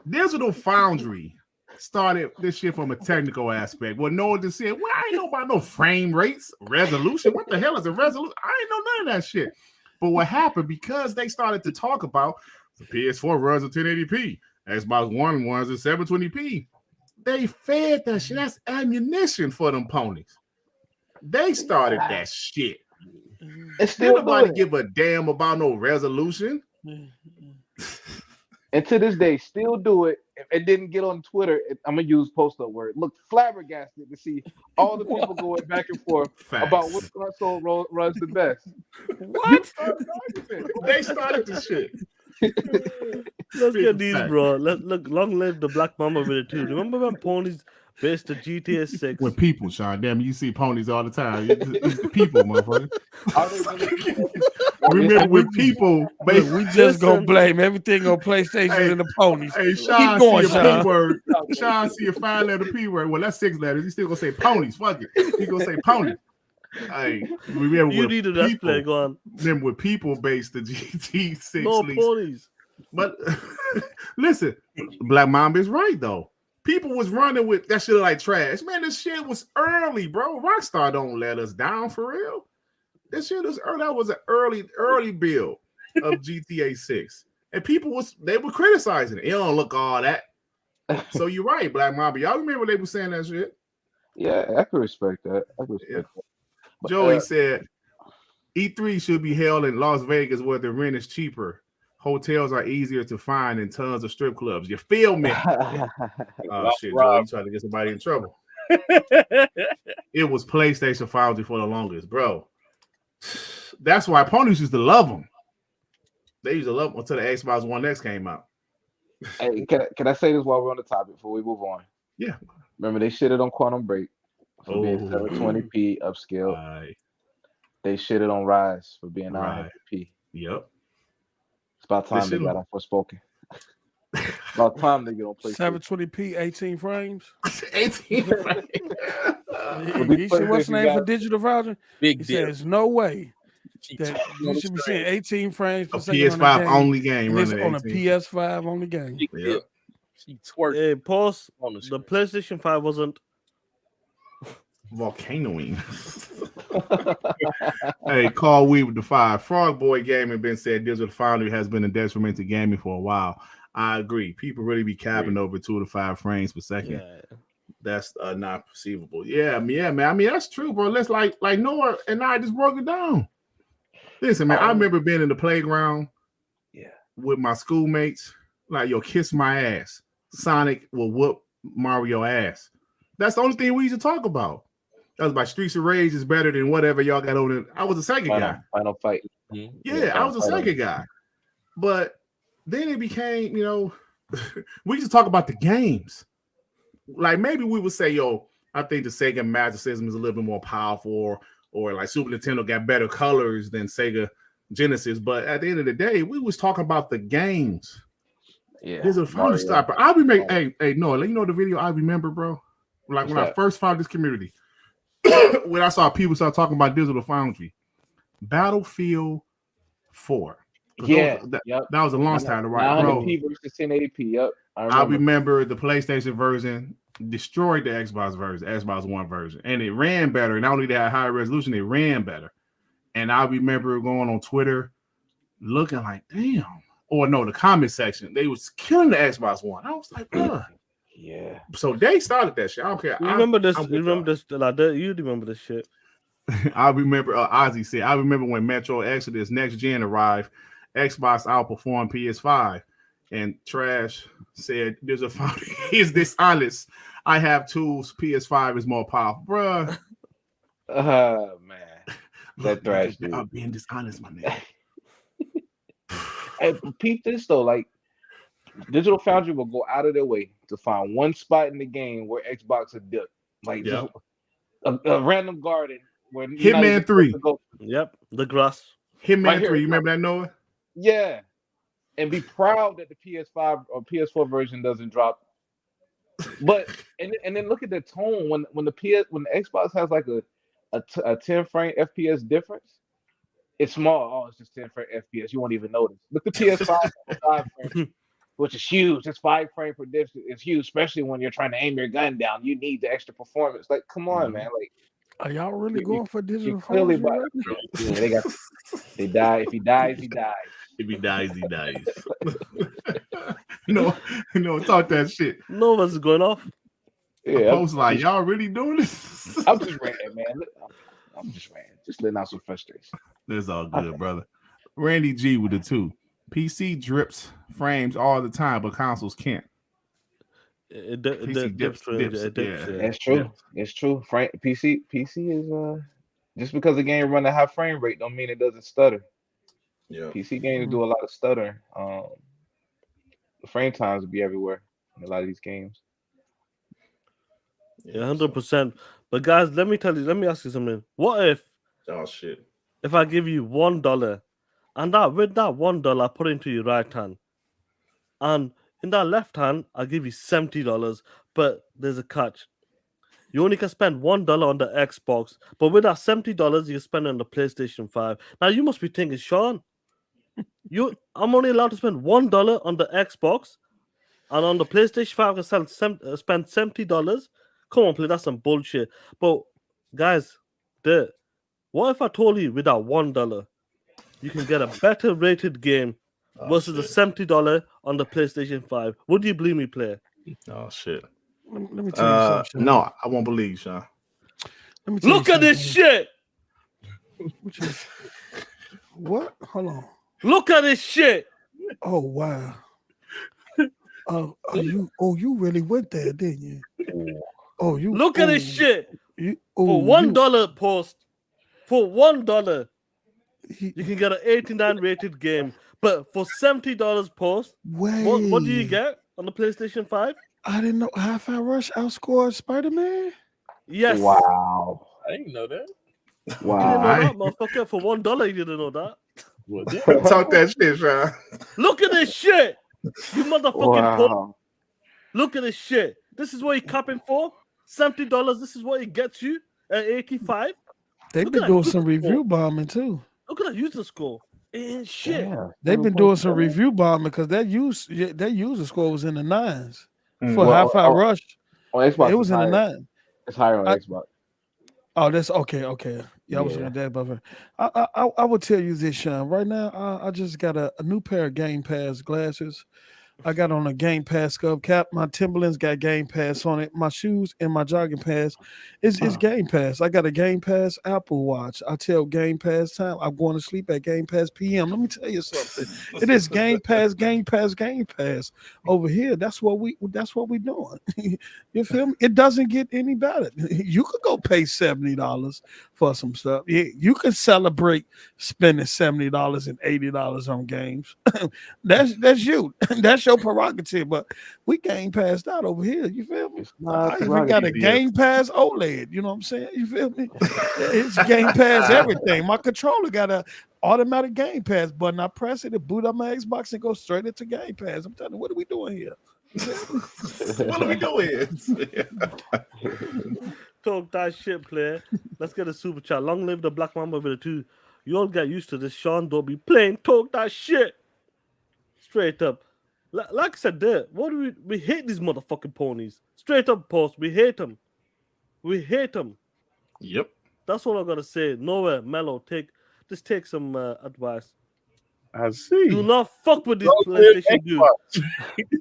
Digital Foundry started this shit from a technical aspect. Well, no one just said, well, I ain't know about no frame rates, resolution. What the hell is a resolution? I ain't know none of that shit. But what happened, because they started to talk about the PS4 runs at 1080p, Xbox One runs at 720p, they fed that shit. That's ammunition for them ponies. They started that shit. It's Did still nobody doing it. give a damn about no resolution? And to this day, still do it. If it didn't get on Twitter, I'm gonna use post-up word. Look, flabbergasted to see all the people going back and forth about which console runs the best. What? They started the shit. Let's get these, bro. Look, long live the Black Mamba with it too. Remember when ponies based the GTS 6? With people, Sean. Damn, you see ponies all the time. It's the people, motherfucker. Remember, with people, Look, we just gonna blame everything on PlayStation and the ponies. Hey, Sean, Keep going, see a Sean. P word. Sean see a 5-letter P word. Well, that's 6 letters. He's still gonna say ponies. Fuck it. He's gonna say pony. Hey, remember, You need to let's play. Go on. Remember, with people based the GT6. No ponies. But listen, Black Mamba is right though. People was running with that shit like trash. Man, this shit was early, bro. Rockstar don't let us down for real. This shit was early. That was an early build of GTA 6. And people they were criticizing it. It don't look all that. So you're right, Black Mamba. Y'all remember they were saying that shit? Yeah, I can respect that. I can respect that. But, Joey said E3 should be held in Las Vegas where the rent is cheaper. Hotels are easier to find and tons of strip clubs. You feel me? Oh shit, Joey, you trying to get somebody in trouble. It was PlayStation Foundry for the longest, bro. That's why ponies used to love them. They used to love them until the Xbox One X came out. Hey, can I say this while we're on the topic before we move on? Yeah. Remember they shitted on Quantum Break for being 720p upscale. Right. They shitted on Rise for being 900p. Yep. It's about time they got on Forspoken. About time they get on PlayStation. 720p, 18 frames. 18 frames. He said, what's the name for Digital Foundry? Big He deal. said, there's no way that you should be seeing 18 frames per A second PS5 on a game. only game This running on a 18. PS5 only game. Yep. She twerked Hey, pause. on the The screen. PlayStation 5 wasn't. Volcanoing. Hey, Carl Weed with the 5. Frog Boy Gaming been said Digital Foundry has been a detriment to gaming for a while. I agree. People really be capping over 2 to 5 frames per second. Yeah. That's not perceivable. Yeah, man. I mean, that's true, bro. Let's like Noah and I just broke it down. Listen, man, I remember being in the playground with my schoolmates. Like, yo, kiss my ass. Sonic will whoop Mario ass. That's the only thing we used to talk about. That was my Streets of Rage is better than whatever y'all got on it. I was a second guy. Final fight. Yeah, I was a second guy. But then it became, we used to talk about the games. Like maybe we would say, yo, I think the Sega Master System is a little bit more powerful, or like Super Nintendo got better colors than Sega Genesis. But at the end of the day, we was talking about the games. Yeah. There's a funny stopper. I remember, hey, Noah, you know the video I remember, bro? Like when I first found this community, when I saw people start talking about Digital Foundry, Battlefield 4. Yeah, that was a long time to write, bro. 900p versus 1080p. Yep, I remember the PlayStation version destroyed the Xbox version, Xbox One version, and it ran better. Not only did it have higher resolution, it ran better. And I remember going on Twitter, looking like, damn. Or no, the comment section, they was killing the Xbox One. I was like, bruh. Yeah. So they started that shit. I don't care. You remember this? I'm with You remember this? Like, you remember this shit? I remember Ozzy said, I remember when Metro Exodus Next Gen arrived, Xbox outperformed PS5. And Trash said, there's a is dishonest. I have tools. PS5 is more powerful. Bruh. Man. Look, That Thrash nigga, dude. I'm being dishonest, my nigga. Hey, peep this though. Like, Digital Foundry will go out of their way to find one spot in the game where Xbox are dipped. Like, just a random garden where you're not even Hitman 3. supposed to go. Yep, the grass. Hitman Right here, 3. You remember that, Noah? Yeah. And be proud that the PS5 or PS4 version doesn't drop. But and then look at the tone when the Xbox has like a 10 frame FPS difference. It's small. Oh, it's just 10 frame FPS. You won't even notice. But the PS5 5 frames, which is huge. It's 5 frame per difference. It's huge, especially when you're trying to aim your gun down. You need the extra performance. Like, come on, man. Like, Are y'all really going for Digital clearly Foundry? about yeah, they die. If he dies, he dies. If he dies, he dies. no, talk that shit. No one's going off. Yeah, Post like, y'all really doing this? I'm just ranting, man. I'm just ranting. Just letting out some frustration. That's all good, brother. Randy G with the 2. PC drips frames all the time, but consoles can't. It dips. Yeah. That's true. It's true. PC is just because the game run a high frame rate don't mean it doesn't stutter. Yeah. PC games do a lot of stutter. The frame times will be everywhere in a lot of these games. Yeah, 100%. But guys, let me ask you something. What if? Oh shit. If I give you $1, and with that $1, I put it into your right hand, and in that left hand, I give you $70. But there's a catch. You only can spend $1 on the Xbox, but with that $70, you spend on the PlayStation 5. Now you must be thinking, Sean, I'm only allowed to spend $1 on the Xbox, and on the PlayStation 5, I can spend $70. Come on, please, that's some bullshit. But guys, what if I told you with that $1, you can get a better rated game versus the $70 on the PlayStation 5? Would you believe me, player? Oh shit. Let me tell you something. Sean. No, I won't believe, Sean. Let me tell Look you at this shit. What? Hold on. Look at this shit. Oh wow. You really went there, didn't you? Oh, you look at this shit. For $1 post. For $1, you can get an 89 rated game. But for $70 post, what do you get on the PlayStation 5? I didn't know Hi-Fi Rush outscored Spider-Man. Yes. Wow. I didn't know that. Wow. You didn't know that, motherfucker. For $1, you didn't know that. Talk that shit, Sean. Look at this shit. You motherfucking Wow. Look at this shit. This is what you're capping for? $70. This is what it gets you at 85. They've been doing some review bombing too. Look at that user score. And shit. Yeah. They've been doing some review bombing because that user score was in the 9s for Hi-Fi Rush. On Xbox, it was in the 9. It's higher on Xbox. Oh, that's okay. Yeah, I was looking at that, but I will tell you this, Sean. Right now, I just got a new pair of Game Pass glasses. I got on a Game Pass Scub cap. My Timberlands got Game Pass on it. My shoes and my jogging pass is Game Pass. I got a Game Pass Apple Watch. I tell Game Pass time I'm going to sleep at Game Pass PM. Let me tell you something. It is Game Pass over here. That's what we doing. You feel me? It doesn't get any better. You could go pay $70 for some stuff. Yeah, you can celebrate spending $70 and $80 on games. That's you. That's your prerogative, but we Game Passed out over here. You feel me? We got a Game Pass OLED. You know what I'm saying? You feel me? It's Game Pass everything. My controller got a automatic Game Pass button. I press it, boot up my Xbox, and go straight into Game Pass. I'm telling you, what are we doing here? What are we doing? Talk that shit, player. Let's get a super chat. Long live the Black Mamba with the 2. You all get used to this. Sean, don't be playing. Talk that shit. Straight up. Like I said there, what do we hate these motherfucking ponies. Straight up post. We hate them. Yep. That's all I gotta say. Nowhere, Mellow, take some advice. I see. Do not fuck with this Don't play PlayStation dude.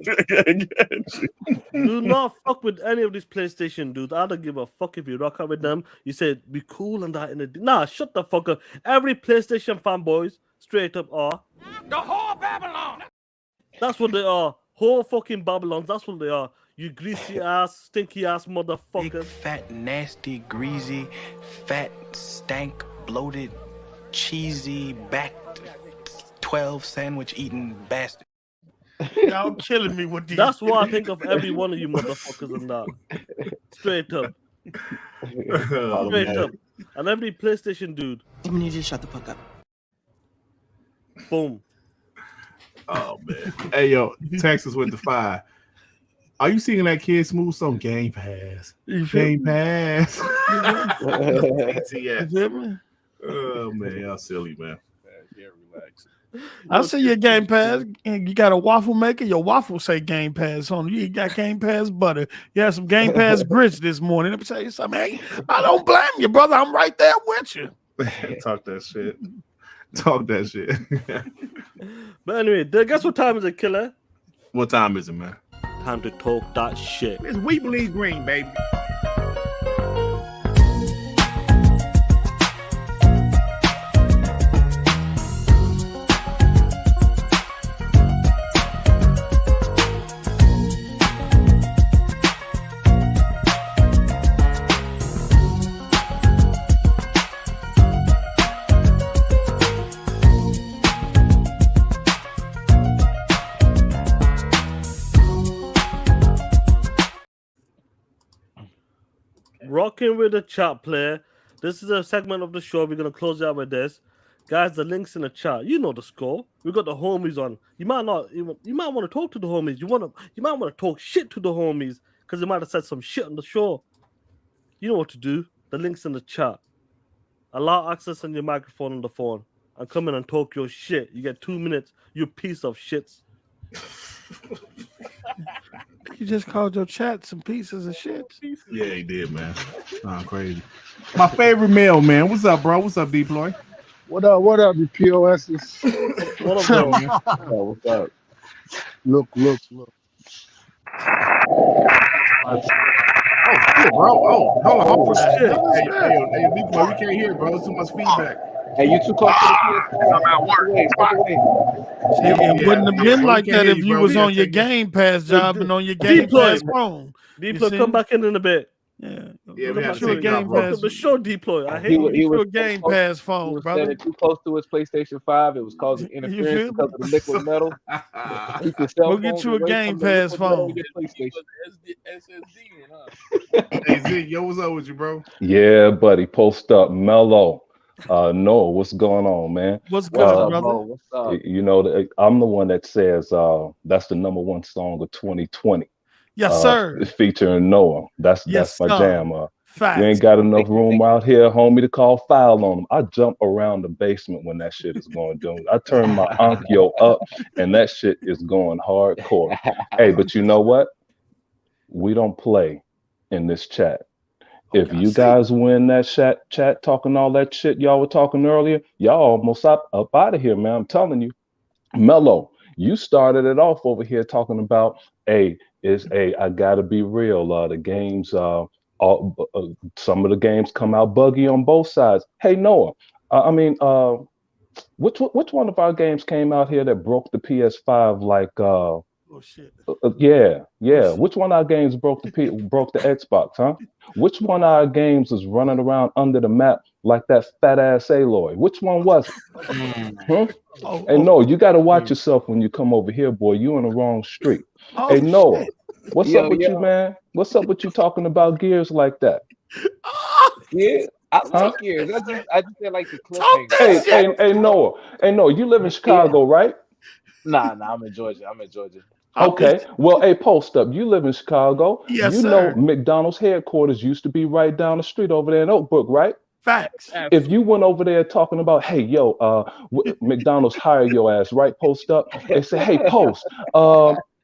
Xbox. Do not fuck with any of these PlayStation dudes. I don't give a fuck if you rock out with them. You said be cool and that in the nah. Shut the fuck up. Every PlayStation fanboys straight up are The whole Babylon. That's what they are. Whole fucking Babylons. That's what they are. You greasy ass, stinky ass motherfuckers. Big, fat, nasty, greasy, fat, stank, bloated, cheesy, backed, 12 sandwich eating bastard. Y'all killing me with these. That's what I think of every one of you motherfuckers and that. Straight up. Oh, Straight man. up. And every PlayStation dude. You need to shut the fuck up. Boom. Oh man. Hey yo, Texas with the 5. Are you seeing that Kid Smooth song Game Pass? Game Pass. You feel me? Oh man, y'all silly, man. Yeah, relax. I see your Game Pass, and you got a waffle maker. Your waffle say Game Pass on it. You got Game Pass butter. You had some Game Pass grits this morning. Let me tell you something. Hey, I don't blame you, brother. I'm right there with you. Talk that shit. Talk that shit. But anyway, guess what time is it, killer? What time is it, man? Time to talk that shit. It's We Believe Green, baby. Rocking with the chat player. This is a segment of the show. We're gonna close out with this. Guys, the links in the chat. You know the score. We got the homies on. You might not. You might want to talk to the homies. You might want to talk shit to the homies because they might have said some shit on the show. You know what to do. The links in the chat. Allow access on your microphone on the phone and come in and talk your shit. You get 2 minutes. You piece of shits. You just called your chat some pieces of shit. Yeah, he did, man. Crazy. My favorite male, man. What's up, bro? What's up, D-Ploy? What up, you POSs? What up, bro? Oh, what's up? Look. Oh, shit, bro. Oh, hold on. Shit. Hey, D-Ploy, we can't hear, bro. There's too much feedback. Hey, you too close to the PS4. I'm at work. Step away. It wouldn't have been bro, like we can't that hear if you, you bro. was We on gotta your take Game Pass job and on your Game Deploy. Pass phone. Deploy, see? come back in a bit. Yeah, Yeah, come we back had to to a take it out, Game bro. Pass. The show Deploy. I hate He you. was To a so Game close- Pass He phone, was brother. standing too close to his PlayStation 5. It was causing You interference feel because of the liquid metal. Keep your cell Go get phones you a away Game from the Pass liquid metal phone. of your PlayStation. SSD, huh? Hey, Zig, yo, what's up with you, bro? Yeah, buddy, post up, mellow. Noah, what's going on, man? What's What's good, up, brother? bro? What's up? You know, I'm the one that says that's the #1 song of 2020. Yes, sir. Featuring Noah. That's Yes, my sir. jam. We Facts. ain't got enough room out here, homie, to call foul on them. I jump around the basement when that shit is going down. I turn my Onkyo up, and that shit is going hardcore. Hey, but you know what? We don't play in this chat. If Okay, I you see. guys win that chat talking all that shit y'all were talking earlier, y'all almost up out of here, man. I'm telling you. Mello, you started it off over here talking about, I gotta be real. The games, some of the games come out buggy on both sides. Hey Noah, which one of our games came out here that broke the PS5 like Oh shit. yeah. shit. Which one of our games broke the Xbox, huh? Which one of our games is running around under the map like that fat ass Aloy? Which one was it? Huh? Oh, Hey, no, you got to watch yourself when you come over here, boy. You on the wrong street. oh, Hey, Noah, shit. what's Yo, up with you, man? What's up with you talking about Gears like that? Yeah, I Huh? like Gears. I just didn't like the Talk cliffhanger. that shit. Hey, Noah. Hey, Noah, you live in Chicago, right? Nah, I'm in Georgia. Okay. Well, hey, post up. You live in Chicago. Yes, You sir. know McDonald's headquarters used to be right down the street over there in Oak Brook, right? Facts. If you went over there talking about, hey, yo, McDonald's hire your ass, right? Post up. They say, hey, post.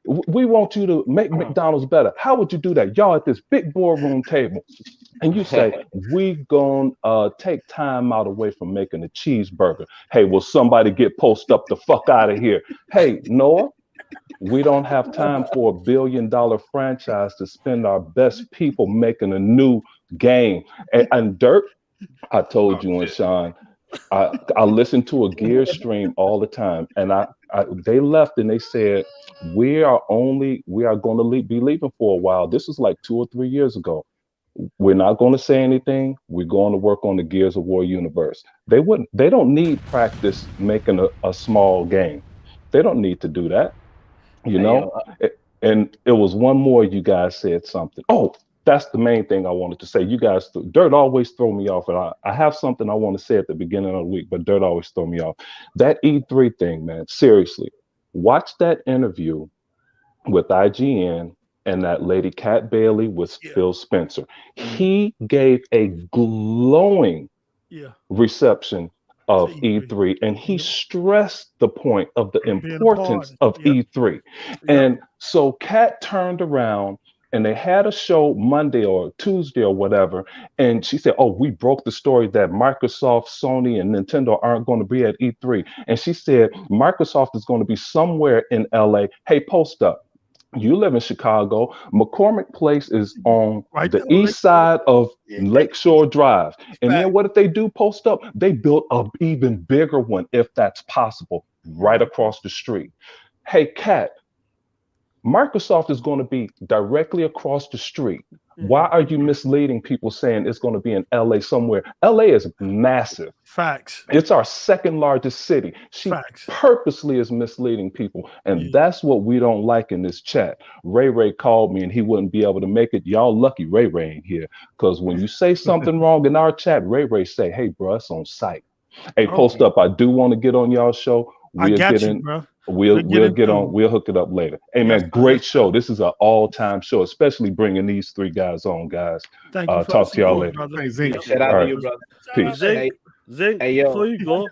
We want you to make McDonald's better. How would you do that? Y'all at this big boardroom table, and you say, we gonna take time out away from making a cheeseburger. Hey, will somebody get Post Up the fuck out of here? Hey, Noah, we don't have time for $1 billion franchise to spend our best people making a new game. And Dirk, I told you and Sean, I listen to a gear stream all the time, and they left and they said we are going to be leaving for a while. This was like 2 or 3 years ago. We're not going to say anything. We're going to work on the Gears of War universe. They don't need practice making a small game. They don't need to do that. And it was one more. You guys said something. Oh, that's the main thing I wanted to say. You guys, Dirt always throw me off, and I have something I want to say at the beginning of the week, but Dirt always throw me off. That E3 thing, man. Seriously, watch that interview with IGN and that lady Kat Bailey with Phil Spencer. He gave a glowing reception of E3, and he stressed the point of the importance of E3. And so Kat turned around and they had a show Monday or Tuesday or whatever, and she said, oh, we broke the story that Microsoft, Sony, and Nintendo aren't going to be at E3. And she said Microsoft is going to be somewhere in LA. Hey, Post Up, you live in Chicago. McCormick Place is on the east side of Lakeshore Drive. And then what did they do, Post Up? They built an even bigger one, if that's possible, right across the street. Hey, Kat, Microsoft is going to be directly across the street. Why are you misleading people saying it's going to be in LA somewhere? LA is massive. Facts. It's our second largest city. She purposely is misleading people. And that's what we don't like in this chat. Ray called me and he wouldn't be able to make it. Y'all lucky Ray ain't here. Because when you say something wrong in our chat, Ray say, hey, bro, it's on site. Hey, Post Up, I do want to get on y'all's show. I got you, bro. We'll get on. We'll hook it up later. Hey, man, great show. This is an all-time show, especially bringing these three guys on, guys. Thank you. Talk to y'all later. Brother. Hey, Zink. Shout out to you, brother. Peace. Zink, before you go.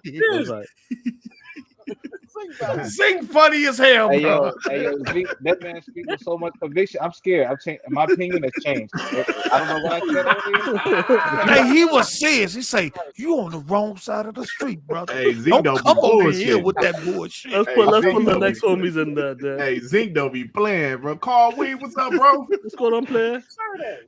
Zink funny as hell, bro. Hey, yo, Zink, that man speaks with so much conviction. I'm scared. My opinion has changed. I don't know what I said earlier. Hey, he was serious. He say, you on the wrong side of the street, brother. Hey, Zink don't come be over here bullshitting. with that bullshit. Let's put the next homies in there. Hey, Zink don't be playing, bro. Carl Weed, what's up, bro? What's going on, player?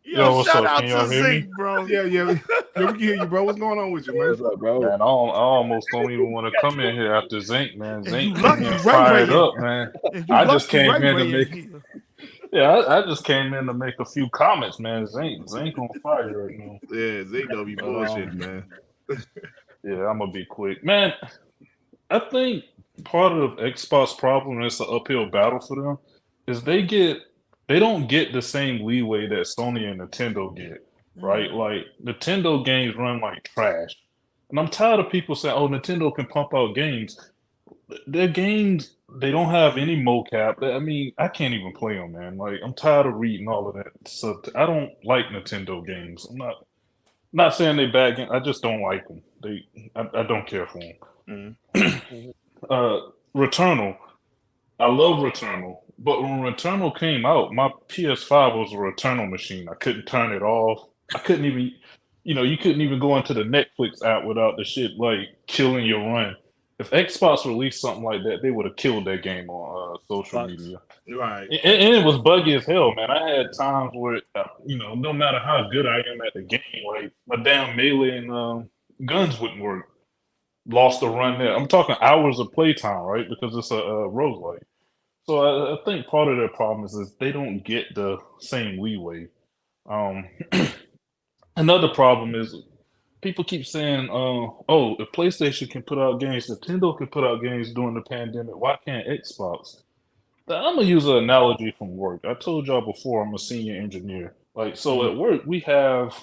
Yo, what's shout up? out Can y'all to hear me? Zink, bro. Yeah, we can hear you, bro. What's going on with you, man? What's up, bro? Man, I almost don't even want to come in here after Zink, man. Zink lucky getting Ray fired Ray up, man. I just came in to make. Here. Yeah, I just came in to make a few comments, man. Zink on fire right now. Yeah, Zink don't be bullshit, man. Yeah, I'm gonna be quick, man. I think part of Xbox problem, and it's an uphill battle for them, is they don't get the same leeway that Sony and Nintendo get, right? Like Nintendo games run like trash, and I'm tired of people saying, "Oh, Nintendo can pump out games." Their games, they don't have any mocap. I mean, I can't even play them, man. Like, I'm tired of reading all of that stuff. I don't like Nintendo games. I'm not saying they bad games. I just don't like them. I don't care for them. Returnal. I love Returnal. But when Returnal came out, my PS5 was a Returnal machine. I couldn't turn it off. I couldn't even, you couldn't even go into the Netflix app without the shit, like, killing your run. If Xbox released something like that, they would have killed that game on social media. Right. And it was buggy as hell, man. I had times where, no matter how good I am at the game, like my damn melee and guns wouldn't work. Lost a run there. I'm talking hours of playtime, right? Because it's a roguelike. So I think part of their problem is they don't get the same leeway. Another problem is people keep saying, if PlayStation can put out games, Nintendo can put out games during the pandemic, why can't Xbox? I'm going to use an analogy from work. I told y'all before I'm a senior engineer. At work, we have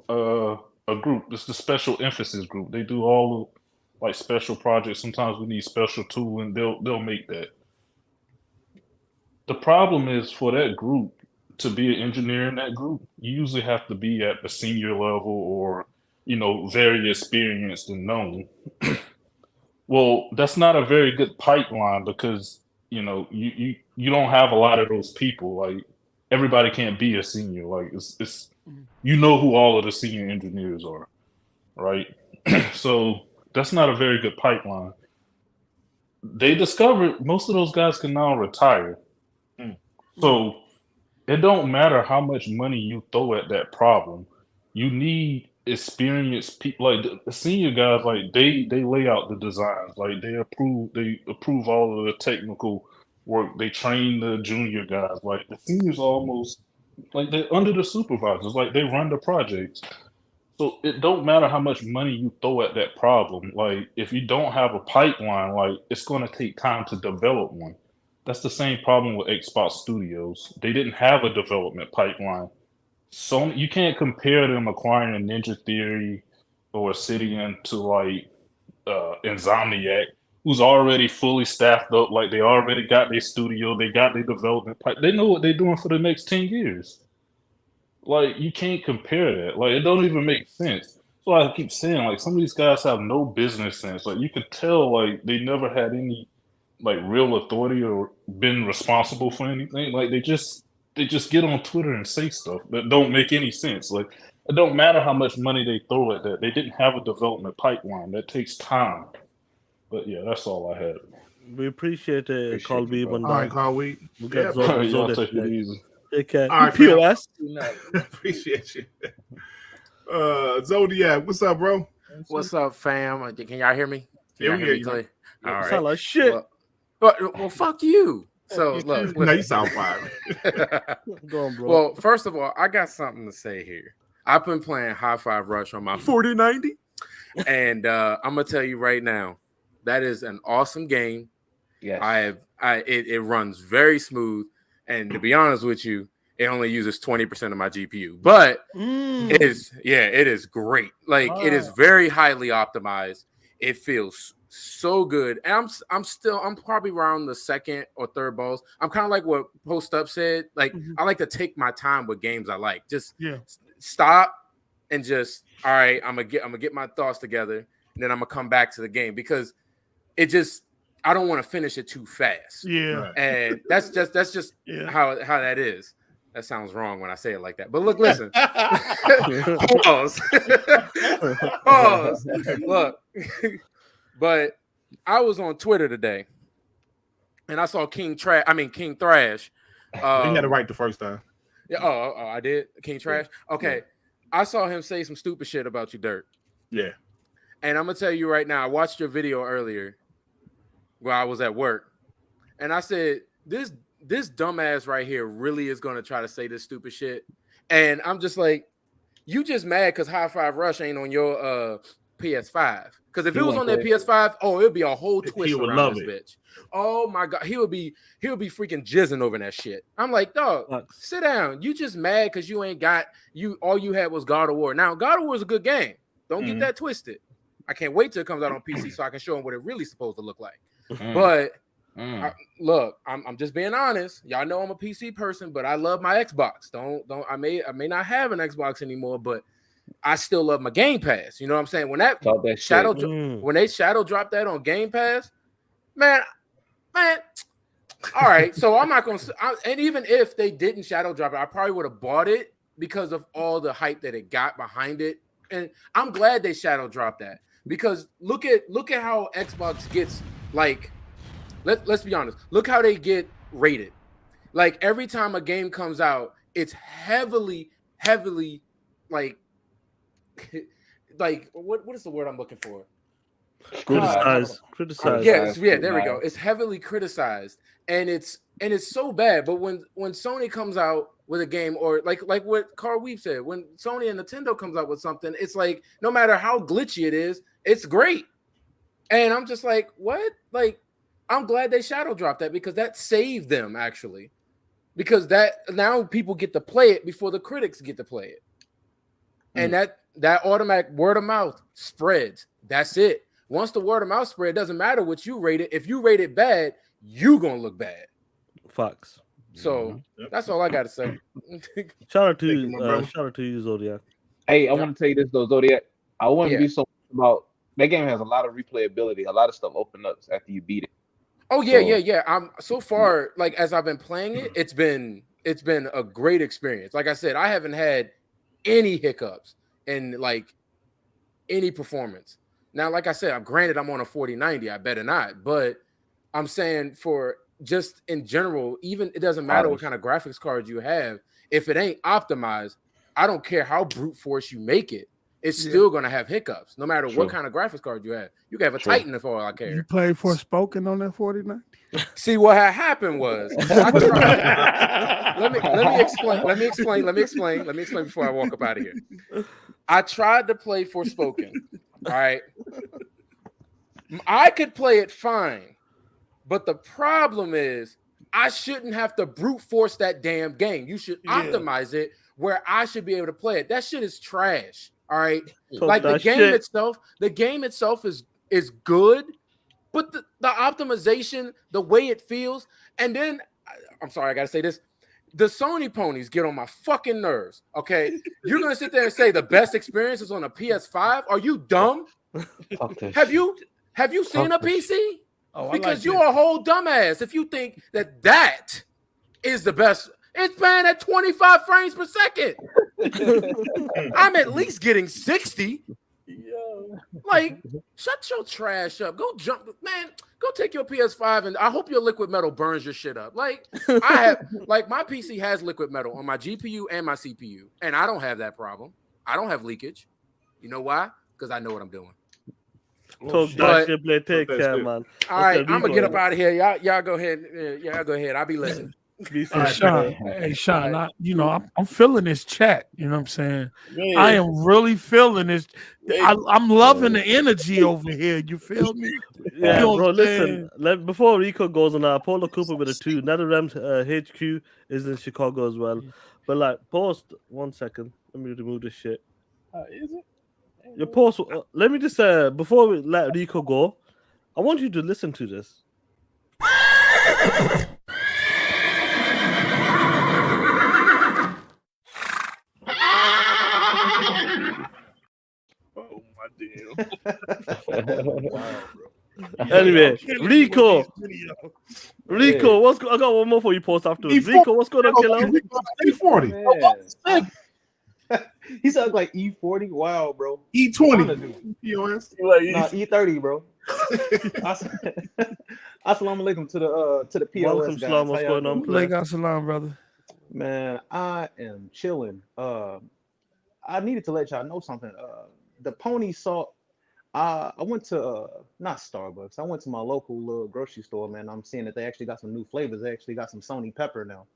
a group. It's the special emphasis group. They do all of special projects. Sometimes we need special tooling. They'll make that. The problem is for that group to be an engineer in that group, you usually have to be at the senior level or very experienced and known. Well, that's not a very good pipeline because you know, you don't have a lot of those people. Like everybody can't be a senior. Like it's you know who all of the senior engineers are, right? So that's not a very good pipeline. They discovered most of those guys can now retire. So it don't matter how much money you throw at that problem. You need experienced people. Like the senior guys, like they lay out the designs, like they approve all of the technical work. They train the junior guys. Like the seniors are almost like they're under the supervisors. Like they run the projects. So it don't matter how much money you throw at that problem. Like if you don't have a pipeline, like it's going to take time to develop one. That's the same problem with Xbox Studios. They didn't have a development pipeline. So you can't compare them acquiring a Ninja Theory or Obsidian to like Insomniac, who's already fully staffed up. Like they already got their studio, they got their development pipe. They know what they're doing for the next 10 years. Like you can't compare that. Like it don't even make sense. So I keep saying like some of these guys have no business sense. Like you can tell like they never had any like real authority or been responsible for anything. Like they just get on Twitter and say stuff that don't make any sense. Like it don't matter how much money they throw at that. They didn't have a development pipeline. That takes time. But yeah, that's all I had. We appreciate it, Colby. All right, Colby. We got Y'all Zod take it easy. Take care. All right, POS. Appreciate you. Zodiac, what's up, bro? What's up, fam? Can y'all hear me? Yeah, we hear you. Clearly? All right. Sound like shit. Well, fuck you. So look, no, you sound fine. Go on, bro. Well, first of all, I got something to say here. I've been playing High Five Rush on my 4090, and I'm gonna tell you right now, that is an awesome game. Yes. It runs very smooth, and to be honest with you, it only uses 20% of my GPU, but it is great. Like it is very highly optimized. It feels so good. And I'm probably around the second or third boss. I'm kind of like what Post Up said. Like I like to take my time with games I like. Just stop and just all right. I'm gonna get my thoughts together, and then I'm gonna come back to the game because it just I don't want to finish it too fast. Yeah, and that's just how that is. That sounds wrong when I say it like that. But look, listen. Pause. Pause. Look. But I was on Twitter today, and I saw King Thrash. You had it right the first time. Yeah. Oh, I did. King Trash. Okay. Yeah. I saw him say some stupid shit about you, Dirt. Yeah. And I'm gonna tell you right now. I watched your video earlier while I was at work, and I said this dumbass right here really is gonna try to say this stupid shit, and I'm just like, you just mad because High Five Rush ain't on your PS5. Because if it was on their PS5, it would be a whole twist around this bitch. Oh my god, he would be freaking jizzing over that shit. I'm like, dog, sit down. You just mad because you ain't got all you had was God of War. Now, God of War is a good game. Don't get that twisted. I can't wait till it comes out on PC so I can show them what it really supposed to look like. But look, I'm just being honest. Y'all know I'm a PC person, but I love my Xbox. I may not have an Xbox anymore, but I still love my Game Pass. You know what I'm saying? When that shadow when they shadow dropped that on Game Pass, man. All right, so I'm not gonna. And even if they didn't shadow drop it, I probably would have bought it because of all the hype that it got behind it. And I'm glad they shadow dropped that because look at how Xbox gets like. Let's be honest. Look how they get rated. Like every time a game comes out, it's heavily like what is the word I'm looking for? Criticized. Yes, there we go. It's heavily criticized, and it's so bad. But when Sony comes out with a game, or like what Carl Weave said, when Sony and Nintendo comes out with something, it's like no matter how glitchy it is, it's great. And I'm just like, what? Like, I'm glad they shadow dropped that because that saved them actually, because that now people get to play it before the critics get to play it, and that automatic word of mouth spreads. That's it. Once the word of mouth spread, it doesn't matter what you rate it. If you rate it bad, you gonna look bad. Facts. So that's all I gotta say. Shout out to you, Zodiac. Hey, I want to tell you this though, Zodiac. I wouldn't be so about that game has a lot of replayability. A lot of stuff open up after you beat it. Oh yeah, So- yeah. I'm so far, like as I've been playing it, it's been a great experience. Like I said, I haven't had any hiccups in like any performance. Now, like I said, I'm granted I'm on a 4090, I better not, but I'm saying for just in general, even it doesn't matter what kind of graphics card you have, if it ain't optimized, I don't care how brute force you make it, it's still gonna have hiccups, no matter what kind of graphics card you have. You can have a Titan for all I care. You played Forspoken on that 49? See, what had happened was I tried. let me explain before I walk up out of here. I tried to play Forspoken. All right. I could play it fine, but the problem is I shouldn't have to brute force that damn game. You should optimize it where I should be able to play it. That shit is trash. All right. Like the game itself is good, but the optimization, the way it feels, and then I'm sorry, I gotta say this. The Sony ponies get on my fucking nerves. Okay, you're gonna sit there and say the best experience is on a PS5? Are you dumb? Have you seen a PC? Oh, because you're a whole dumbass if you think that is the best. It's playing at 25 frames per second. I'm at least getting 60. Like, shut your trash up. Go jump, man. Go take your PS5 and I hope your liquid metal burns your shit up. Like, I have, like, my PC has liquid metal on my GPU and my CPU, and I don't have that problem. I don't have leakage. You know why? Because I know what I'm doing. Talk that shit, play. Take care, man. All right, I'm gonna get up out of here. Y'all go ahead. Y'all go ahead. I'll be listening. Sean, I'm feeling this chat. You know what I'm saying? I am really feeling this. I'm loving the energy over here. You feel me? Yeah, You know bro. what I'm saying? Listen, before Rico goes on, Paulo Cooper with a 2. NetherRealm's HQ is in Chicago as well. But like, post 1 second. Let me remove this shit. Is it? Your post. Let me just before we let Rico go, I want you to listen to this. Oh my damn. Anyway, Rico, I got one more for you post afterwards. Rico, what's going on, killer? E40. He sounds like E40. Wow, bro. E20. POS. Nah, E30, bro. Assalamu alaikum to the POS Welcome, guys. Salam. What's going on, play? Alaikum salam, brother. Man, I am chilling. I needed to let y'all know something. The pony salt. I went to not Starbucks. I went to my local little grocery store, man. I'm seeing that they actually got some new flavors. They actually got some Sony pepper now.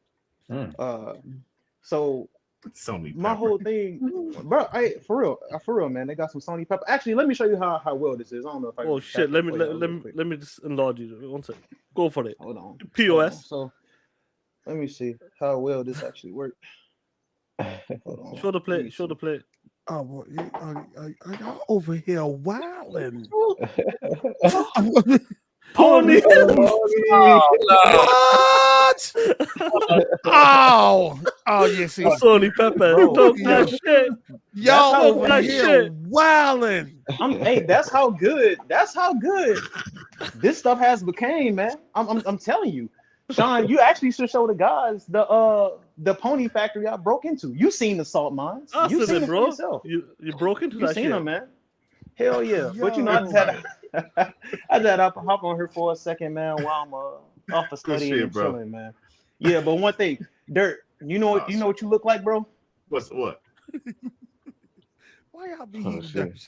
So Sony my whole thing, bro. For real, man. They got some Sony pepper. Actually, let me show you how well this is. I don't know if I. Oh shit! Let me just enlarge you. 1 second. Go for it. Hold on. POS. So let me see how well this actually works. Show the plate. Show the plate. Oh, boy, y'all over here wilding. Pony. What? Oh, yes. Sony pepper. Talk that shit. Y'all That's over how here wilding. Hey, that's how good. That's how good this stuff has became, man. I'm telling you, Sean. You actually should show the guys the pony factory I broke into. You seen the salt mines? You seen it, bro? Yourself. You broke into You that seen shit, them, man. Hell yeah. But you know, I just had to hop on here for a second, man, while I'm off of studying and bro. chilling, man. Yeah, but one thing, Dirt, you know what you look like, bro? What? Why y'all be eating dirt?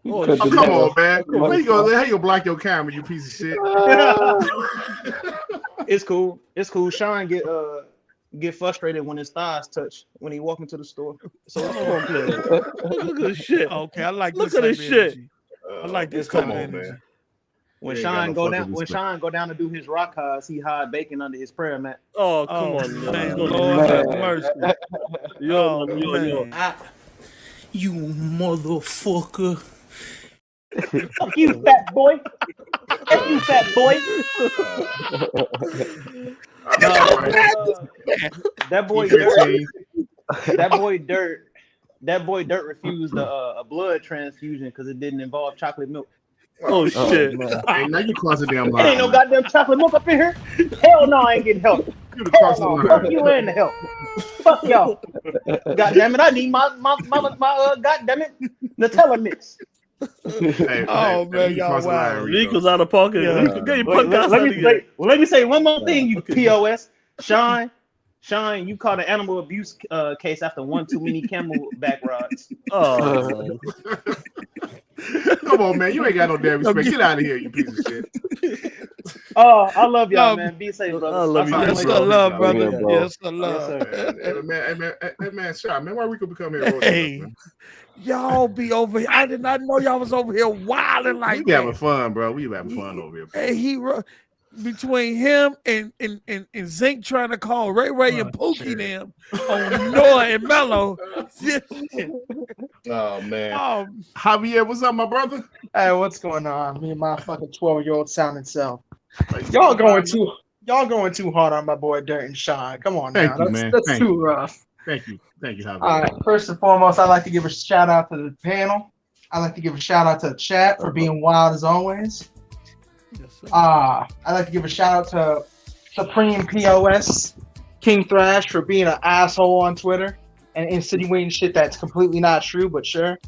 Oh, come on, man. How you gonna block your camera, you piece of shit? It's cool. It's cool. Sean get frustrated when his thighs touch when he walk into the store. So look at this shit. Okay, I like look this. at this shit. I like this Come kind of on, energy. man. When Sean go down to do his rock highs, he hide bacon under his prayer mat. Oh, come on, man. Lord have mercy. Yo. You motherfucker. Fuck you, fat boy. Fuck you, fat boy. That boy Dirt refused a blood transfusion because it didn't involve chocolate milk. Oh shit! Hey, now you cross the damn It line. ain't no man. goddamn chocolate milk up in here. Hell no, I ain't getting help. You Hell cross the no. line. Fuck you and the help. Fuck y'all. God damn it, I need my goddamn it, Nutella mix. Hey, Oh hey, man, you y'all cross the line, wild. Rico. Rico's out of pocket. Yeah. Rico, get your Wait, podcast out of here. let me say one more thing, you POS. Sean, you caught an animal abuse case after one too many camelback rods. Oh man. Come on, man. You ain't got no damn respect. Get out of here, you piece of shit. Oh, I love y'all, No, man. Be safe, brother. I love you, Yes, bro. sir, love, brother. Yeah, bro. Yes, sir, Yes, love. sir. Hey, man, shot, man. Why Rico become here? Hey, y'all be over here. I did not know y'all was over here wilding We like be having that. fun, bro. We be having fun over here. Hey, between him and Zink trying to call Ray and Pookie them on Noah and Mello. Oh man. Oh, Javier, what's up, my brother? Hey, what's going on? Me and my fucking 12-year-old sounding self. Y'all going too hard on my boy Dirt and Sean. Come on now. Thank you, man. That's Thank too you. rough. Thank you, Javier. All right. First and foremost, I'd like to give a shout out to the panel. I'd like to give a shout out to the chat for being wild as always. I'd like to give a shout out to Supreme POS King Thrash for being an asshole on Twitter and insinuating shit that's completely not true, but sure.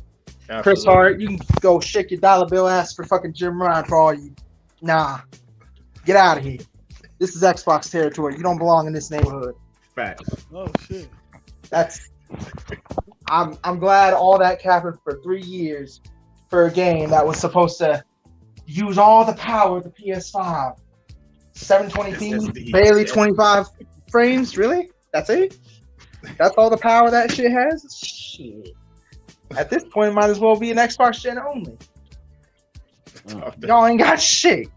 Absolutely. Chris Hart, you can go shake your dollar bill ass for fucking Jim Ryan for all you. Nah. Get out of here. This is Xbox territory. You don't belong in this neighborhood. Facts. Oh shit. I'm glad all that happened for 3 years for a game that was supposed to use all the power of the PS5. 720p, barely 25 frames. Really? That's it? That's all the power that shit has? Shit. At this point, it might as well be an Xbox Gen only. Y'all ain't got shit.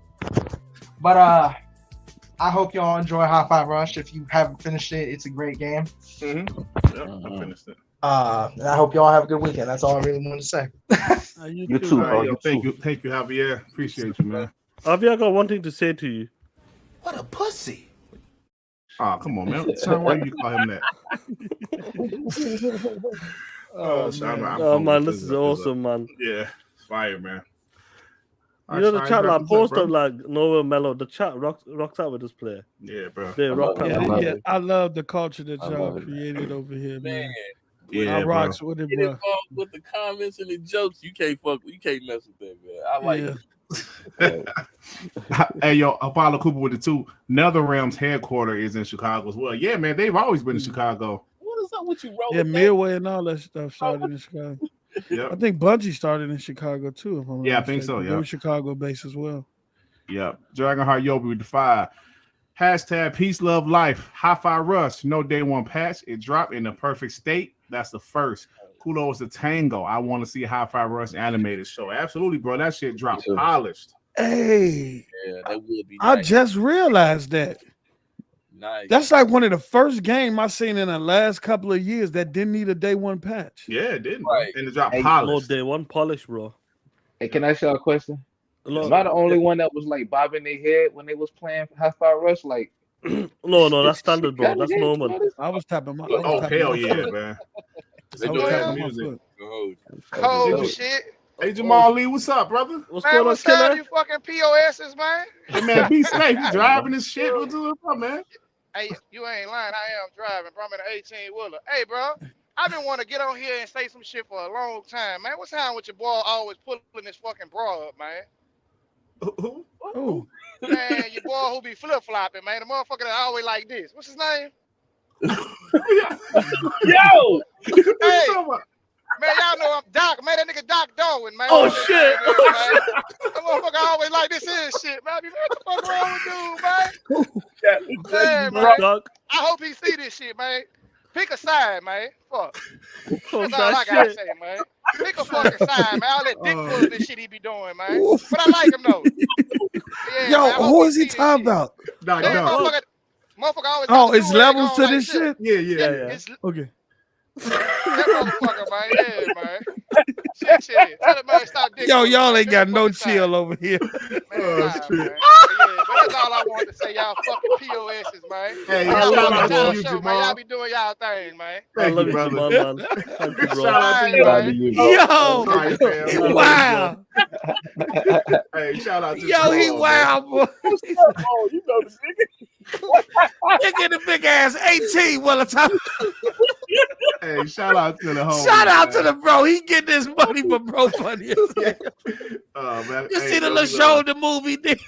But I hope y'all enjoy Hi-Fi Rush. If you haven't finished it, it's a great game. Mm-hmm. Yep, I finished it. And I hope y'all have a good weekend. That's all I really want to say. You too, bro. Yo, thank you, Javier. Appreciate you, man. Javier, I got one thing to say to you. What a pussy. Oh, come on, man. Son, why you call him that? Man, this is awesome, man. Yeah, it's fire, man. You know the chat like post up like Noah Mello. The chat rocks out with this player. Yeah, bro. They rock out. Yeah, I love the culture that y'all created over here, man. Yeah, I rocks with it, Get bro. involved with the comments and the jokes. You can't mess with that, man. I like it. Hey, yo, Apollo Cooper with the 2. NetherRealm's headquarters is in Chicago as well. Yeah, man, they've always been in Chicago. What is up with you, bro? Yeah, Midway and all that stuff started in Chicago. Yep. I think Bungie started in Chicago too. If I'm Yeah, not I think so, mistaken. yeah. They were Chicago based as well. Yep. Dragonheart Yobi with the 5. Hashtag peace, love, life. Hi-Fi Rush. No day one patch. It dropped in the perfect state. That's the first. Kudos to Tango. I want to see a Hi-Fi Rush animated show. Absolutely, bro. That shit dropped polished. Hey, Yeah, that would be I nice. just realized that. Nice. That's like one of the first games I seen in the last couple of years that didn't need a day one patch. Yeah, it didn't. Right. And it dropped Hey, No polished. day one polish, bro. Hey, can I ask y'all a question? No, Am I the only one that was like bobbing their head when they was playing Hi-Fi Rush? Like, no, that's standard, bro. That's Goddamn, normal. what is- I was tapping my. Oh, hell yeah, man. I They was do tapping that my music. foot. Cold shit. Hey, Jamal Lee, what's up, brother? What's Man, going on, what's up, killer? you fucking POSs, man? Hey, man, be safe. You driving this shit? What's up, man? Hey, you ain't lying. I am driving, bro. I'm in an 18-wheeler. Hey, bro, I've been wanting to get on here and say some shit for a long time, man. What's happening with your boy always pulling this fucking bra up, man? Who? Oh, Man, your boy who be flip-flopping, man. The motherfucker that always like this. What's his name? Yo! Hey, man, y'all know I'm Doc, man. That nigga Doc Darwin, man. Oh, What his shit. name is, Oh, man. That motherfucker always like this is shit, man. I be, what the fuck wrong with dude, man? Yeah, man. Doc. I hope he see this shit, man. Pick a side, man. Fuck. Oh, That's all I that gotta shit. say, man. Pick a fucking side, man. All that dick pulling and shit he be doing, man. But I like him though. Yeah, yo, man, I hope who is he see this talking shit. about? Doc, Yeah, Doc. motherfucker always Oh, got the it's do-rag levels on to like this shit. Yeah. It's Okay. that motherfucker, man. Yeah, man. Shit. Tell him, man, stop dick Yo, pulling, y'all man. ain't Pick got a no fucking side. chill over here. Man, nah, man. Yeah, but that's all all I wanted to say. Y'all fucking POSs, man. Hey, Y'all shout fucking out to whole you, show, man. Jamal. Y'all be doing y'all thing, man. I Thank love you, you, brother. Jamal, man. Thank you, bro. Shout out to Alright, you. Shout out to man. you, Yo, All right, fam. he I love you, wild. bro. Hey, shout out to Yo, he Jamal, man. wild, boy. Oh, you know the nigga. Look at the big ass 18 well time. Hey, shout out to the homie. Shout out man. to the bro. He get this money, but bro funny as hell. Man. You Hey, see the yo, little we shoulder move he did?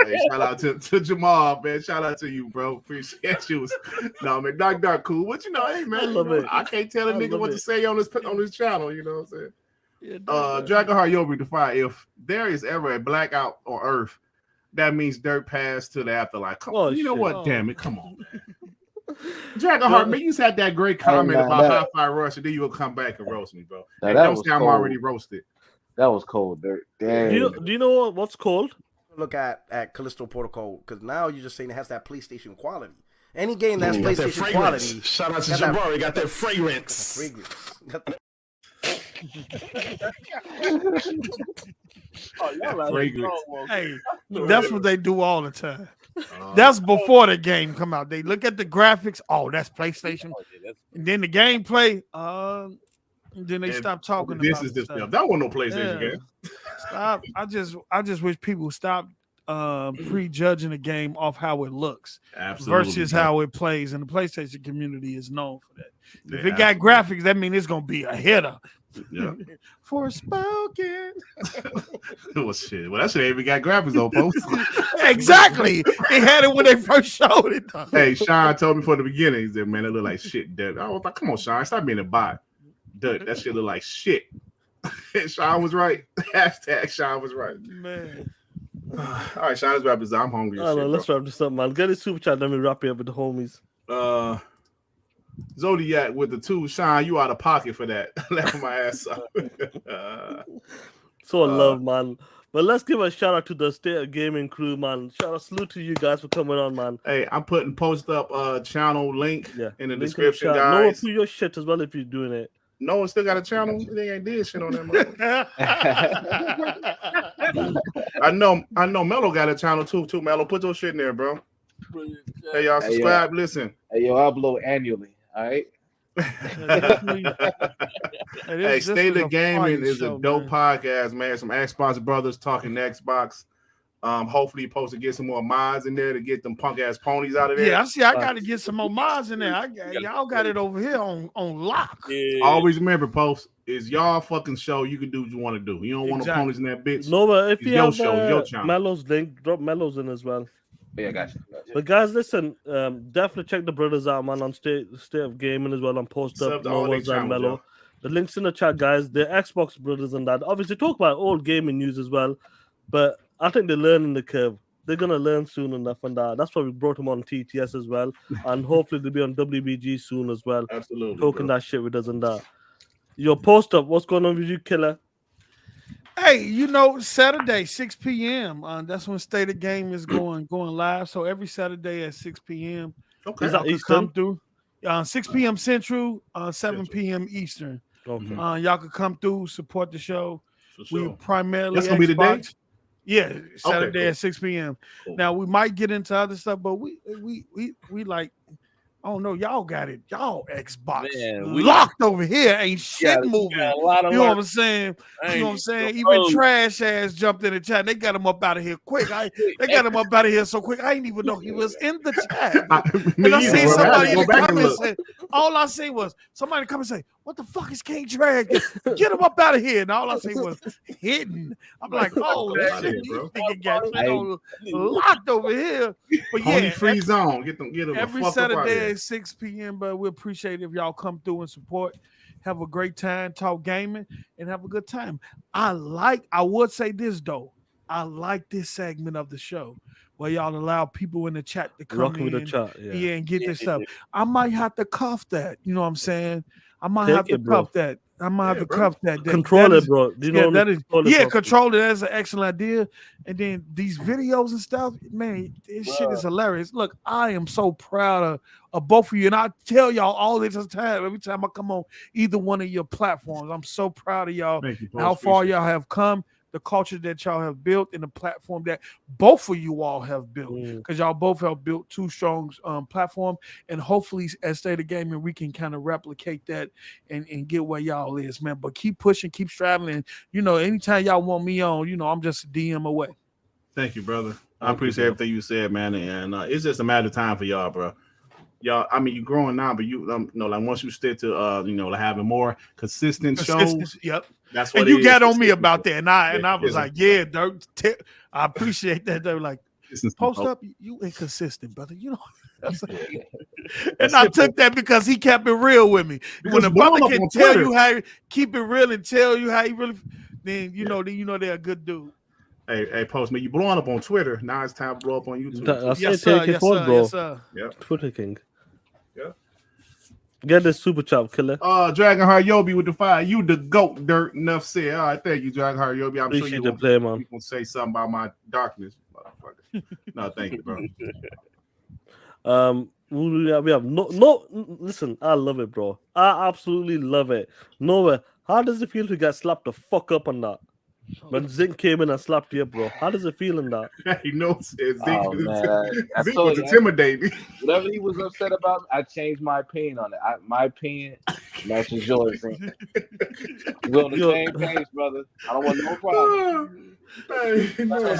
Hey, shout out to Jamal, man. Shout out to you, bro. Appreciate you. No, man, Doc cool. What you know, hey man, I love it. I can't tell a I nigga love what to it. say on this channel, you know what I'm saying? Yeah, Dragonheart Yobi define if there is ever a blackout on Earth, that means Dirt passed to the afterlife. Come Oh, you know shit. what? Oh. Damn it, come on, man. Dragonheart, man, you just had that great comment man, about that- Hi-Fi Rush, and then you will come back and roast me, bro. Now, And that don't was say I'm cold. already roasted. That was cold, Dirt. Dang. Do you know what's called? Look at Callisto Protocol, because now you're just saying it has that PlayStation quality. Any game that's Got that PlayStation fragrance. quality. Shout out to got that- Jabari. Got that fragrance. Got that Oh, y'all out here Fragrance. wrong, Hey, that's what they do all the time. That's before the game come out. They look at the graphics. Oh, that's PlayStation. And then the gameplay. Then they And stop talking this about is the stuff. stuff. That wasn't no PlayStation Yeah. game. Stop. I just wish people stop prejudging a game off how it looks Absolutely, versus bro. how it plays. And the PlayStation community is known for that. If Yeah, it got graphics, that means it's gonna be a hitter. Yeah. Forspoken. Well, shit. Well, that shit ain't even got graphics on post. Exactly. They had it when they first showed it. though. Hey, Sean told me from the beginning, he said, man, it look like shit, Dirt. I was like, come on, Sean, stop being a bot. Dirt, that shit look like shit. Sean was right. Hashtag Sean was right. Man. All right, Sean, let's wrap this up. I'm hungry. I As don't know. shit, Let's wrap this up, man. Get a super chat. Let me wrap it up with the homies. bro. Zodiac with the 2. Sean, you out of pocket for that. Laughing my ass off. So love, man. But let's give a shout out to the State of Gaming crew, man. Shout out, salute to you guys for coming on, man. Hey, I'm putting post up channel link in the Link in the description, chat. Noah, guys. put your shit as well if you're doing it. No one still got a channel. They ain't did shit on that. I know Mello got a channel too. Mello, put your shit in there, bro. Hey, y'all, Hey, subscribe, listen. Hey, yo, I upload annually. All right. Hey, State of Gaming is a dope podcast, man. Some Xbox brothers talking Xbox. Hopefully, you're supposed to get some more mods in there to get them punk ass ponies out of there. Yeah, I see. I got to get some more mods in there. Y'all got it over here on lock. Always remember, post is y'all fucking show. You can do what you want to do. You don't want no ponies in that bitch. No, but if It's you your have show, it's your channel. Mello's link, drop Mello's in as well. Yeah, gotcha. But guys, listen, definitely check the brothers out, man, on State of Gaming as well on Post Up, Sub to all their Noah's and channels, Mello. yo. The links in the chat, guys. They're Xbox brothers and that. Obviously, talk about old gaming news as well. But I think they're learning the curve. They're gonna learn soon enough, and that's why we brought them on TTS as well, and hopefully they'll be on WBG soon as well. Absolutely, talking bro. that shit with us and that. Your Post Up, what's going on with you, Killer? Hey, you know, Saturday, 6 p.m. That's when State of Game is going live. So every Saturday at 6 p.m. Okay. Is y'all that can Eastern? come through. 6 p.m. Central, 7 p.m. Eastern. Okay. Y'all can come through, support the show. For We sure. primarily That's gonna be the day? Xbox. Yeah, Saturday cool. at 6 p.m. Now we might get into other stuff, but we like, I don't know, y'all got it. Y'all Xbox Man, we- locked over here. Ain't shit got- we moving. got a lot of You know what work. I'm saying? I You know what I'm ain't saying? no Even road. trash ass jumped in the chat. They got him up out of here quick. They got him up out of here so quick. I didn't even know he was in the chat. And I either, seen bro. I had to somebody in go the back and comments look. say, all I seen was somebody come and say, "What the fuck is King Drag? Get him up out of here!" And all I seen was hidden. I'm like, "Oh That shit, shit, bro. these niggas got locked over here." But Pony yeah, free zone. Get them the every fuck up out of Saturday here. at 6 p.m. But we appreciate if y'all come through and support. Have a great time, talk gaming, and have a good time. I would say this though. I like this segment of the show where y'all allow people in the chat to come Rocking in with the chat, yeah. and get their stuff. I might have to cuff that. You know what I'm saying? I might Take have to it, bro. cuff that. I might have to bro. cuff that. Control that it, is- bro. Do you yeah, know that is control it properly? control it. That's an excellent idea. And then these videos and stuff, man, this shit is hilarious. Look, I am so proud of both of you, and I tell y'all all this time. Every time I come on either one of your platforms, I'm so proud of y'all. Thank you, and how Post. far Appreciate y'all have come. the culture that y'all have built and the platform that both of you all have built, because y'all both have built two strong platform, and hopefully at State of Gaming we can kind of replicate that and get where y'all is, man. But keep pushing, keep striving, and anytime y'all want me on, I'm just a DM away. Thank you, brother. I appreciate everything you said, man, and it's just a matter of time for y'all, bro. Y'all, I mean, you're growing now, but you know, like once you stick to like having more consistent shows. Yep. That's what and you got on me Consistency. about that, and I was Yeah. like, yeah, Dirk, I appreciate that. They were like, post bro. up, you inconsistent, brother. That's and That's I it, took that because he kept it real with me. Because When a blowing brother up can on tell Twitter. you how keep it real and tell you how he really, then they're a good dude. Hey, Post, man, you blowing up on Twitter. Now it's time to blow up on YouTube. That's Yes, it. sir. Take it Yes, forward, sir. bro. Yes, sir. Yep. Twitter King. Yeah. Get this super chat, killer. Dragonheart Yobi with the fire. You the goat, Dirt. Enough said. All right, thank you, Dragonheart Yobi. I'm Appreciate sure the play, man. you gonna say something about my darkness, motherfucker. No, thank you, bro. We have no. Listen, I love it, bro. I absolutely love it. Nowhere. How does it feel to get slapped the fuck up on that? When Zink came in and slapped you, bro. How does it feel in that? He knows Zink, Oh man, I Zink told was you, intimidating. whatever he was upset about, I changed my opinion on it. My opinion matches yours, Zink. We're on the same page, brother. I don't want no problem.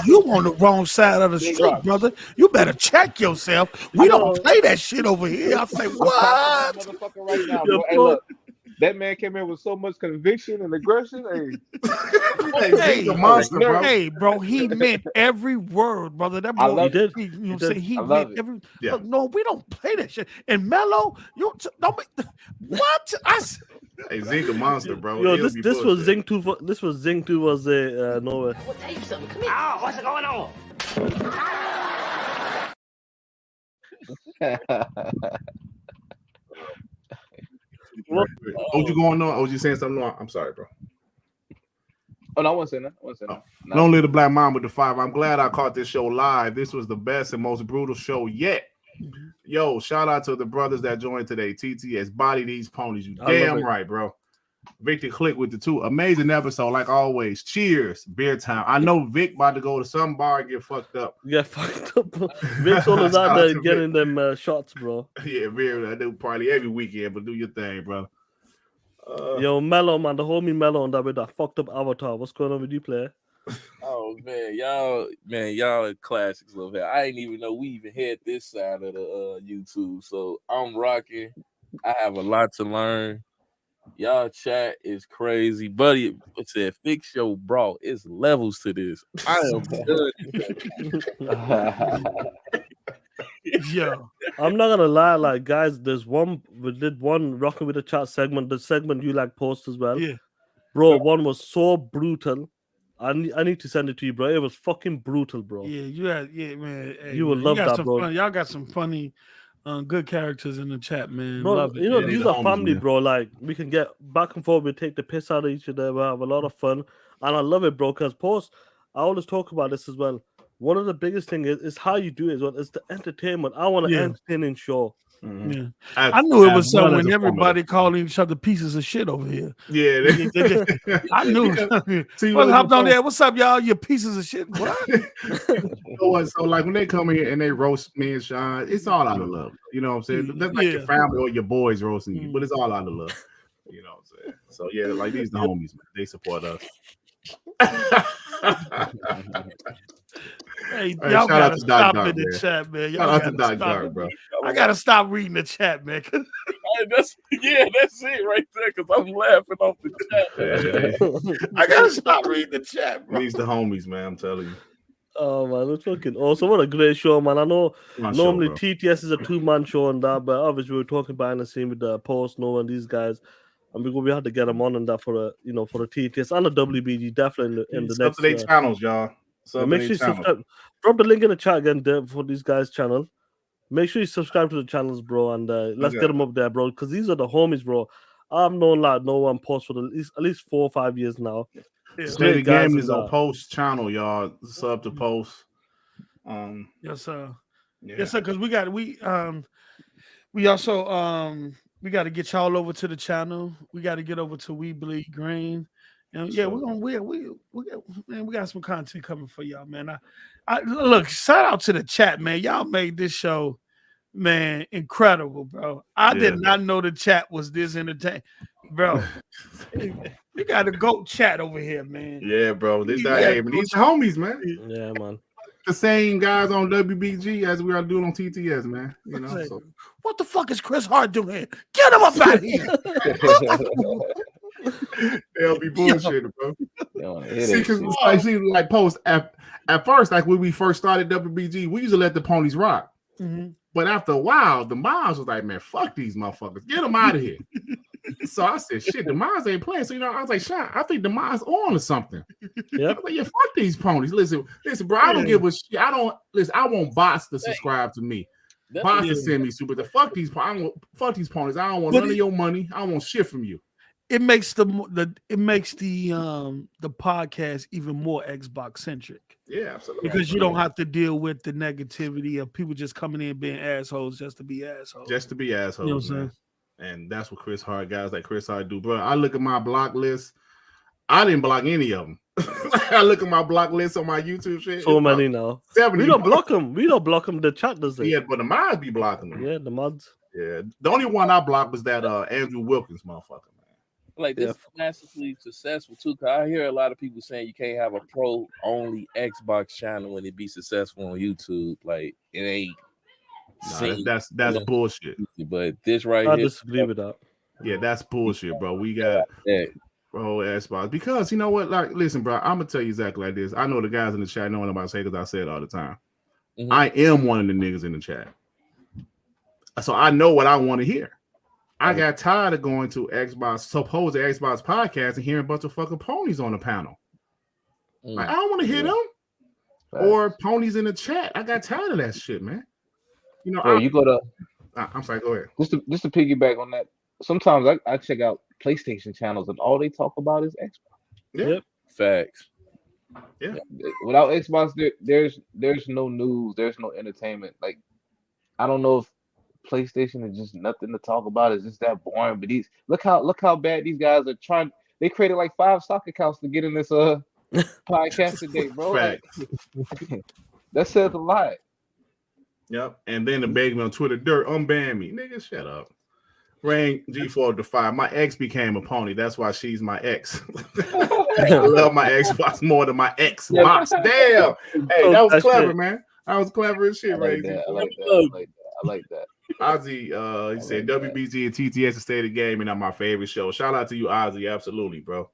You on the wrong side of the Big street, rock. brother. You better check yourself. We don't play that shit over here. I say, I'm what? talking to that motherfucker right now, bro. Hey, look, that man came in with so much conviction and aggression. Hey, a monster, bro. Hey, bro, he meant every word, brother. That boy, I love it. You know what I'm saying? I He love meant it. every. Yeah. Look, no, we don't play that shit. And Mello, don't be, what? Hey, Zink a monster, bro. Yo, He'll this be was bullshit. Zing 2. This was Zing 2 was a nowhere. Oh, what's going on? OG going on? OG saying something wrong? I'm sorry, bro. Oh, no, I wasn't saying that. Long live the Black Mom with the 5. I'm glad I caught this show live. This was the best and most brutal show yet. Yo, shout out to the brothers that joined today. TTS, body these ponies. You damn right, bro. Victor Click with the 2. Amazing episode, like always. Cheers. Beer time. I know Vic about to go to some bar and get fucked up. Yeah, fucked up. Vic's always out there getting them shots, bro. Yeah, beer. I do party every weekend, but do your thing, bro. Yo, Mello, man, the homie Mello on that with that fucked up avatar. What's going on with you, player? Oh man, y'all are classics over here. I didn't even know we even had this side of the YouTube. So I'm rocking. I have a lot to learn. Y'all chat is crazy. Buddy said, fix your bra. It's levels to this. I am done. Yo, I'm not gonna lie, like guys, we did one rocking with the chat segment, the segment you like post as well. Yeah. Bro, one was so brutal. I need to send it to you, bro. It was fucking brutal, bro. Yeah, man. Hey, You will man, love got that, some bro. Fun. Y'all got some funny, good characters in the chat, man. Bro, Love it. you know, Yeah, these the are homies, family, man. bro. Like we can get back and forth, we take the piss out of each other, we have a lot of fun. And I love it, bro, because post, I always talk about this as well. One of the biggest things is how you do it as well. It's the entertainment. I want an entertaining show. Mm-hmm. Yeah, I knew it was something when everybody called calling each other pieces of shit over here. Yeah, I knew. See, What hopped on there? What's up, y'all? You pieces of shit. What? So like when they come here and they roast me and Sean, it's all out of love. You know what I'm saying? That's like your family or your boys roasting you, but it's all out of love. You know what I'm saying? So yeah, like these the homies, man. They support us. Hey, Hey, y'all shout out gotta to Doc stop Dark, in the man. chat, man. Shout Y'all out to gotta Doc stop Dark, it. bro. I gotta stop reading the chat, man. That's it right there, because I'm laughing off the chat. I gotta stop reading the chat, bro. These the homies, man. I'm telling you. Oh man, it's fucking awesome. What a great show, man. I know Fun normally show, bro. TTS is a 2-man show and that, but obviously we were talking behind the scene with the post, Noah and these guys. And we had to get them on and that for a TTS and a WBG definitely in the Sub next to their channels, y'all. Sub make to sure their you channels. subscribe. Drop the link in the chat again there for these guys' channel. Make sure you subscribe to the channels, bro, and let's get them up there, bro. Because these are the homies, bro. I've known like no one post for at least 4 or 5 years now. State of guys Game in is on that. Post channel, y'all. Sub to Post. Yes, sir. Yeah. Yes, sir. Because we also we got to get y'all over to the channel. We got to get over to We Bleed Green. And yeah, we're gonna we got some content coming for y'all, man. I look, shout out to the chat, man. Y'all made this show, man, incredible, bro. I did not know the chat was this entertaining, bro. We got a GOAT chat over here, man. Yeah, bro. These Yeah, the homies, man. Yeah, man. The same guys on WBG as we are doing on TTS, man. You know, so. What the fuck is Chris Hart doing? Get him up out of here. They'll be bullshitting, bro. See, like post at first, like when we first started WBG, we used to let the ponies rock. Mm-hmm. But after a while, the moms was like, man, fuck these motherfuckers. Get them out of here. So I said, shit, the moms ain't playing. So, I was like, Sean, I think the moms on or something. Yeah. I was like, yeah, fuck these ponies. Listen, bro, I don't give a shit. I want bots to subscribe to me. Bots to send me super. Fuck these ponies. I don't want none of your money. I don't want shit from you. It makes the podcast even more Xbox centric. Yeah, absolutely. Because you don't have to deal with the negativity of people just coming in being assholes just to be assholes. Just to be assholes. You know what I'm saying? And that's what Chris Hart, guys like Chris Hart do. Bro, I look at my block list. I didn't block any of them. I look at my block list on my YouTube shit. So many now. 70. We don't block them. We don't block them. The chat does it. Yeah, but the mods be blocking them. Yeah, the mods. Yeah. The only one I blocked was that Andrew Wilkins motherfucker. Like this is massively successful too. Cause I hear a lot of people saying you can't have a pro only Xbox channel and it be successful on YouTube. Like it ain't. That's bullshit. But this right I here, disagree with that. Yeah, that's bullshit, bro. We got bro Xbox because you know what? Like, listen, bro. I'm gonna tell you exactly like this. I know the guys in the chat know what I'm about to say because I say it all the time. Mm-hmm. I am one of the niggas in the chat, so I know what I want to hear. I got tired of going to supposed Xbox podcast and hearing a bunch of fucking ponies on the panel. Like, I don't want to hear them or ponies in the chat. I got tired of that shit, man. You know, you go to. I'm sorry. Go ahead. Just to piggyback on that. Sometimes I check out PlayStation channels and all they talk about is Xbox. Yeah. Facts. Yeah. Without Xbox, there's no news. There's no entertainment. Like, I don't know if PlayStation is just nothing to talk about. It's just that boring. But look how bad these guys are trying. They created like 5 stock accounts to get in this podcast today, bro. Like, that says a lot. Yep. And then the beg me on Twitter, dirt, unban me. Nigga, shut up. Rain G4 to 5. My ex became a pony. That's why she's my ex. I love my Xbox more than my ex box. Damn. Hey, that was clever, man. That was clever as shit, Ray. I like that. Ozzy, he said WBG and TTS is state of game and are my favorite show. Shout out to you, Ozzy. Absolutely, bro.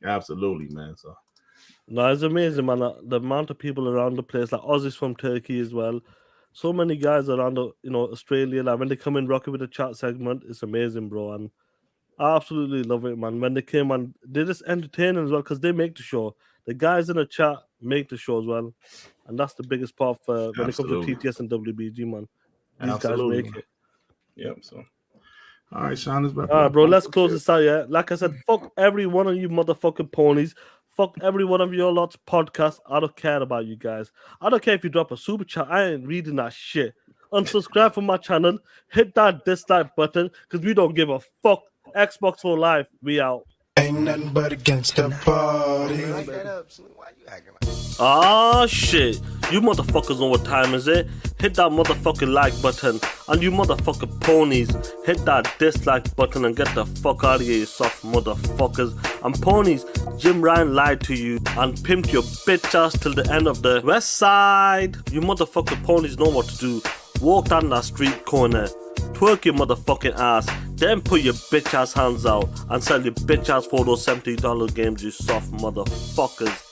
Absolutely, man. So no, it's amazing, man. The amount of people around the place, like Ozzy's from Turkey as well. So many guys around Australia. Like when they come in rocking with the chat segment, it's amazing, bro. And I absolutely love it, man. When they came on, they're just entertaining as well because they make the show. The guys in the chat make the show as well, and that's the biggest part for when it comes to TTS and WBG, man. These guys make it. Yep. So, all right, Sean is back. All right, bro. Let's close this out. Yeah, like I said, fuck every one of you motherfucking ponies. Fuck every one of your lot's podcasts. I don't care about you guys. I don't care if you drop a super chat. I ain't reading that shit. Unsubscribe from my channel. Hit that dislike button because we don't give a fuck. Xbox for life. We out. Ain't nothing but against the party. Ah shit. You motherfuckers know what time is it? Hit that motherfucking like button. And you motherfucking ponies, hit that dislike button and get the fuck out of here, you soft motherfuckers. And ponies, Jim Ryan lied to you and pimped your bitch ass till the end of the west side. You motherfucking ponies know what to do. Walk down that street corner, twerk your motherfucking ass, then put your bitch ass hands out and sell your bitch ass for those $70 games, you soft motherfuckers.